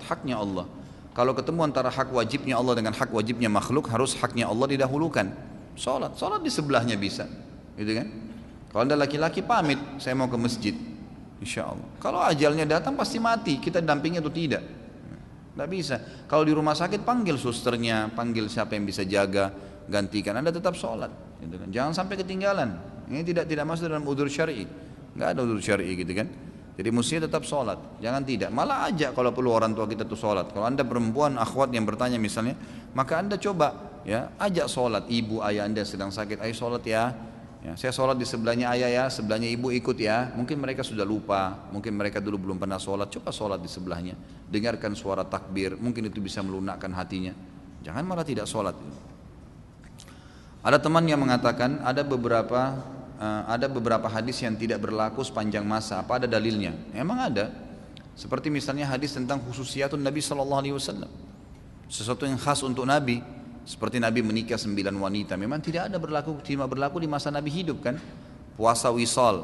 haknya Allah. Kalau ketemu antara hak wajibnya Allah dengan hak wajibnya makhluk, harus haknya Allah didahulukan. Sholat di sebelahnya bisa, gitu kan? Kalau anda laki-laki pamit, saya mau ke masjid, insya Allah. Kalau ajalnya datang pasti mati, kita dampingnya atau tidak? Tidak bisa. Kalau di rumah sakit panggil susternya, panggil siapa yang bisa jaga, gantikan. Anda tetap sholat, gitu kan? Jangan sampai ketinggalan. Ini tidak masuk dalam udzur syar'i, nggak ada udzur syar'i, gitu kan? Jadi mestinya tetap sholat, jangan tidak. Malah ajak kalau perlu orang tua kita tuh sholat. Kalau anda perempuan, akhwat yang bertanya misalnya, maka anda coba ya ajak sholat. Ibu ayah anda sedang sakit, ayo sholat ya. Ya, saya sholat di sebelahnya ayah ya, sebelahnya ibu ikut ya. Mungkin mereka sudah lupa, mungkin mereka dulu belum pernah sholat. Coba sholat di sebelahnya, dengarkan suara takbir, mungkin itu bisa melunakkan hatinya. Jangan malah tidak sholat. Ada teman yang mengatakan ada beberapa hadis yang tidak berlaku sepanjang masa. Apa ada dalilnya? Memang ada. Seperti misalnya hadis tentang khususiyatun Nabi SAW, sesuatu yang khas untuk Nabi. Seperti Nabi menikah 9 wanita, memang tidak berlaku di masa Nabi hidup kan. Puasa wisal,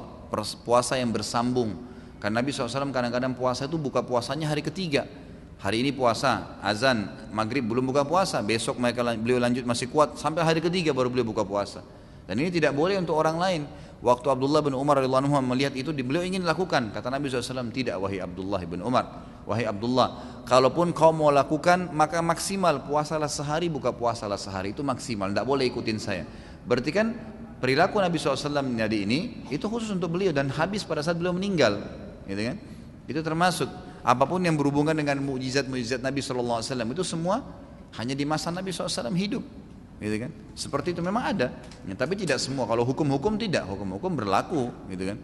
puasa yang bersambung. Karena Nabi SAW kadang-kadang puasa itu buka puasanya hari ketiga. Hari ini puasa, azan, maghrib belum buka puasa, besok beliau lanjut masih kuat, sampai hari ketiga baru beliau buka puasa. Dan ini tidak boleh untuk orang lain. Waktu Abdullah bin Umar radhiyallahu anhu melihat itu, beliau ingin lakukan. Kata Nabi SAW, tidak wahai Abdullah bin Umar, wahai Abdullah, kalaupun kau mau lakukan maka maksimal puasalah sehari, buka puasalah sehari, itu maksimal, tidak boleh ikutin saya. Berarti kan perilaku Nabi SAW jadi ini itu khusus untuk beliau dan habis pada saat beliau meninggal, gitu kan? Itu termasuk apapun yang berhubungan dengan mukjizat-mukjizat Nabi SAW itu semua hanya di masa Nabi SAW hidup, gitu kan? Seperti itu memang ada, ya, tapi tidak semua. Kalau hukum-hukum tidak, hukum-hukum berlaku, gitu kan?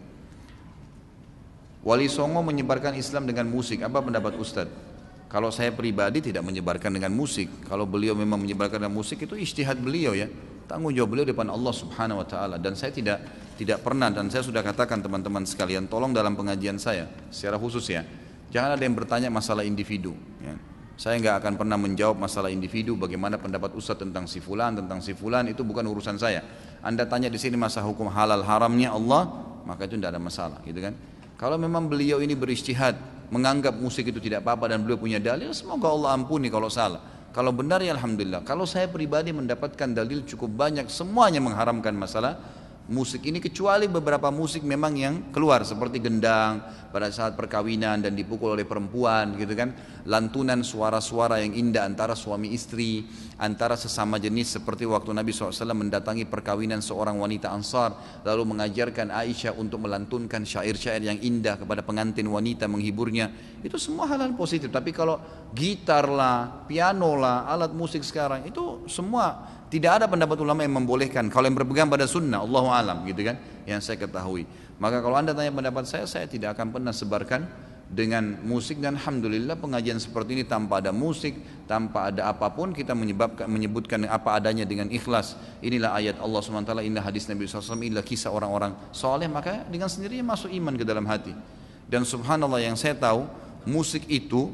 Wali Songo menyebarkan Islam dengan musik, apa pendapat Ustadz? Kalau saya pribadi tidak menyebarkan dengan musik. Kalau beliau memang menyebarkan dengan musik itu ijtihad beliau ya, tanggung jawab beliau depan Allah Subhanahu Wa Taala. Dan saya tidak pernah, dan saya sudah katakan teman-teman sekalian, tolong dalam pengajian saya secara khusus ya, jangan ada yang bertanya masalah individu. Ya. Saya nggak akan pernah menjawab masalah individu, bagaimana pendapat Ustadz tentang si fulan, itu bukan urusan saya. Anda tanya di sini masalah hukum halal haramnya Allah, maka itu tidak ada masalah, gitu kan? Kalau memang beliau ini berijtihad, menganggap musik itu tidak apa-apa dan beliau punya dalil, semoga Allah ampuni kalau salah. Kalau benar ya alhamdulillah. Kalau saya pribadi mendapatkan dalil cukup banyak, semuanya mengharamkan masalah musik ini, kecuali beberapa musik memang yang keluar seperti gendang pada saat perkawinan dan dipukul oleh perempuan, gitu kan, lantunan suara-suara yang indah antara suami istri, antara sesama jenis, seperti waktu Nabi SAW mendatangi perkawinan seorang wanita Ansar lalu mengajarkan Aisyah untuk melantunkan syair-syair yang indah kepada pengantin wanita, menghiburnya. Itu semua hal-hal positif. Tapi kalau gitar lah, piano lah, alat musik sekarang itu semua tidak ada pendapat ulama yang membolehkan. Kalau yang berpegang pada sunnah, Allahu alam, gitu kan, yang saya ketahui. Maka kalau anda tanya pendapat saya tidak akan pernah sebarkan dengan musik. Dan alhamdulillah pengajian seperti ini tanpa ada musik, tanpa ada apapun, kita menyebutkan apa adanya dengan ikhlas. Inilah ayat Allah SWT, inilah hadis Nabi SAW, inilah kisah orang-orang soleh, maka dengan sendirinya masuk iman ke dalam hati. Dan subhanallah, yang saya tahu musik itu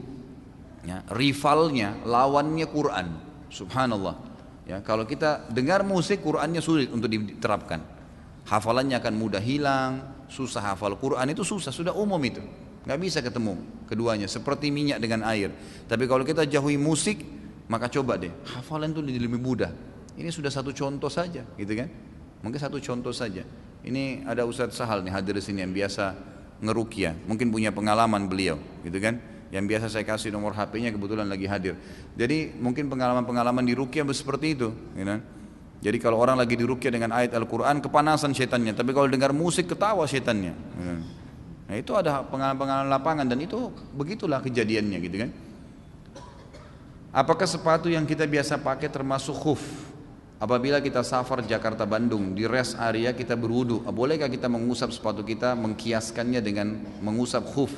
ya, rivalnya, lawannya Quran. Subhanallah. Ya, kalau kita dengar musik, Qurannya sulit untuk diterapkan. Hafalannya akan mudah hilang, susah hafal Quran itu susah, sudah umum itu. Nggak bisa ketemu keduanya, seperti minyak dengan air. Tapi kalau kita jauhi musik, maka coba deh, hafalan itu lebih mudah. Ini sudah satu contoh saja, gitu kan? Mungkin satu contoh saja. Ini ada Ustadz Sahal nih hadir di sini yang biasa ngeruqyah, mungkin punya pengalaman beliau, gitu kan? Yang biasa saya kasih nomor HP-nya, kebetulan lagi hadir. Jadi mungkin pengalaman-pengalaman di ruqyah seperti itu, you know? Jadi kalau orang lagi di ruqyah dengan ayat Al-Quran, kepanasan setannya. Tapi kalau dengar musik, ketawa setannya, you know? Nah itu ada pengalaman-pengalaman lapangan, dan itu begitulah kejadiannya, gitu kan. Apakah sepatu yang kita biasa pakai termasuk khuf? Apabila kita safar Jakarta Bandung, di rest area kita berwudu, bolehkah kita mengusap sepatu kita, mengkiaskannya dengan mengusap khuf?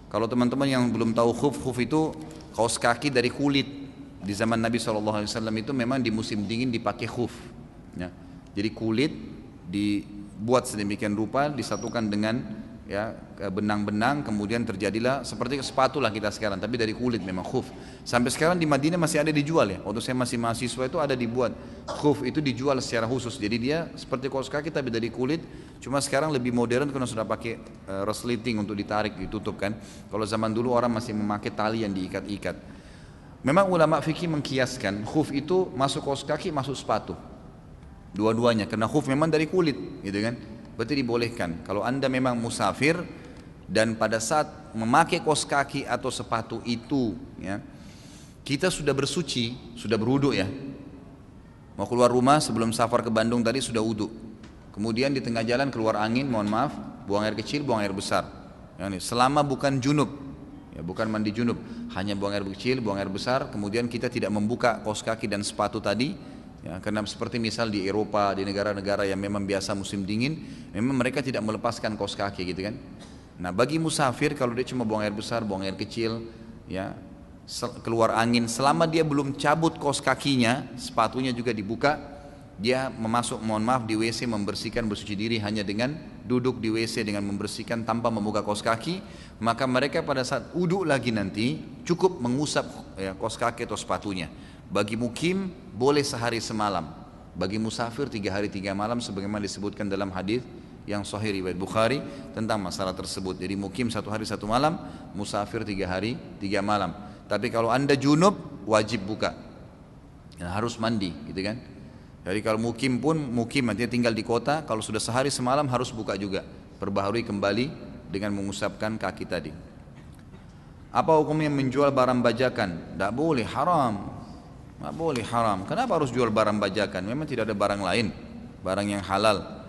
Kalau teman-teman yang belum tahu khuf itu kaos kaki dari kulit. Di zaman Nabi SAW itu memang di musim dingin dipakai khuf ya. Jadi kulit dibuat sedemikian rupa, disatukan dengan ya benang-benang, kemudian terjadilah seperti sepatu lah kita sekarang, tapi dari kulit memang khuf. Sampai sekarang di Madinah masih ada dijual ya. Waktu saya masih mahasiswa itu ada dibuat khuf, itu dijual secara khusus. Jadi dia seperti kaos kaki tapi dari kulit. Cuma sekarang lebih modern karena sudah pakai resleting untuk ditarik, ditutup kan. Kalau zaman dulu orang masih memakai tali yang diikat-ikat. Memang ulama fikih mengkiaskan khuf itu masuk kaos kaki, masuk sepatu. Dua-duanya, karena khuf memang dari kulit, gitu kan. Berarti dibolehkan. Kalau anda memang musafir dan pada saat memakai kaos kaki atau sepatu itu, ya, kita sudah bersuci, sudah berwudu ya. Mau keluar rumah sebelum safar ke Bandung tadi sudah wudu. Kemudian di tengah jalan keluar angin, mohon maaf, buang air kecil, buang air besar. Ya, selama bukan junub, ya bukan mandi junub, hanya buang air kecil, buang air besar. Kemudian kita tidak membuka kaos kaki dan sepatu tadi. Ya, karena seperti misal di Eropa, di negara-negara yang memang biasa musim dingin, memang mereka tidak melepaskan kaos kaki, gitu kan. Nah bagi musafir kalau dia cuma buang air besar, buang air kecil, ya keluar angin, selama dia belum cabut kaos kakinya, sepatunya juga dibuka, dia memasuk, mohon maaf, di WC membersihkan, bersuci diri hanya dengan duduk di WC dengan membersihkan tanpa membuka kaos kaki, maka mereka pada saat wudu lagi nanti cukup mengusap ya, kaos kaki atau sepatunya. Bagi mukim boleh sehari semalam, bagi musafir 3 hari 3 malam sebagaimana disebutkan dalam hadis yang sahih riwayat Bukhari tentang masalah tersebut. Jadi mukim 1 hari 1 malam, musafir 3 hari 3 malam. Tapi kalau anda junub wajib buka, ya, harus mandi, gitu kan. Jadi kalau mukim pun, mukim artinya tinggal di kota, kalau sudah sehari semalam harus buka juga, perbaharui kembali dengan mengusapkan kaki tadi. Apa hukumnya menjual barang bajakan? Tidak boleh, haram. Tidak boleh, haram. Kenapa harus jual barang bajakan? Memang tidak ada barang lain, barang yang halal.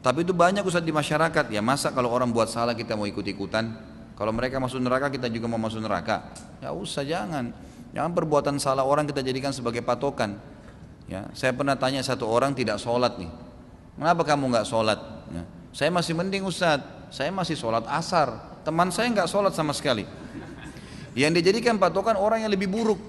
Tapi itu banyak Ustaz di masyarakat. Ya masa kalau orang buat salah kita mau ikut-ikutan? Kalau mereka masuk neraka kita juga mau masuk neraka? Ya usah, jangan. Jangan perbuatan salah orang kita jadikan sebagai patokan. Ya, saya pernah tanya satu orang tidak sholat nih. Kenapa kamu nggak sholat? Ya, saya masih mending Ustaz, saya masih sholat asar. Teman saya nggak sholat sama sekali. Yang dijadikan patokan orang yang lebih buruk.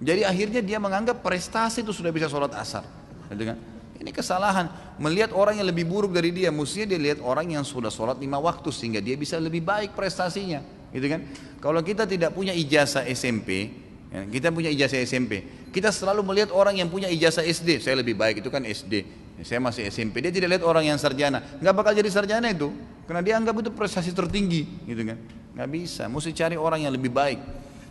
Jadi akhirnya dia menganggap prestasi itu sudah bisa sholat asar. Gitu kan? Ini kesalahan. Melihat orang yang lebih buruk dari dia, mestinya dia lihat orang yang sudah sholat 5 waktu sehingga dia bisa lebih baik prestasinya. Gitu kan? Kalau kita tidak punya ijazah SMP, ya, kita punya ijazah SMP, kita selalu melihat orang yang punya ijazah SD. Saya lebih baik, itu kan SD. Saya masih SMP. Dia tidak lihat orang yang sarjana. Nggak bakal jadi sarjana itu, karena dia anggap itu prestasi tertinggi. Gitu kan? Nggak bisa, mesti cari orang yang lebih baik.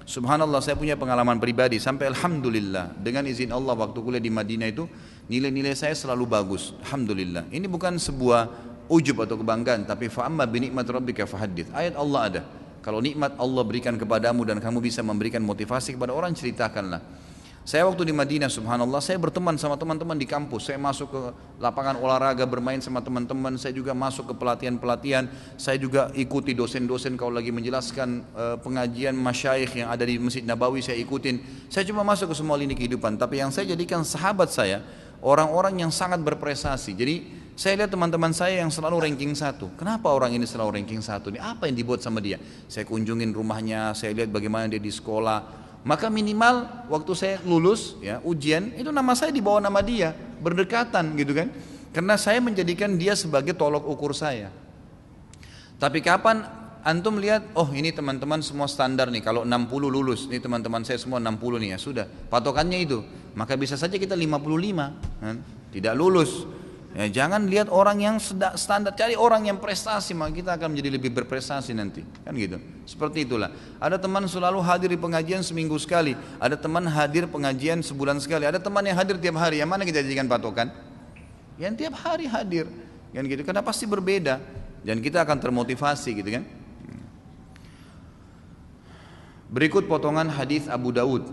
Subhanallah, saya punya pengalaman pribadi sampai alhamdulillah dengan izin Allah waktu kuliah di Madinah itu nilai-nilai saya selalu bagus. Alhamdulillah. Ini bukan sebuah ujub atau kebanggaan, tapi fa'amma binikmat rabbika fahaddits. Ayat Allah ada. Kalau nikmat Allah berikan kepadamu dan kamu bisa memberikan motivasi kepada orang, ceritakanlah. Saya waktu di Madinah, subhanallah, saya berteman sama teman-teman di kampus. Saya masuk ke lapangan olahraga, bermain sama teman-teman. Saya juga masuk ke pelatihan-pelatihan. Saya juga ikuti dosen-dosen kalau lagi menjelaskan pengajian masyayikh yang ada di Masjid Nabawi, saya ikutin. Saya cuma masuk ke semua lini kehidupan. Tapi yang saya jadikan sahabat saya, orang-orang yang sangat berprestasi. Jadi saya lihat teman-teman saya yang selalu ranking 1. Kenapa orang ini selalu ranking 1? Ini apa yang dibuat sama dia? Saya kunjungin rumahnya, saya lihat bagaimana dia di sekolah. Maka minimal waktu saya lulus ya ujian itu nama saya di bawah nama dia, berdekatan gitu kan. Karena saya menjadikan dia sebagai tolok ukur saya. Tapi kapan antum lihat, oh ini teman-teman semua standar nih, kalau 60 lulus, ini teman-teman saya semua 60 nih ya sudah, patokannya itu. Maka bisa saja kita 55 kan? Tidak lulus. Ya, jangan lihat orang yang standar, cari orang yang prestasi, maka kita akan menjadi lebih berprestasi nanti, kan gitu. Seperti itulah. Ada teman selalu hadir di pengajian seminggu sekali, ada teman hadir pengajian sebulan sekali, ada teman yang hadir tiap hari. Yang mana kita jadikan patokan? Yang tiap hari hadir, kan gitu. Karena pasti berbeda, dan kita akan termotivasi, gitu kan. Berikut potongan hadis Abu Daud.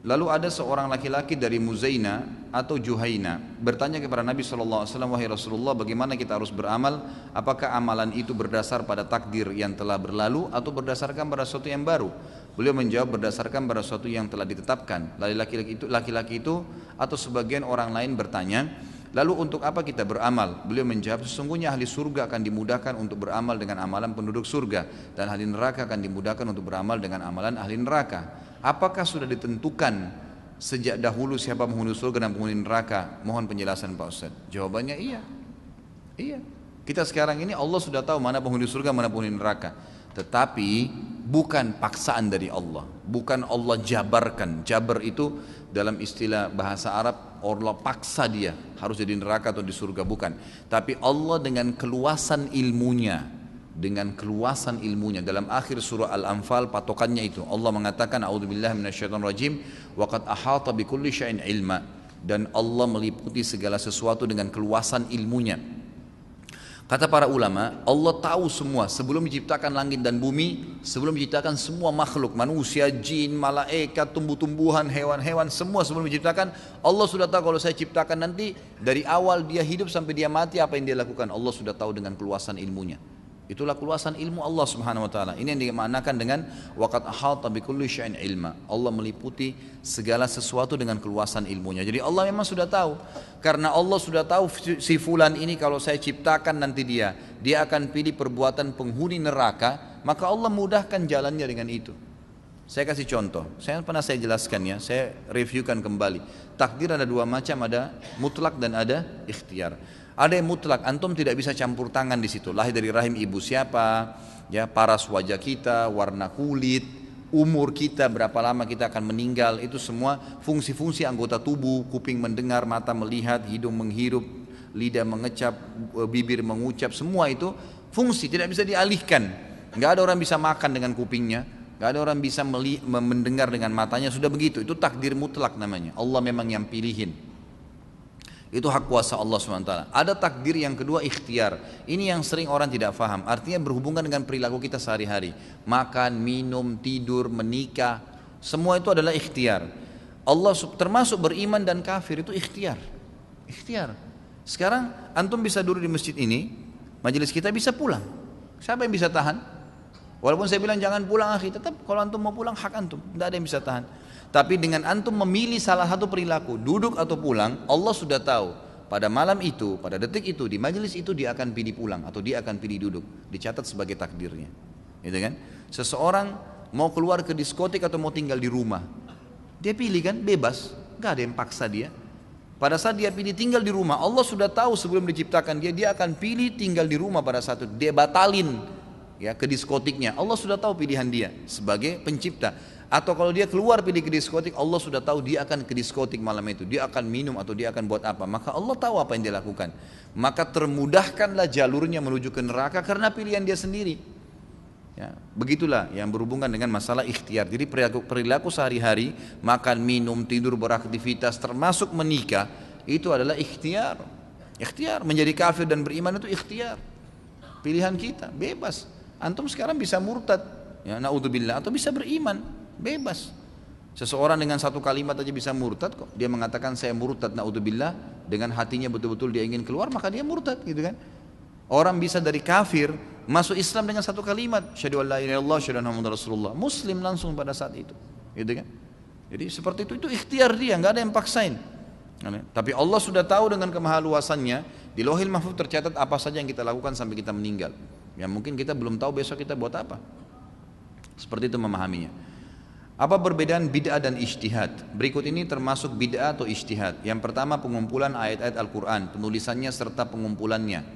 Lalu ada seorang laki-laki dari Muzaina atau Juhaina bertanya kepada Nabi SAW, wahai Rasulullah, bagaimana kita harus beramal? Apakah amalan itu berdasar pada takdir yang telah berlalu atau berdasarkan pada sesuatu yang baru? Beliau menjawab berdasarkan pada sesuatu yang telah ditetapkan. Lalu laki-laki itu atau sebagian orang lain bertanya, lalu untuk apa kita beramal? Beliau menjawab, sesungguhnya ahli surga akan dimudahkan untuk beramal dengan amalan penduduk surga, dan ahli neraka akan dimudahkan untuk beramal dengan amalan ahli neraka. Apakah sudah ditentukan sejak dahulu siapa penghuni surga dan penghuni neraka? Mohon penjelasan Pak Ustaz. Jawabannya iya. Iya. Kita sekarang ini Allah sudah tahu mana penghuni surga, mana penghuni neraka. Tetapi bukan paksaan dari Allah. Bukan Allah jabarkan. Jabar itu dalam istilah bahasa Arab, Allah paksa dia harus jadi neraka atau di surga, bukan. Tapi Allah dengan keluasan ilmunya, dalam akhir surah Al-Anfal patokannya itu Allah mengatakan a'udzubillahi minasyaitonirrajim wa qad ahata bikulli syai'in ilma, dan Allah meliputi segala sesuatu dengan keluasan ilmunya. Kata para ulama, Allah tahu semua sebelum menciptakan langit dan bumi, sebelum menciptakan semua makhluk, manusia, jin, malaikat, tumbuh-tumbuhan, hewan-hewan, semua sebelum menciptakan, Allah sudah tahu kalau saya ciptakan nanti dari awal dia hidup sampai dia mati apa yang dia lakukan, Allah sudah tahu dengan keluasan ilmunya. Itulah keluasan ilmu Allah Subhanahu wa taala. Ini yang dimaknakan dengan waqad ahata bikulli syai'in ilma. Allah meliputi segala sesuatu dengan keluasan ilmunya. Jadi Allah memang sudah tahu. Karena Allah sudah tahu si fulan ini kalau saya ciptakan nanti dia akan pilih perbuatan penghuni neraka, maka Allah mudahkan jalannya dengan itu. Saya kasih contoh. Saya jelaskan ya, saya reviewkan kembali. Takdir ada dua macam, ada mutlak dan ada ikhtiar. Ada yang mutlak, antum tidak bisa campur tangan di situ. Lahir dari rahim ibu siapa, ya, paras wajah kita, warna kulit, umur kita, berapa lama kita akan meninggal, itu semua fungsi-fungsi anggota tubuh, kuping mendengar, mata melihat, hidung menghirup, lidah mengecap, bibir mengucap, semua itu fungsi tidak bisa dialihkan. Enggak ada orang bisa makan dengan kupingnya, enggak ada orang bisa mendengar dengan matanya, sudah begitu. Itu takdir mutlak namanya. Allah memang yang pilihin. Itu hak kuasa Allah SWT. Ada takdir yang kedua, ikhtiar. Ini yang sering orang tidak faham. Artinya berhubungan dengan perilaku kita sehari-hari. Makan, minum, tidur, menikah, semua itu adalah ikhtiar. Allah termasuk beriman dan kafir itu ikhtiar. Ikhtiar. Sekarang antum bisa duduk di masjid ini, majelis kita bisa pulang. Siapa yang bisa tahan? Walaupun saya bilang jangan pulang akhi, tetap kalau antum mau pulang hak antum, tidak ada yang bisa tahan. Tapi dengan antum memilih salah satu perilaku, duduk atau pulang, Allah sudah tahu pada malam itu, pada detik itu, di majelis itu dia akan pilih pulang atau dia akan pilih duduk, dicatat sebagai takdirnya. Gitu kan? Seseorang mau keluar ke diskotik atau mau tinggal di rumah, dia pilih kan, bebas, gak ada yang paksa dia. Pada saat dia pilih tinggal di rumah, Allah sudah tahu sebelum diciptakan dia akan pilih tinggal di rumah pada saat itu. Dia batalin ya ke diskotiknya. Allah sudah tahu pilihan dia sebagai pencipta. Atau kalau dia keluar pilih ke diskotik, Allah sudah tahu dia akan ke diskotik malam itu, dia akan minum atau dia akan buat apa. Maka Allah tahu apa yang dia lakukan. Maka termudahkanlah jalurnya menuju ke neraka karena pilihan dia sendiri. Ya, begitulah yang berhubungan dengan masalah ikhtiar. Jadi perilaku sehari-hari, makan, minum, tidur, beraktivitas, termasuk menikah, itu adalah ikhtiar. Ikhtiar, menjadi kafir dan beriman itu ikhtiar. Pilihan kita, bebas. Antum sekarang bisa murtad, ya, naudzubillah, atau bisa beriman, bebas. Seseorang dengan satu kalimat aja bisa murtad kok. Dia mengatakan saya murtad, naudzubillah, dengan hatinya betul-betul dia ingin keluar, maka dia murtad, gitu kan. Orang bisa dari kafir masuk Islam dengan satu kalimat, syahadu an la ilaha illallah, syahadu anna muhammadar rasulullah, muslim langsung pada saat itu, gitu kan. Jadi seperti itu ikhtiar dia, nggak ada yang paksain. Tapi Allah sudah tahu dengan kemahaluasannya, di Lauhil Mahfuz tercatat apa saja yang kita lakukan sampai kita meninggal. Ya mungkin kita belum tahu besok kita buat apa. Seperti itu memahaminya. Apa perbedaan bid'ah dan ijtihad? Berikut ini termasuk bid'ah atau ijtihad. Yang pertama, pengumpulan ayat-ayat Al-Quran, penulisannya serta pengumpulannya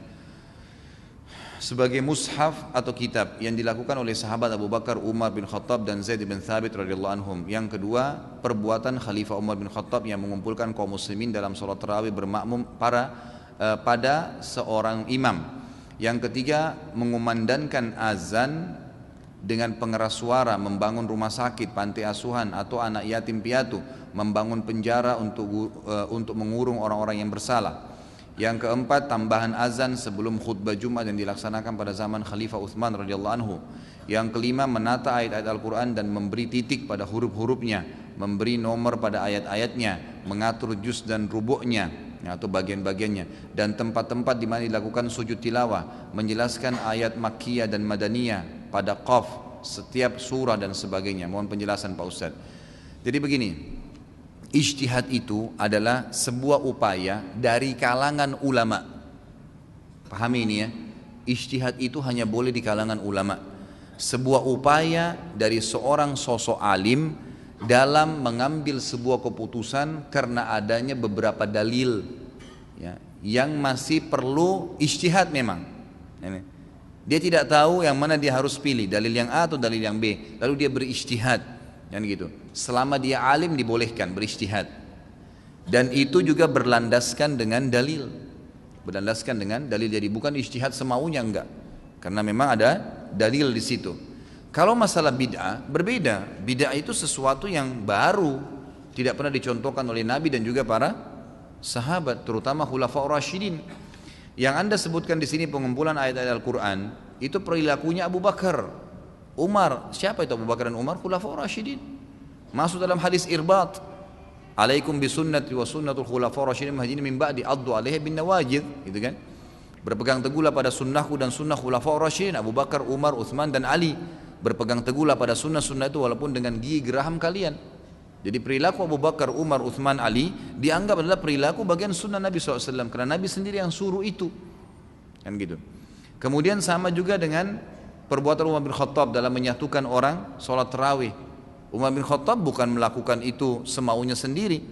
sebagai mushaf atau kitab yang dilakukan oleh sahabat Abu Bakar, Umar bin Khattab dan Zaid bin Thabit radhiyallahu anhum. Yang kedua, perbuatan Khalifah Umar bin Khattab yang mengumpulkan kaum muslimin dalam sholat tarawih bermakmum pada seorang imam. Yang ketiga, mengumandangkan azan dengan pengeras suara, membangun rumah sakit, panti asuhan atau anak yatim piatu, membangun penjara untuk mengurung orang-orang yang bersalah. Yang keempat, tambahan azan sebelum khutbah Jumat yang dilaksanakan pada zaman Khalifah Utsman radhiyallahu anhu. Yang kelima, menata ayat-ayat Al-Quran dan memberi titik pada huruf-hurufnya, memberi nomor pada ayat-ayatnya, mengatur juz dan rubuknya atau bagian-bagiannya, dan tempat-tempat di mana dilakukan sujud tilawah, menjelaskan ayat Makkiyah dan Madaniyah pada qaf setiap surah dan sebagainya. Mohon penjelasan Pak Ustaz. Jadi begini, ijtihad itu adalah sebuah upaya dari kalangan ulama. Pahami ini ya, ijtihad itu hanya boleh di kalangan ulama. Sebuah upaya dari seorang sosok alim dalam mengambil sebuah keputusan karena adanya beberapa dalil ya, yang masih perlu ijtihad memang. Dia tidak tahu yang mana dia harus pilih, dalil yang A atau dalil yang B, lalu dia berijtihad. Kan gitu. Selama dia alim dibolehkan berijtihad. Dan itu juga berlandaskan dengan dalil. Berlandaskan dengan dalil, jadi bukan ijtihad semaunya, enggak. Karena memang ada dalil di situ. Kalau masalah bid'ah berbeda. Bid'ah itu sesuatu yang baru, tidak pernah dicontohkan oleh Nabi dan juga para sahabat, terutama khulafaur rasyidin. Yang Anda sebutkan di sini pengumpulan ayat-ayat Al-Quran, itu perilakunya Abu Bakar, Umar. Siapa itu Abu Bakar dan Umar? Khulafaur rasyidin. Masuk dalam hadis Irbat, alaikum bisunnati wa sunnatul khulafaur rasyidin mahdiyyin min ba'di addu 'alaiha bin nawajid, gitu kan. Berpegang teguhlah pada sunnahku dan sunnah khulafaur rasyidin, Abu Bakar, Umar, Utsman dan Ali. Berpegang teguhlah pada sunnah-sunnah itu walaupun dengan gigi geraham kalian. Jadi perilaku Abu Bakar, Umar, Utsman, Ali dianggap adalah perilaku bagian sunnah Nabi SAW, karena Nabi sendiri yang suruh itu, kan gitu. Kemudian sama juga dengan perbuatan Umar bin Khattab dalam menyatukan orang sholat tarawih. Umar bin Khattab bukan melakukan itu semaunya sendiri.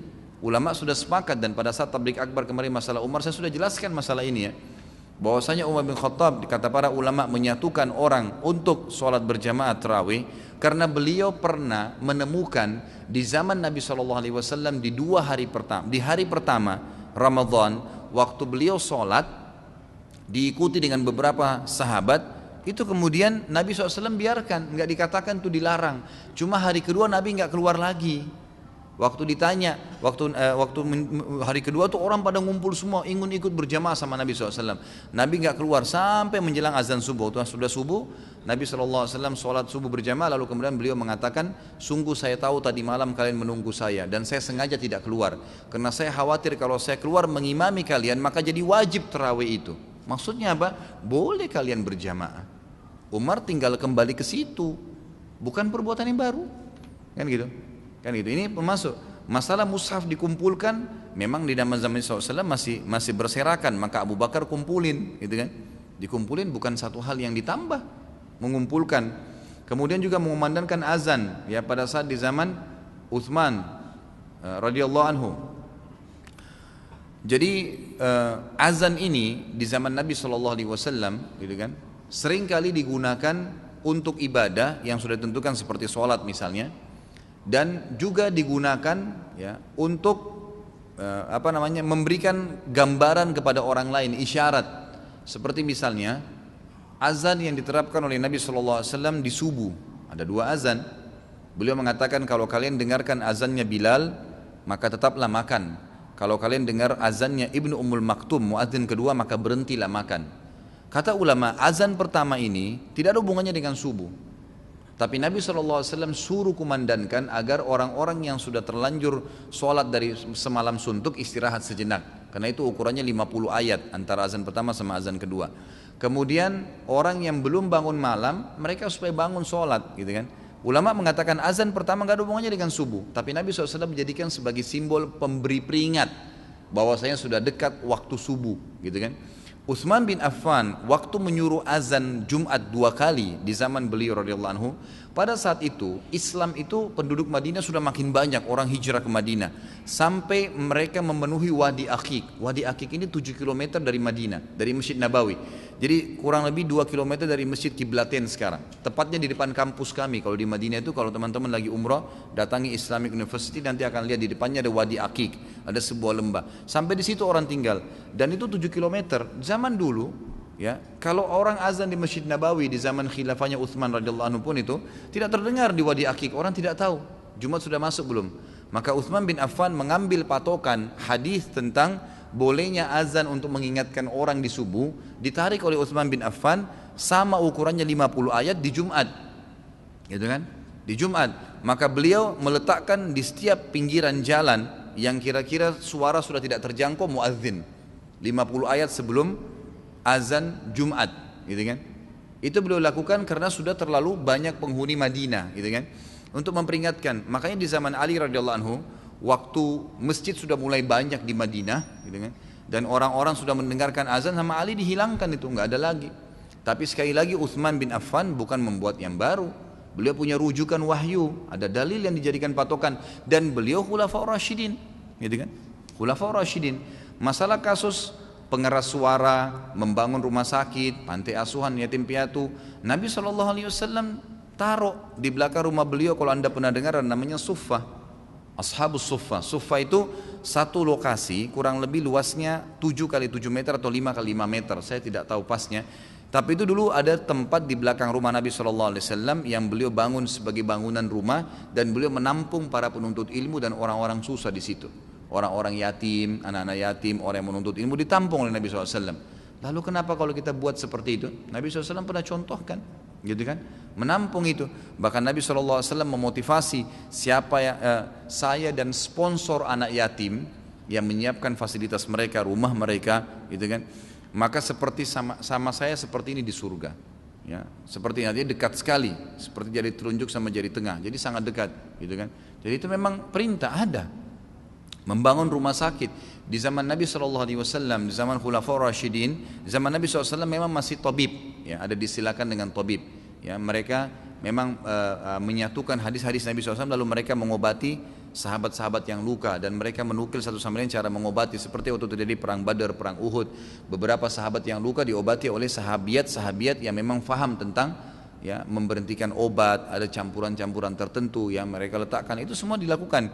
Ulama sudah sepakat, dan pada saat tabligh akbar kemarin masalah Umar saya sudah jelaskan masalah ini ya. Bahwasanya Umar bin Khattab, kata para ulama, menyatukan orang untuk sholat berjamaah tarawih karena beliau pernah menemukan di zaman Nabi SAW di hari pertama Ramadan, waktu beliau sholat diikuti dengan beberapa sahabat, itu kemudian Nabi SAW biarkan, nggak dikatakan itu dilarang. Cuma hari kedua Nabi nggak keluar lagi. Waktu ditanya, hari kedua tuh orang pada ngumpul semua, ingin ikut berjamaah sama Nabi SAW. Nabi nggak keluar sampai menjelang azan subuh. Waktu sudah subuh, Nabi SAW sholat subuh berjamaah, lalu kemudian beliau mengatakan, sungguh saya tahu tadi malam kalian menunggu saya, dan saya sengaja tidak keluar, karena saya khawatir kalau saya keluar mengimami kalian, maka jadi wajib tarawih itu. Maksudnya apa? Boleh kalian berjamaah. Umar tinggal kembali ke situ, bukan perbuatan yang baru, kan gitu. Kan gitu. Ini masuk masalah mushaf dikumpulkan, memang di zaman SAW masih berserakan, maka Abu Bakar kumpulin, gitu kan? Dikumpulin bukan satu hal yang ditambah, mengumpulkan. Kemudian juga mengumandangkan azan, ya pada saat di zaman Utsman radhiyallahu anhu. Jadi azan ini di zaman Nabi SAW, gitu kan? Seringkali digunakan untuk ibadah yang sudah ditentukan seperti sholat misalnya. Dan juga digunakan ya untuk memberikan gambaran kepada orang lain, isyarat. Seperti misalnya azan yang diterapkan oleh Nabi SAW di subuh, ada 2 azan. Beliau mengatakan kalau kalian dengarkan azannya Bilal, maka tetaplah makan. Kalau kalian dengar azannya Ibnu Ummul Maktum, muadzin kedua, maka berhentilah makan. Kata ulama, azan pertama ini tidak ada hubungannya dengan subuh. Tapi Nabi SAW suruh kumandankan agar orang-orang yang sudah terlanjur sholat dari semalam suntuk istirahat sejenak. Karena itu ukurannya 50 ayat antara azan pertama sama azan kedua. Kemudian orang yang belum bangun malam, mereka supaya bangun sholat, gitu kan. Ulama mengatakan azan pertama gak ada hubungannya dengan subuh. Tapi Nabi SAW menjadikan sebagai simbol pemberi peringat bahwasanya sudah dekat waktu subuh, gitu kan. Utsman bin Affan waktu menyuruh azan Jumat 2 kali di zaman beliau radhiyallahu anhu, pada saat itu Islam itu penduduk Madinah sudah makin banyak, orang hijrah ke Madinah sampai mereka memenuhi Wadi Aqiq. Wadi Aqiq ini 7 km dari Madinah, dari Masjid Nabawi. Jadi kurang lebih 2 km dari Masjid Kiblatain sekarang. Tepatnya di depan kampus kami. Kalau di Madinah itu kalau teman-teman lagi umrah, datangi Islamic University, nanti akan lihat di depannya ada Wadi Aqiq, ada sebuah lembah. Sampai di situ orang tinggal. Dan itu 7 km. Zaman dulu, ya, kalau orang azan di Masjid Nabawi di zaman khilafahnya Utsman radhiyallahu anhu pun itu tidak terdengar di Wadi Aqiq, orang tidak tahu Jumat sudah masuk belum. Maka Utsman bin Affan mengambil patokan hadis tentang bolehnya azan untuk mengingatkan orang di subuh, ditarik oleh Utsman bin Affan, sama ukurannya 50 ayat di Jumat, gitu kan? Di Jumat, maka beliau meletakkan di setiap pinggiran jalan yang kira-kira suara sudah tidak terjangkau muadzin, 50 ayat sebelum azan Jumat, gitu kan? Itu beliau lakukan karena sudah terlalu banyak penghuni Madinah, gitu kan? Untuk memperingatkan. Makanya di zaman Ali radhiyallahu anhu, waktu masjid sudah mulai banyak di Madinah, gitu kan? Dan orang-orang sudah mendengarkan azan, sama Ali dihilangkan itu, nggak ada lagi. Tapi sekali lagi Utsman bin Affan bukan membuat yang baru. Beliau punya rujukan wahyu, ada dalil yang dijadikan patokan, dan beliau khulafaur rasyidin, gitu kan? Khulafaur rasyidin. Masalah kasus pengeras suara, membangun rumah sakit, pantai asuhan, yatim piatu, Nabi SAW taruh di belakang rumah beliau, kalau anda pernah dengar namanya suffah, ashabus suffah. Suffah itu satu lokasi kurang lebih luasnya 7 kali 7 meter atau 5 kali 5 meter, saya tidak tahu pasnya. Tapi itu dulu ada tempat di belakang rumah Nabi SAW yang beliau bangun sebagai bangunan rumah, dan beliau menampung para penuntut ilmu dan orang-orang susah di situ. Orang-orang yatim, anak-anak yatim, orang yang menuntut ilmu ditampung oleh Nabi SAW. Lalu kenapa kalau kita buat seperti itu? Nabi SAW pernah contohkan, gitu kan? Menampung itu. Bahkan Nabi SAW memotivasi siapa yang saya dan sponsor anak yatim yang menyiapkan fasilitas mereka, rumah mereka, gitu kan? Maka seperti sama saya seperti ini di surga. Ya, seperti nanti dekat sekali, seperti jari telunjuk sama jari tengah. Jadi sangat dekat, gitu kan? Jadi itu memang perintah ada. Membangun rumah sakit di zaman Nabi SAW, di zaman Khulafaur Rasyidin, di zaman Nabi SAW memang masih tabib, ya, ada disilakan dengan tabib, ya, mereka memang menyatukan hadis-hadis Nabi SAW, lalu mereka mengobati sahabat-sahabat yang luka, dan mereka menukil satu sama lain cara mengobati, seperti waktu terjadi perang Badar, perang Uhud, beberapa sahabat yang luka diobati oleh sahabiat yang memang faham tentang, ya, memberhentikan obat, ada campuran-campuran tertentu yang mereka letakkan, itu semua dilakukan.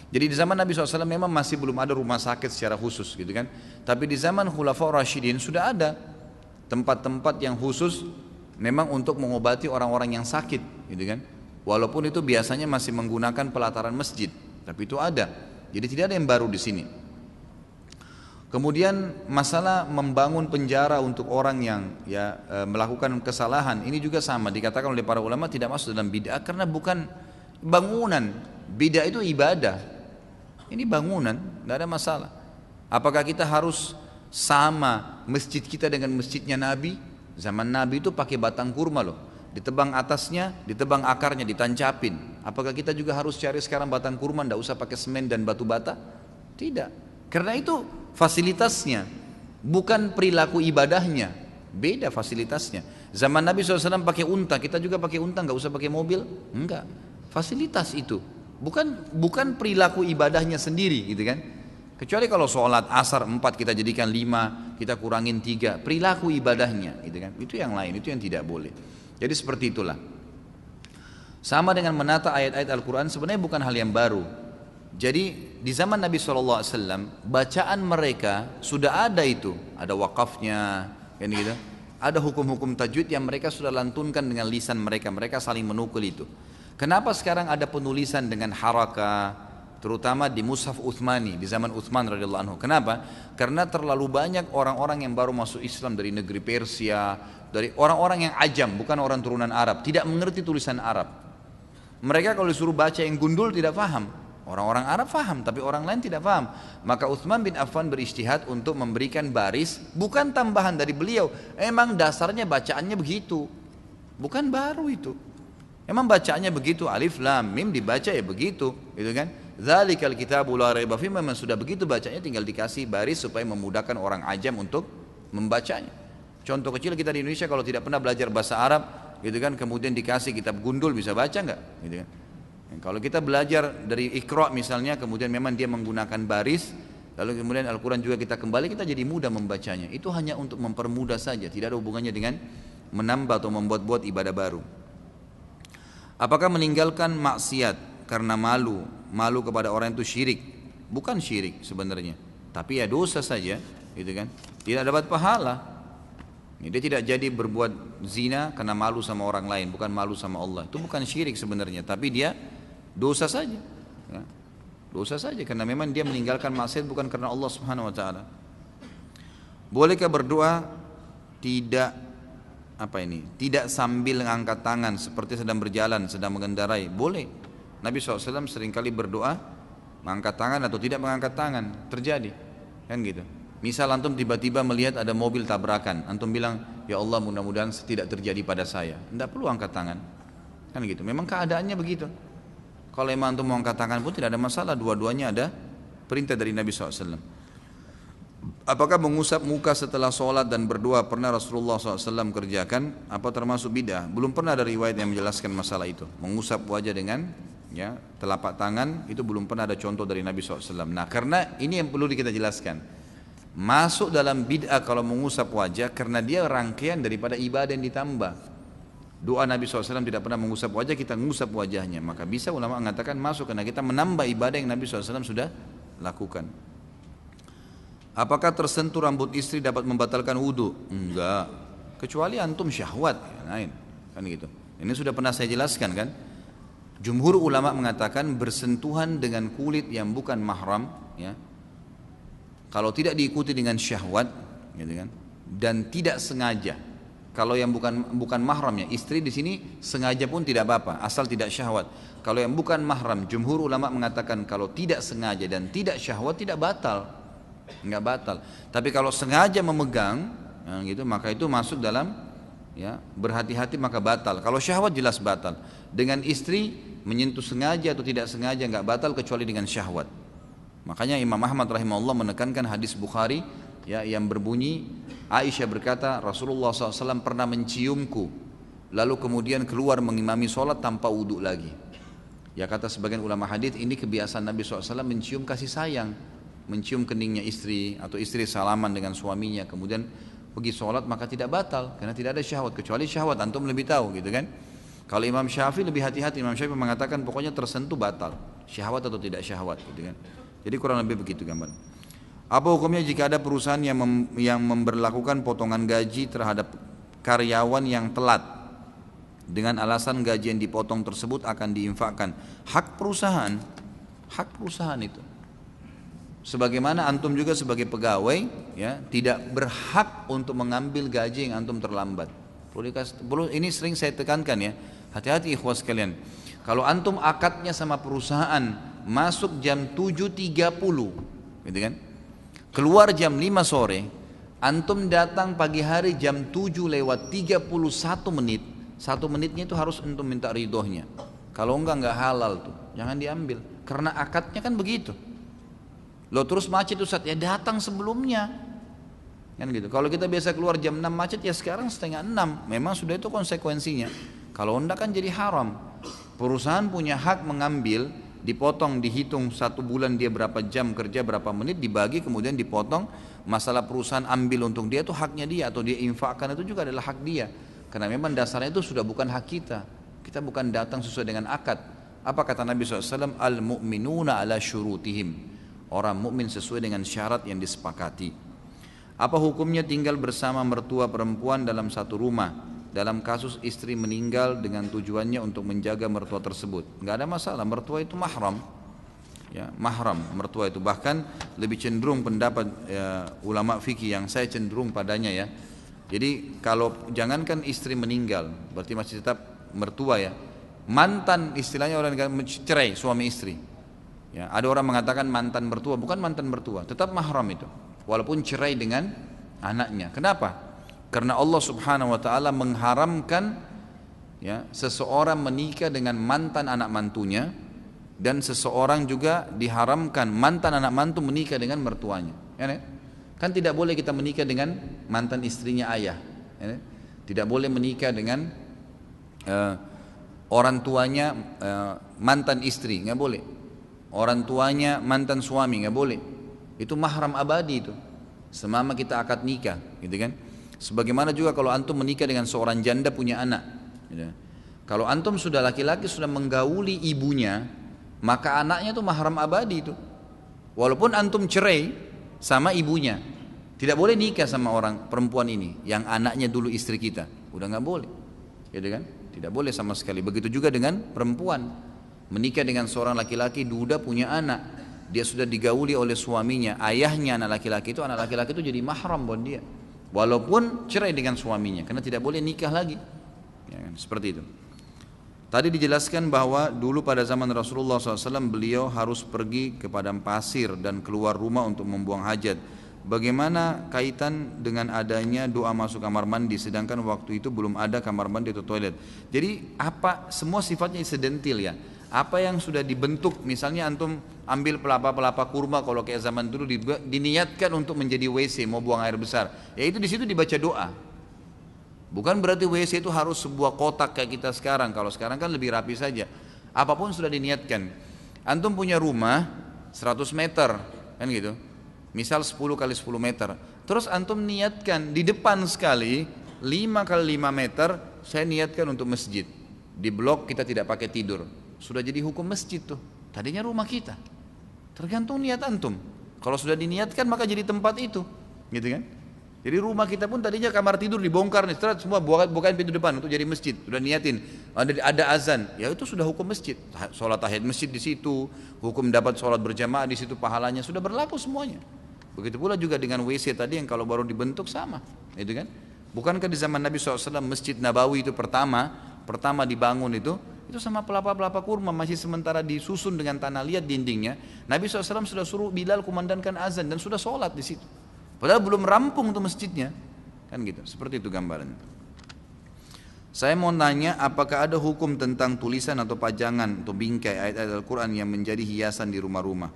Jadi di zaman Nabi SAW memang masih belum ada rumah sakit secara khusus, gitu kan. Tapi di zaman Khulafaur Rasyidin sudah ada tempat-tempat yang khusus memang untuk mengobati orang-orang yang sakit, gitu kan. Walaupun itu biasanya masih menggunakan pelataran masjid, Tapi itu ada. Jadi tidak ada yang baru di sini. Kemudian masalah membangun penjara untuk orang yang melakukan kesalahan, ini juga sama, dikatakan oleh para ulama tidak masuk dalam bid'ah karena bukan bangunan. Bid'ah itu ibadah. Ini bangunan, tidak ada masalah. Apakah kita harus sama masjid kita dengan masjidnya Nabi? Zaman Nabi itu pakai batang kurma loh, ditebang atasnya, ditebang akarnya, ditancapin. Apakah kita juga harus cari sekarang batang kurma, tidak usah pakai semen dan batu bata? Tidak, karena itu fasilitasnya, bukan perilaku ibadahnya. Beda fasilitasnya. Zaman Nabi SAW pakai unta, kita juga pakai unta, nggak usah pakai mobil? Enggak, fasilitas itu, bukan perilaku ibadahnya sendiri gitu kan. Kecuali kalau sholat asar 4 kita jadikan 5, kita kurangin 3, perilaku ibadahnya gitu kan. Itu yang lain, itu yang tidak boleh. Jadi seperti itulah. Sama dengan menata ayat-ayat Al-Quran sebenarnya bukan hal yang baru. Jadi di zaman Nabi SAW bacaan mereka sudah ada itu, ada wakafnya kan gitu. Ada hukum-hukum tajwid yang mereka sudah lantunkan dengan lisan mereka, mereka saling menukul itu. Kenapa sekarang ada penulisan dengan harakah, terutama di Mushaf Utsmani di zaman Utsman radhiyallahu anhu? Kenapa? Karena terlalu banyak orang-orang yang baru masuk Islam dari negeri Persia, dari orang-orang yang ajam, bukan orang turunan Arab, tidak mengerti tulisan Arab. Mereka kalau disuruh baca yang gundul tidak paham. Orang-orang Arab paham, tapi orang lain tidak paham. Maka Utsman bin Affan berijtihad untuk memberikan baris, bukan tambahan dari beliau. Emang dasarnya bacaannya begitu, bukan baru itu. Emang bacaannya begitu, alif lam mim dibaca ya begitu, gitu kan? Dzalikal kitabu la raiba fihi, memang sudah begitu bacanya, tinggal dikasih baris supaya memudahkan orang ajam untuk membacanya. Contoh kecil kita di Indonesia kalau tidak pernah belajar bahasa Arab, gitu kan, kemudian dikasih kitab gundul bisa baca nggak? Gitu kan? Kalau kita belajar dari Iqra misalnya, kemudian memang dia menggunakan baris, lalu kemudian Al-Quran juga kita kembali, kita jadi mudah membacanya. Itu hanya untuk mempermudah saja, tidak ada hubungannya dengan menambah atau membuat-buat ibadah baru. Apakah meninggalkan maksiat karena malu kepada orang itu syirik? Bukan syirik sebenarnya, tapi ya dosa saja, gitu kan? Tidak dapat pahala. Dia tidak jadi berbuat zina karena malu sama orang lain, bukan malu sama Allah. Itu bukan syirik sebenarnya, tapi dia dosa saja. Ya. Dosa saja karena memang dia meninggalkan maksiat bukan karena Allah Subhanahu wa taala. Bolehkah berdoa tidak tidak sambil mengangkat tangan seperti sedang berjalan, sedang mengendarai? Boleh. Nabi SAW seringkali berdoa mengangkat tangan atau tidak mengangkat tangan, terjadi kan gitu. Misal antum tiba-tiba melihat ada mobil tabrakan, antum bilang, ya Allah mudah-mudahan tidak terjadi pada saya. Tidak perlu angkat tangan, kan gitu. Memang keadaannya begitu. Kalau memang antum mau angkat tangan pun tidak ada masalah, dua-duanya ada perintah dari Nabi SAW. Apakah mengusap muka setelah sholat dan berdoa pernah Rasulullah SAW kerjakan? Apa termasuk bid'ah? Belum pernah ada riwayat yang menjelaskan masalah itu. Mengusap wajah dengan telapak tangan itu belum pernah ada contoh dari Nabi SAW. Nah, karena ini yang perlu kita jelaskan. Masuk dalam bid'ah kalau mengusap wajah karena dia rangkaian daripada ibadah yang ditambah. Doa Nabi SAW tidak pernah mengusap wajah, kita mengusap wajahnya. Maka bisa ulama mengatakan masuk karena kita menambah ibadah yang Nabi SAW sudah lakukan. Apakah tersentuh rambut istri dapat membatalkan wudhu? Enggak, kecuali antum syahwat lain, kan gitu. Ini sudah pernah saya jelaskan kan. Jumhur ulama mengatakan bersentuhan dengan kulit yang bukan mahram, ya, kalau tidak diikuti dengan syahwat, gitu kan, dan tidak sengaja. Kalau yang bukan mahramnya, istri di sini sengaja pun tidak apa-apa, asal tidak syahwat. Kalau yang bukan mahram, jumhur ulama mengatakan kalau tidak sengaja dan tidak syahwat tidak batal. Enggak batal. Tapi kalau sengaja memegang, gitu, maka itu masuk dalam berhati-hati maka batal. Kalau syahwat jelas batal. Dengan istri menyentuh sengaja atau tidak sengaja enggak batal kecuali dengan syahwat. Makanya Imam Ahmad rahimahullah menekankan hadis Bukhari yang berbunyi, Aisyah berkata Rasulullah SAW pernah menciumku, lalu kemudian keluar mengimami sholat tanpa wudhu lagi. Ya, kata sebagian ulama hadis ini kebiasaan Nabi SAW mencium kasih sayang, mencium keningnya istri atau istri salaman dengan suaminya kemudian pergi sholat, maka tidak batal karena tidak ada syahwat, kecuali syahwat antum lebih tahu gitu kan. Kalau Imam Syafi'i lebih hati-hati, Imam Syafi'i mengatakan pokoknya tersentuh batal, syahwat atau tidak syahwat gitu kan. Jadi kurang lebih begitu gambar. Apa hukumnya jika ada perusahaan yang memberlakukan potongan gaji terhadap karyawan yang telat dengan alasan gaji yang dipotong tersebut akan diinfakkan? Hak perusahaan. hak perusahaan itu. Sebagaimana antum juga sebagai pegawai, ya, tidak berhak untuk mengambil gaji yang antum terlambat. Ini sering saya tekankan ya, hati-hati ikhwas sekalian. Kalau antum akadnya sama perusahaan masuk jam 7.30, gitu kan? Keluar jam 5 sore, antum datang pagi hari jam 7:31 menit, 1 menitnya itu harus antum minta ridhonya. Kalau enggak halal tuh, jangan diambil. Karena akadnya kan begitu. Lo terus macet Ustaz, ya datang sebelumnya. Kan gitu. Kalau kita biasa keluar jam 6 macet, ya sekarang setengah 6. Memang sudah itu konsekuensinya. Kalau enggak kan jadi haram. Perusahaan punya hak mengambil, dipotong, dihitung 1 bulan dia berapa jam kerja, berapa menit, dibagi kemudian dipotong. Masalah perusahaan ambil untuk dia itu haknya dia, atau dia infakkan itu juga adalah hak dia. Karena memang dasarnya itu sudah bukan hak kita. Kita bukan datang sesuai dengan akad. Apa kata Nabi SAW? Al-mu'minuna ala syurutihim. Orang mukmin sesuai dengan syarat yang disepakati. Apa hukumnya tinggal bersama mertua perempuan dalam satu rumah dalam kasus istri meninggal dengan tujuannya untuk menjaga mertua tersebut? Enggak ada masalah, mertua itu mahram. Ya, mahram mertua itu, bahkan lebih cenderung pendapat ulama fikih yang saya cenderung padanya ya. Jadi kalau jangankan istri meninggal, berarti masih tetap mertua ya. Mantan, istilahnya orang cerai suami istri. Ya, ada orang mengatakan mantan mertua, bukan mantan mertua, tetap mahram itu, walaupun cerai dengan anaknya. Kenapa? Karena Allah Subhanahu Wa Taala mengharamkan ya seseorang menikah dengan mantan anak mantunya, dan seseorang juga diharamkan mantan anak mantu menikah dengan mertuanya. Ya, kan tidak boleh kita menikah dengan mantan istrinya ayah. Ya, tidak boleh menikah dengan orang tuanya mantan istri, nggak boleh. Orang tuanya mantan suami nggak boleh. Itu mahram abadi itu. Selama kita akad nikah, gitu kan? Sebagaimana juga kalau antum menikah dengan seorang janda punya anak. Gitu. Kalau antum sudah laki-laki sudah menggauli ibunya, maka anaknya itu mahram abadi itu. Walaupun antum cerai sama ibunya, tidak boleh nikah sama orang perempuan ini yang anaknya dulu istri kita. Udah nggak boleh, gitu kan? Tidak boleh sama sekali. Begitu juga dengan perempuan. Menikah dengan seorang laki-laki, duda punya anak, dia sudah digauli oleh suaminya, ayahnya anak laki-laki itu jadi mahram buat dia, walaupun cerai dengan suaminya, karena tidak boleh nikah lagi ya kan? Seperti itu. Tadi dijelaskan bahwa dulu pada zaman Rasulullah SAW beliau harus pergi ke padang pasir dan keluar rumah untuk membuang hajat. Bagaimana kaitan dengan adanya doa masuk kamar mandi, sedangkan waktu itu belum ada kamar mandi atau toilet. Jadi apa, semua sifatnya insidentil ya. Apa yang sudah dibentuk, misalnya antum ambil pelapa-pelapa kurma kalau kayak zaman dulu diniatkan untuk menjadi WC, mau buang air besar, ya itu di situ dibaca doa. Bukan berarti WC itu harus sebuah kotak kayak kita sekarang. Kalau sekarang kan lebih rapi saja. Apapun sudah diniatkan. Antum punya rumah 100 meter kan gitu. Misal 10 kali 10 meter. Terus antum niatkan di depan sekali 5 kali 5 meter saya niatkan untuk masjid. Di blok kita tidak pakai tidur. Sudah jadi hukum masjid tuh. Tadinya rumah kita. Tergantung niat antum. Kalau sudah diniatkan maka jadi tempat itu, gitu kan? Jadi rumah kita pun tadinya kamar tidur dibongkar nih, semua bukain pintu depan untuk jadi masjid. Sudah niatin, ada azan, ya itu sudah hukum masjid. Sholat tahiyat masjid di situ, hukum dapat sholat berjamaah di situ, pahalanya sudah berlaku semuanya. Begitu pula juga dengan WC tadi yang kalau baru dibentuk sama, gitu kan? Bukankah di zaman Nabi SAW Masjid Nabawi itu pertama dibangun itu sama pelapa-pelapa kurma, masih sementara disusun dengan tanah liat dindingnya. Nabi SAW sudah suruh Bilal kumandangkan azan dan sudah sholat di situ. Padahal belum rampung tuh masjidnya, kan gitu. Seperti itu gambaran. Saya mau nanya, apakah ada hukum tentang tulisan atau pajangan atau bingkai ayat-ayat Al-Quran yang menjadi hiasan di rumah-rumah?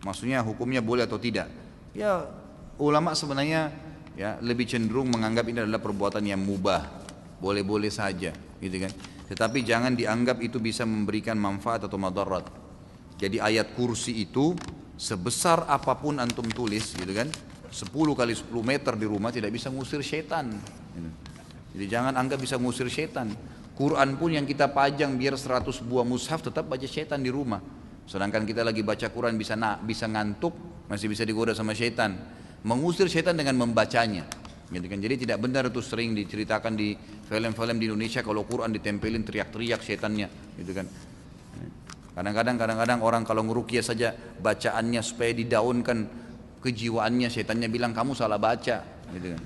Maksudnya hukumnya boleh atau tidak? Ya ulama sebenarnya ya lebih cenderung menganggap ini adalah perbuatan yang mubah, boleh-boleh saja, gitu kan. Tetapi jangan dianggap itu bisa memberikan manfaat atau madarat. Jadi ayat kursi itu sebesar apapun antum tulis, gitu kan, 10 kali 10 meter di rumah tidak bisa ngusir setan, gitu. Jadi jangan anggap bisa ngusir setan. Quran pun yang kita pajang biar 100 buah mushaf tetap baca setan di rumah. Sedangkan kita lagi baca Quran bisa ngantuk, masih bisa digoda sama setan. Mengusir setan dengan membacanya, gitu kan. Jadi tidak benar itu sering diceritakan di film-film di Indonesia kalau Quran ditempelin teriak-teriak setannya, gitu kan. Kadang-kadang orang kalau ngeruqyah saja bacaannya supaya didaunkan kejiwaannya, setannya bilang kamu salah baca, gitu kan.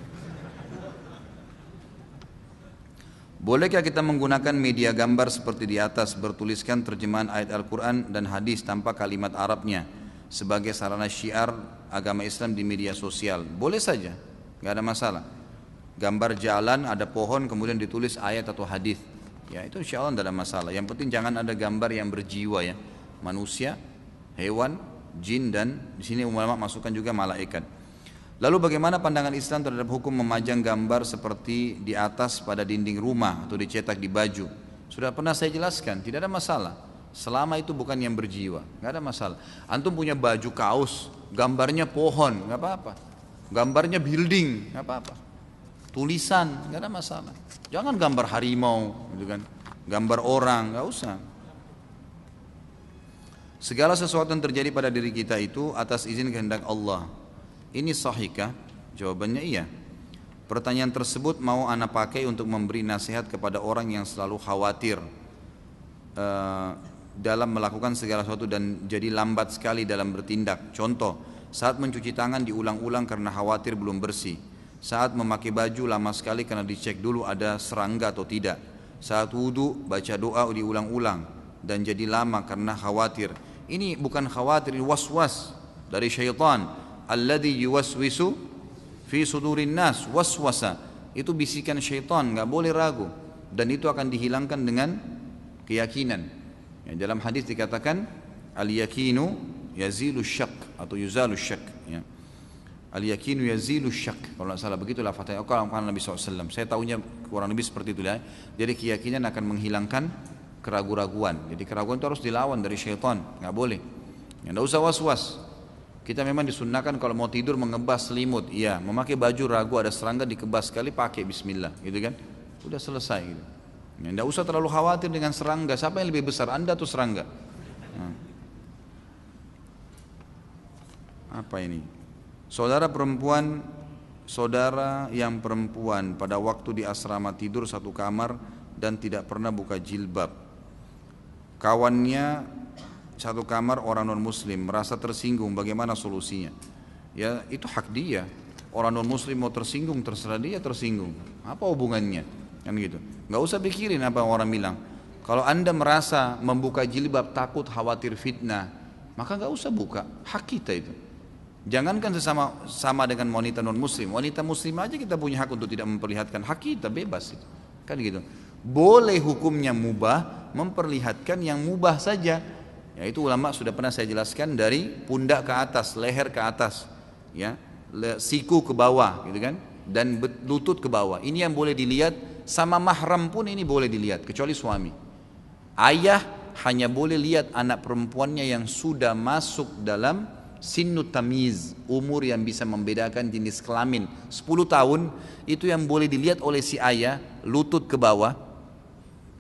Bolehkah kita menggunakan media gambar seperti di atas bertuliskan terjemahan ayat Al-Quran dan hadis tanpa kalimat Arabnya sebagai sarana syiar agama Islam di media sosial? Boleh saja, nggak ada masalah. Gambar jalan, ada pohon, kemudian ditulis ayat atau hadis. Ya itu insya Allah tidak ada masalah. Yang penting jangan ada gambar yang berjiwa ya, manusia, hewan, jin dan di sini ulama masukkan juga malaikat. Lalu bagaimana pandangan Islam terhadap hukum memajang gambar seperti di atas pada dinding rumah atau dicetak di baju? Sudah pernah saya jelaskan, tidak ada masalah. Selama itu bukan yang berjiwa, nggak ada masalah. Antum punya baju kaos, gambarnya pohon, nggak apa-apa. Gambarnya building, nggak apa-apa. Tulisan, nggak ada masalah. Jangan gambar harimau, gitu kan? Gambar orang, nggak usah. Segala sesuatu yang terjadi pada diri kita itu atas izin kehendak Allah. Ini sahihkah? Jawabannya iya. Pertanyaan tersebut mau ana pakai untuk memberi nasihat kepada orang yang selalu khawatir dalam melakukan segala sesuatu dan jadi lambat sekali dalam bertindak. Contoh, saat mencuci tangan diulang-ulang karena khawatir belum bersih. Saat memakai baju lama sekali karena dicek dulu ada serangga atau tidak. Saat wudu baca doa diulang-ulang dan jadi lama karena khawatir. Ini bukan khawatir, ini was-was dari syaitan. Alladhi yuwaswisu fi sudurin nas, waswasa. Itu bisikan syaitan, nggak boleh ragu. Dan itu akan dihilangkan dengan keyakinan. Ya, dalam hadis dikatakan al-yakinu yazilu syak atau yuzalu syak. Ya. Al-yakinu yazilu syak. Kalau tidak salah begitulah fatihah. Kalau Nabi SAW. Saya tahunya kurang lebih seperti itu ya. Jadi keyakinan akan menghilangkan keraguan-raguan. Jadi keraguan itu harus dilawan dari syaitan, nggak boleh. Ya, nggak usah was-was. Kita memang disunnahkan kalau mau tidur mengebas selimut, iya. Memakai baju ragu ada serangga dikebas sekali pakai Bismillah, gitu kan? Udah selesai. Gitu. Ya, tidak usah terlalu khawatir dengan serangga. Siapa yang lebih besar, Anda atau serangga? Nah. Apa ini? Saudara yang perempuan pada waktu di asrama tidur satu kamar dan tidak pernah buka jilbab. Kawannya satu kamar orang non muslim merasa tersinggung, bagaimana solusinya? Ya itu hak dia. Orang non muslim mau tersinggung terserah dia tersinggung. Apa hubungannya? Kan gitu. Nggak usah pikirin apa orang bilang. Kalau anda merasa membuka jilbab takut khawatir fitnah, maka nggak usah buka. Hak kita itu. Jangankan sama dengan wanita non muslim. Wanita muslim aja kita punya hak untuk tidak memperlihatkan. Hak kita bebas itu. Kan gitu. Boleh hukumnya mubah memperlihatkan yang mubah saja. Ya itu ulama sudah pernah saya jelaskan dari pundak ke atas, leher ke atas, ya, siku ke bawah, gitu kan, dan lutut ke bawah. Ini yang boleh dilihat, sama mahram pun ini boleh dilihat, kecuali suami. Ayah hanya boleh lihat anak perempuannya yang sudah masuk dalam sinnut tamiz, umur yang bisa membedakan jenis kelamin. 10 tahun itu yang boleh dilihat oleh si ayah, lutut ke bawah,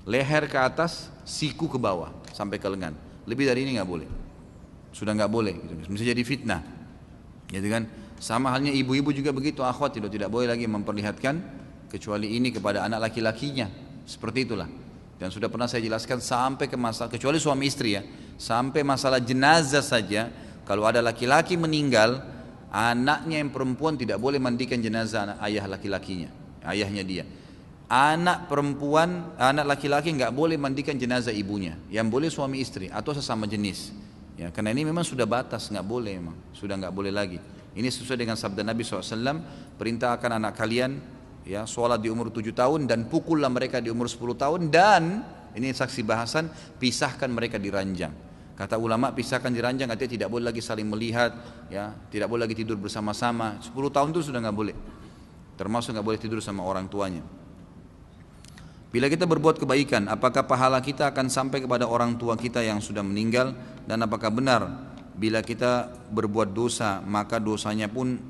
leher ke atas, siku ke bawah sampai ke lengan. Lebih dari ini nggak boleh, sudah nggak boleh, gitu. Bisa jadi fitnah, gitu kan? Sama halnya ibu-ibu juga begitu, akhwat tidak boleh lagi memperlihatkan kecuali ini kepada anak laki-lakinya, seperti itulah. Dan sudah pernah saya jelaskan sampai ke masalah kecuali suami istri ya, sampai masalah jenazah saja, kalau ada laki-laki meninggal, anaknya yang perempuan tidak boleh mandikan jenazah anak ayah laki-lakinya, ayahnya dia. Anak perempuan, anak laki-laki nggak boleh mandikan jenazah ibunya. Yang boleh suami istri atau sesama jenis. Ya, karena ini memang sudah batas, nggak boleh memang, sudah nggak boleh lagi. Ini sesuai dengan sabda Nabi SAW, perintahkan anak kalian, ya, sholat di umur 7 tahun dan pukullah mereka di umur 10 tahun dan ini saksi bahasan, pisahkan mereka di ranjang. Kata ulama pisahkan di ranjang artinya tidak boleh lagi saling melihat, ya, tidak boleh lagi tidur bersama-sama. 10 tahun itu sudah nggak boleh, termasuk nggak boleh tidur sama orang tuanya. Bila kita berbuat kebaikan, apakah pahala kita akan sampai kepada orang tua kita yang sudah meninggal? Dan apakah benar bila kita berbuat dosa, maka dosanya pun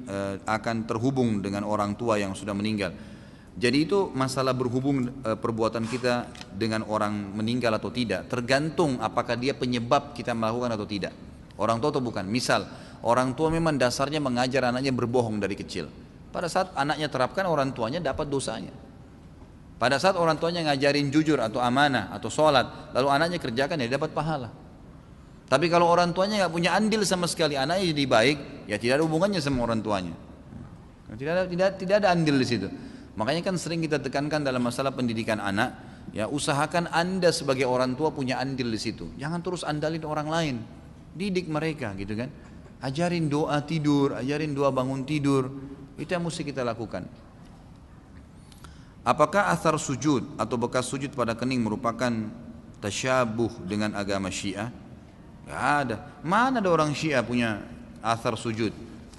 akan terhubung dengan orang tua yang sudah meninggal? Jadi itu masalah berhubung perbuatan kita dengan orang meninggal atau tidak, tergantung apakah dia penyebab kita melakukan atau tidak. Orang tua atau bukan. Misal, orang tua memang dasarnya mengajar anaknya berbohong dari kecil. Pada saat anaknya terapkan, orang tuanya dapat dosanya. Pada saat orang tuanya ngajarin jujur atau amanah atau sholat, lalu anaknya kerjakan, dia dapat pahala. Tapi kalau orang tuanya nggak punya andil sama sekali, anaknya jadi baik, ya tidak ada hubungannya sama orang tuanya. Tidak ada andil di situ. Makanya kan sering kita tekankan dalam masalah pendidikan anak, ya usahakan Anda sebagai orang tua punya andil di situ. Jangan terus andalin orang lain. Didik mereka gitu kan. Ajarin doa tidur, ajarin doa bangun tidur. Itu yang mesti kita lakukan. Apakah athar sujud atau bekas sujud pada kening merupakan tasyabuh dengan agama Syiah? Gak ada. Mana ada orang Syiah punya athar sujud?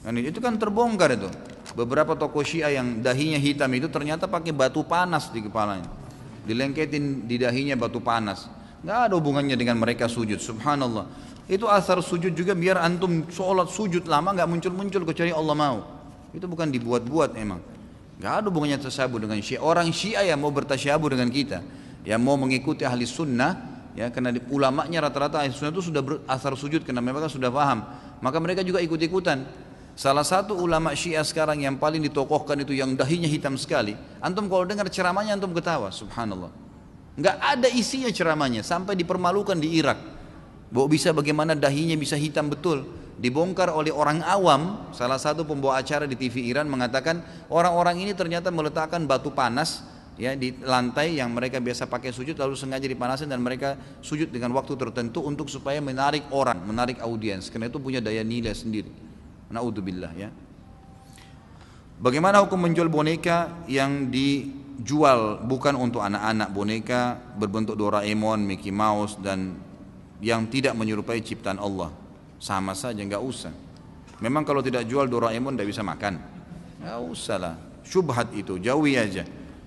Itu kan terbongkar itu. Beberapa tokoh Syiah yang dahinya hitam itu ternyata pakai batu panas di kepalanya. Dilengketin di dahinya batu panas. Gak ada hubungannya dengan mereka sujud. Subhanallah. Itu athar sujud juga biar antum sholat sujud lama gak muncul-muncul kecuali Allah mau. Itu bukan dibuat-buat emang. Gak ada hubungannya tasyabuh dengan Syiah. Orang Syiah yang mau bertasyabuh dengan kita, yang mau mengikuti ahli sunnah, ya karena ulamanya rata-rata ahli sunnah itu sudah berasar sujud karena mereka sudah paham, maka mereka juga ikut-ikutan. Salah satu ulama Syiah sekarang yang paling ditokohkan itu yang dahinya hitam sekali. Antum kalau dengar ceramahnya antum ketawa, subhanallah. Nggak ada isinya ceramahnya, sampai dipermalukan di Irak. Bahwa bisa bagaimana dahinya bisa hitam betul. Dibongkar oleh orang awam. Salah satu pembawa acara di TV Iran mengatakan orang-orang ini ternyata meletakkan batu panas ya di lantai yang mereka biasa pakai sujud, lalu sengaja dipanasin dan mereka sujud dengan waktu tertentu untuk supaya menarik orang, menarik audiens, karena itu punya daya nilai sendiri. Naudzubillah ya. Bagaimana hukum menjual boneka yang dijual bukan untuk anak-anak, boneka berbentuk Doraemon, Mickey Mouse dan yang tidak menyerupai ciptaan Allah? Sama saja, nggak usah. Memang kalau tidak jual Doraemon tidak bisa makan, nggak usah lah, syubhat itu jauhi aja.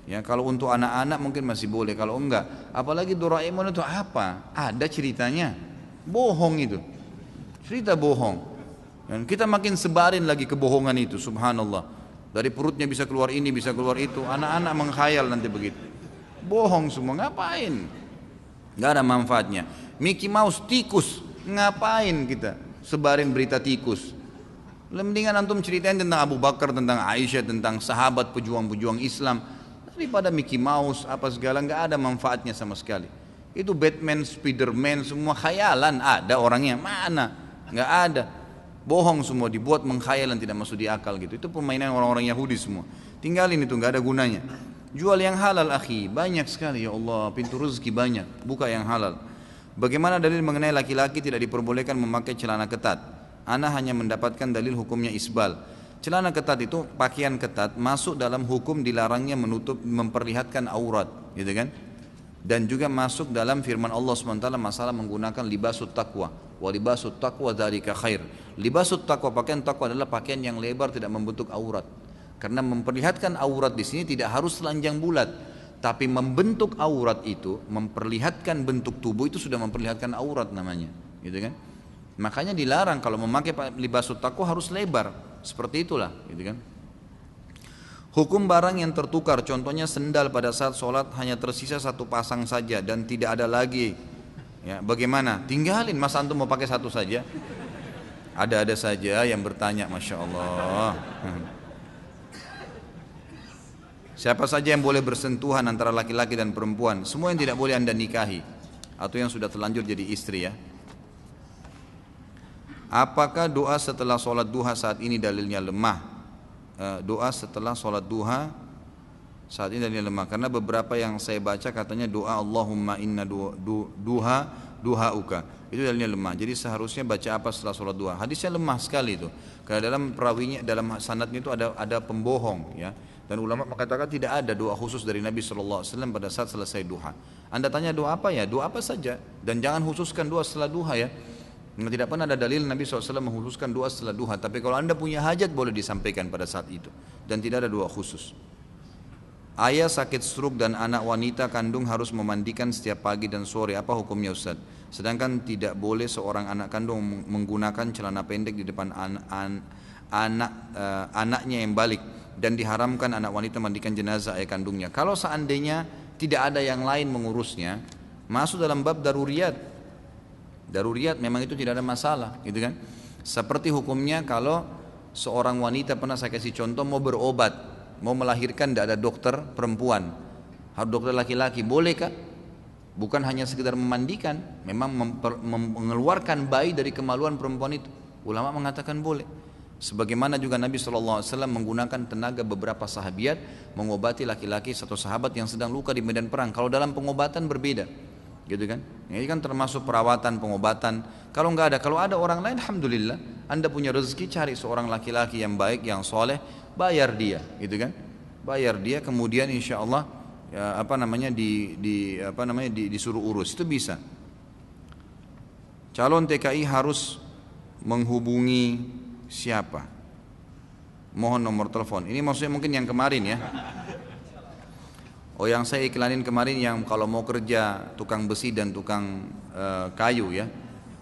Ya, kalau untuk anak-anak mungkin masih boleh, kalau enggak, apalagi Doraemon itu apa? Ada ceritanya, bohong itu, cerita bohong. Dan kita makin sebarin lagi kebohongan itu, subhanallah. Dari perutnya bisa keluar ini, bisa keluar itu, anak-anak menghayal nanti begitu. Bohong semua, ngapain? Nggak ada manfaatnya. Mickey Mouse tikus, ngapain kita sebarin berita tikus? Mendingan antum ceritain tentang Abu Bakar, tentang Aisyah, tentang sahabat pejuang-pejuang Islam. Daripada Mickey Mouse apa segala, nggak ada manfaatnya sama sekali. Itu Batman, Spiderman semua khayalan, ada orangnya mana? Nggak ada, bohong semua, dibuat mengkhayalan, tidak masuk di akal gitu. Itu permainan orang-orang Yahudi semua. Tinggalin itu, nggak ada gunanya. Jual yang halal akhi, banyak sekali ya Allah, pintu rezeki banyak, buka yang halal. Bagaimana dalil mengenai laki-laki tidak diperbolehkan memakai celana ketat? Ana hanya mendapatkan dalil hukumnya isbal. Celana ketat itu pakaian ketat masuk dalam hukum dilarangnya menutup, memperlihatkan aurat, gitu kan? Dan juga masuk dalam firman Allah SWT masalah menggunakan libasut taqwa. Wa libasut taqwa dzalika khair. Libasut taqwa, pakaian taqwa adalah pakaian yang lebar tidak membentuk aurat. Karena memperlihatkan aurat di sini tidak harus telanjang bulat, tapi membentuk aurat itu, memperlihatkan bentuk tubuh itu sudah memperlihatkan aurat namanya, gitu kan? Makanya dilarang kalau memakai libasut taqwa harus lebar, seperti itulah, gitu kan? Hukum barang yang tertukar, contohnya sendal pada saat sholat hanya tersisa satu pasang saja dan tidak ada lagi. Ya, bagaimana? Tinggalin, mas antum mau pakai satu saja? Ada saja yang bertanya, masya Allah. Siapa saja yang boleh bersentuhan antara laki-laki dan perempuan? Semua yang tidak boleh anda nikahi atau yang sudah terlanjur jadi istri ya. Apakah doa setelah sholat duha saat ini dalilnya lemah? Doa setelah sholat duha saat ini dalilnya lemah karena beberapa yang saya baca katanya doa Allahumma inna duhauka itu dalilnya lemah. Jadi seharusnya baca apa setelah sholat duha? Hadisnya lemah sekali itu karena dalam perawinya, dalam sanadnya itu ada pembohong ya. Dan ulama mengatakan tidak ada doa khusus dari Nabi SAW pada saat selesai duha. Anda tanya doa apa ya? Doa apa saja dan jangan khususkan doa setelah duha ya. Tidak pernah ada dalil Nabi SAW mengkhususkan doa setelah duha. Tapi kalau anda punya hajat boleh disampaikan pada saat itu. Dan tidak ada doa khusus. Ayah sakit stroke dan anak wanita kandung harus memandikan setiap pagi dan sore. Apa hukumnya Ustaz? Sedangkan tidak boleh seorang anak kandung menggunakan celana pendek di depan anaknya yang balik. Dan diharamkan anak wanita mandikan jenazah ayah kandungnya. Kalau seandainya tidak ada yang lain mengurusnya, masuk dalam bab daruriyat. Daruriyat memang itu tidak ada masalah, gitu kan? Seperti hukumnya kalau seorang wanita, pernah saya kasih contoh, mau berobat, mau melahirkan, tidak ada dokter perempuan, harus dokter laki-laki, bolehkah? Bukan hanya sekedar memandikan, memang mengeluarkan bayi dari kemaluan perempuan itu. Ulama mengatakan boleh. Sebagaimana juga Nabi SAW menggunakan tenaga beberapa sahabiat mengobati laki-laki satu sahabat yang sedang luka di medan perang. Kalau dalam pengobatan berbeda, gitu kan? Ini kan termasuk perawatan, pengobatan. Kalau nggak ada, kalau ada orang lain, alhamdulillah. Anda punya rezeki, cari seorang laki-laki yang baik, yang soleh, bayar dia, gitu kan? Bayar dia, kemudian insya Allah ya, disuruh urus, itu bisa. Calon TKI harus menghubungi siapa? Mohon nomor telepon. Ini maksudnya mungkin yang kemarin ya. Oh, yang saya iklanin kemarin yang kalau mau kerja tukang besi dan tukang kayu ya,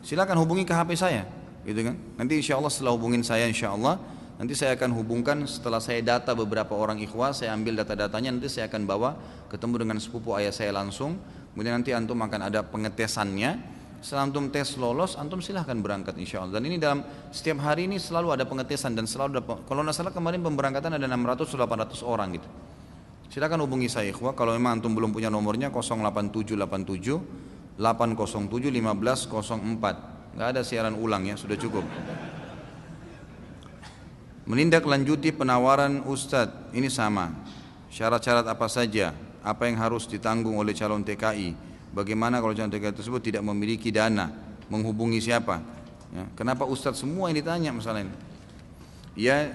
silakan hubungi ke HP saya, gitu kan? Nanti insya Allah setelah hubungin saya, insya Allah nanti saya akan hubungkan setelah saya data beberapa orang ikhwah, saya ambil data-datanya, nanti saya akan bawa ketemu dengan sepupu ayah saya langsung. Kemudian nanti antum akan ada pengetesannya. Setelah antum tes lolos, antum silahkan berangkat insya Allah. Dan ini dalam setiap hari ini selalu ada pengetesan dan selalu ada, kalau nggak salah kemarin pemberangkatan ada 600-800 orang gitu. Silakan hubungi saya ikhwah. Kalau memang antum belum punya nomornya 08787 807 1504. Nggak ada siaran ulang ya, sudah cukup. Menindaklanjuti penawaran Ustadz, ini sama. Syarat-syarat apa saja? Apa yang harus ditanggung oleh calon TKI? Bagaimana kalau calon TKI tersebut tidak memiliki dana? Menghubungi siapa? Ya, kenapa Ustadz semua yang ditanya masalah ini? Ya,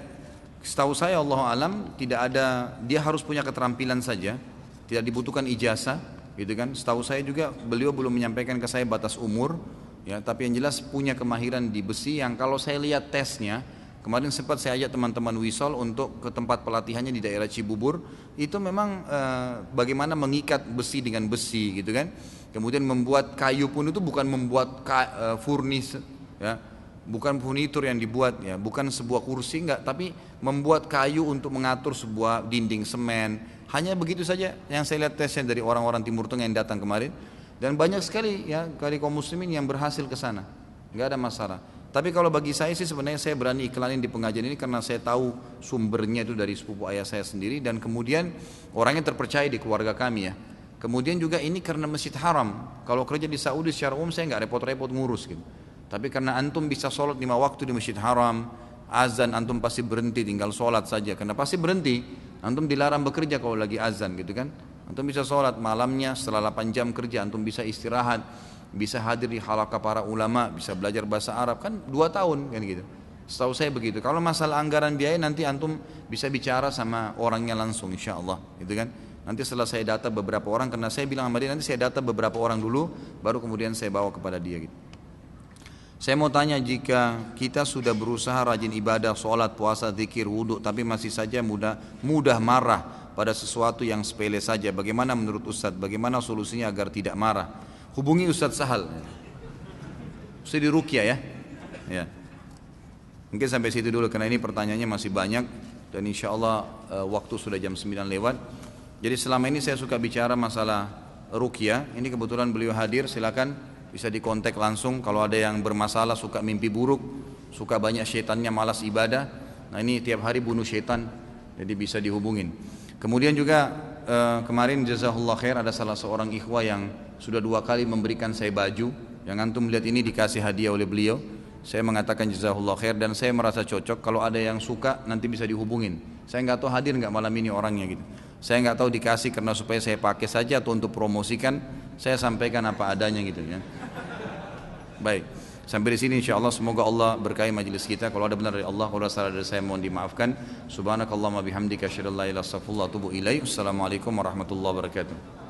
setahu saya Allah alam tidak ada, dia harus punya keterampilan saja, tidak dibutuhkan ijazah, gitu kan? Setahu saya juga beliau belum menyampaikan ke saya batas umur, ya, tapi yang jelas punya kemahiran di besi yang kalau saya lihat tesnya, kemarin sempat saya ajak teman-teman Wisol untuk ke tempat pelatihannya di daerah Cibubur, itu memang bagaimana mengikat besi dengan besi, gitu kan? Kemudian membuat kayu pun itu bukan membuat furnis, ya. Bukan furnitur yang dibuat ya, bukan sebuah kursi enggak, tapi membuat kayu untuk mengatur sebuah dinding semen. Hanya begitu saja yang saya lihat tesnya dari orang-orang Timur Tengah yang datang kemarin, dan banyak sekali ya dari kaum muslimin yang berhasil ke sana. Enggak ada masalah. Tapi kalau bagi saya sih sebenarnya saya berani iklanin di pengajian ini karena saya tahu sumbernya itu dari sepupu ayah saya sendiri dan kemudian orangnya terpercaya di keluarga kami ya. Kemudian juga ini karena Masjid Haram. Kalau kerja di Saudi secara umum saya nggak repot-repot ngurus gitu. Tapi karena antum bisa sholat 5 waktu di Masjid Haram, azan antum pasti berhenti tinggal sholat saja. Karena pasti berhenti, antum dilarang bekerja kalau lagi azan gitu kan. Antum bisa sholat malamnya setelah 8 jam kerja, antum bisa istirahat, bisa hadir di halaqah para ulama, bisa belajar bahasa Arab kan 2 tahun kan gitu. Setahu saya begitu. Kalau masalah anggaran biaya nanti antum bisa bicara sama orangnya langsung insya Allah gitu kan. Nanti setelah saya data beberapa orang, karena saya bilang sama dia nanti saya data beberapa orang dulu, baru kemudian saya bawa kepada dia gitu. Saya mau tanya, jika kita sudah berusaha rajin ibadah, sholat, puasa, zikir, wudhu, tapi masih saja mudah marah pada sesuatu yang sepele saja, bagaimana menurut Ustadz? Bagaimana solusinya agar tidak marah? Hubungi Ustadz Sahal, Ustadz di Ruqyah ya. Ya. Mungkin sampai situ dulu karena ini pertanyaannya masih banyak dan insya Allah waktu sudah jam 9 lewat. Jadi selama ini saya suka bicara masalah Ruqyah. Ini kebetulan beliau hadir, silakan bisa dikontak langsung kalau ada yang bermasalah, suka mimpi buruk, suka banyak syaitannya, malas ibadah. Nah ini tiap hari bunuh syaitan, jadi bisa dihubungin. Kemudian juga kemarin jazakallah khair ada salah seorang ikhwah yang sudah 2 kali memberikan saya baju. Yang antum lihat ini dikasih hadiah oleh beliau. Saya mengatakan jazakallah khair dan saya merasa cocok. Kalau ada yang suka nanti bisa dihubungin. Saya nggak tahu hadir nggak malam ini orangnya gitu. Saya nggak tahu dikasih karena supaya saya pakai saja atau untuk promosikan. Saya sampaikan apa adanya gitu ya. Baik, sampai di sini insya Allah. Semoga Allah berkahi majelis kita. Kalau ada benar dari Allah, kalau ada salah dari saya mohon dimaafkan. Subhanakallahumma bihamdika asyhadu an la ilaha illa anta astaghfiruka wa atubu ilaik. Assalamualaikum warahmatullahi wabarakatuh.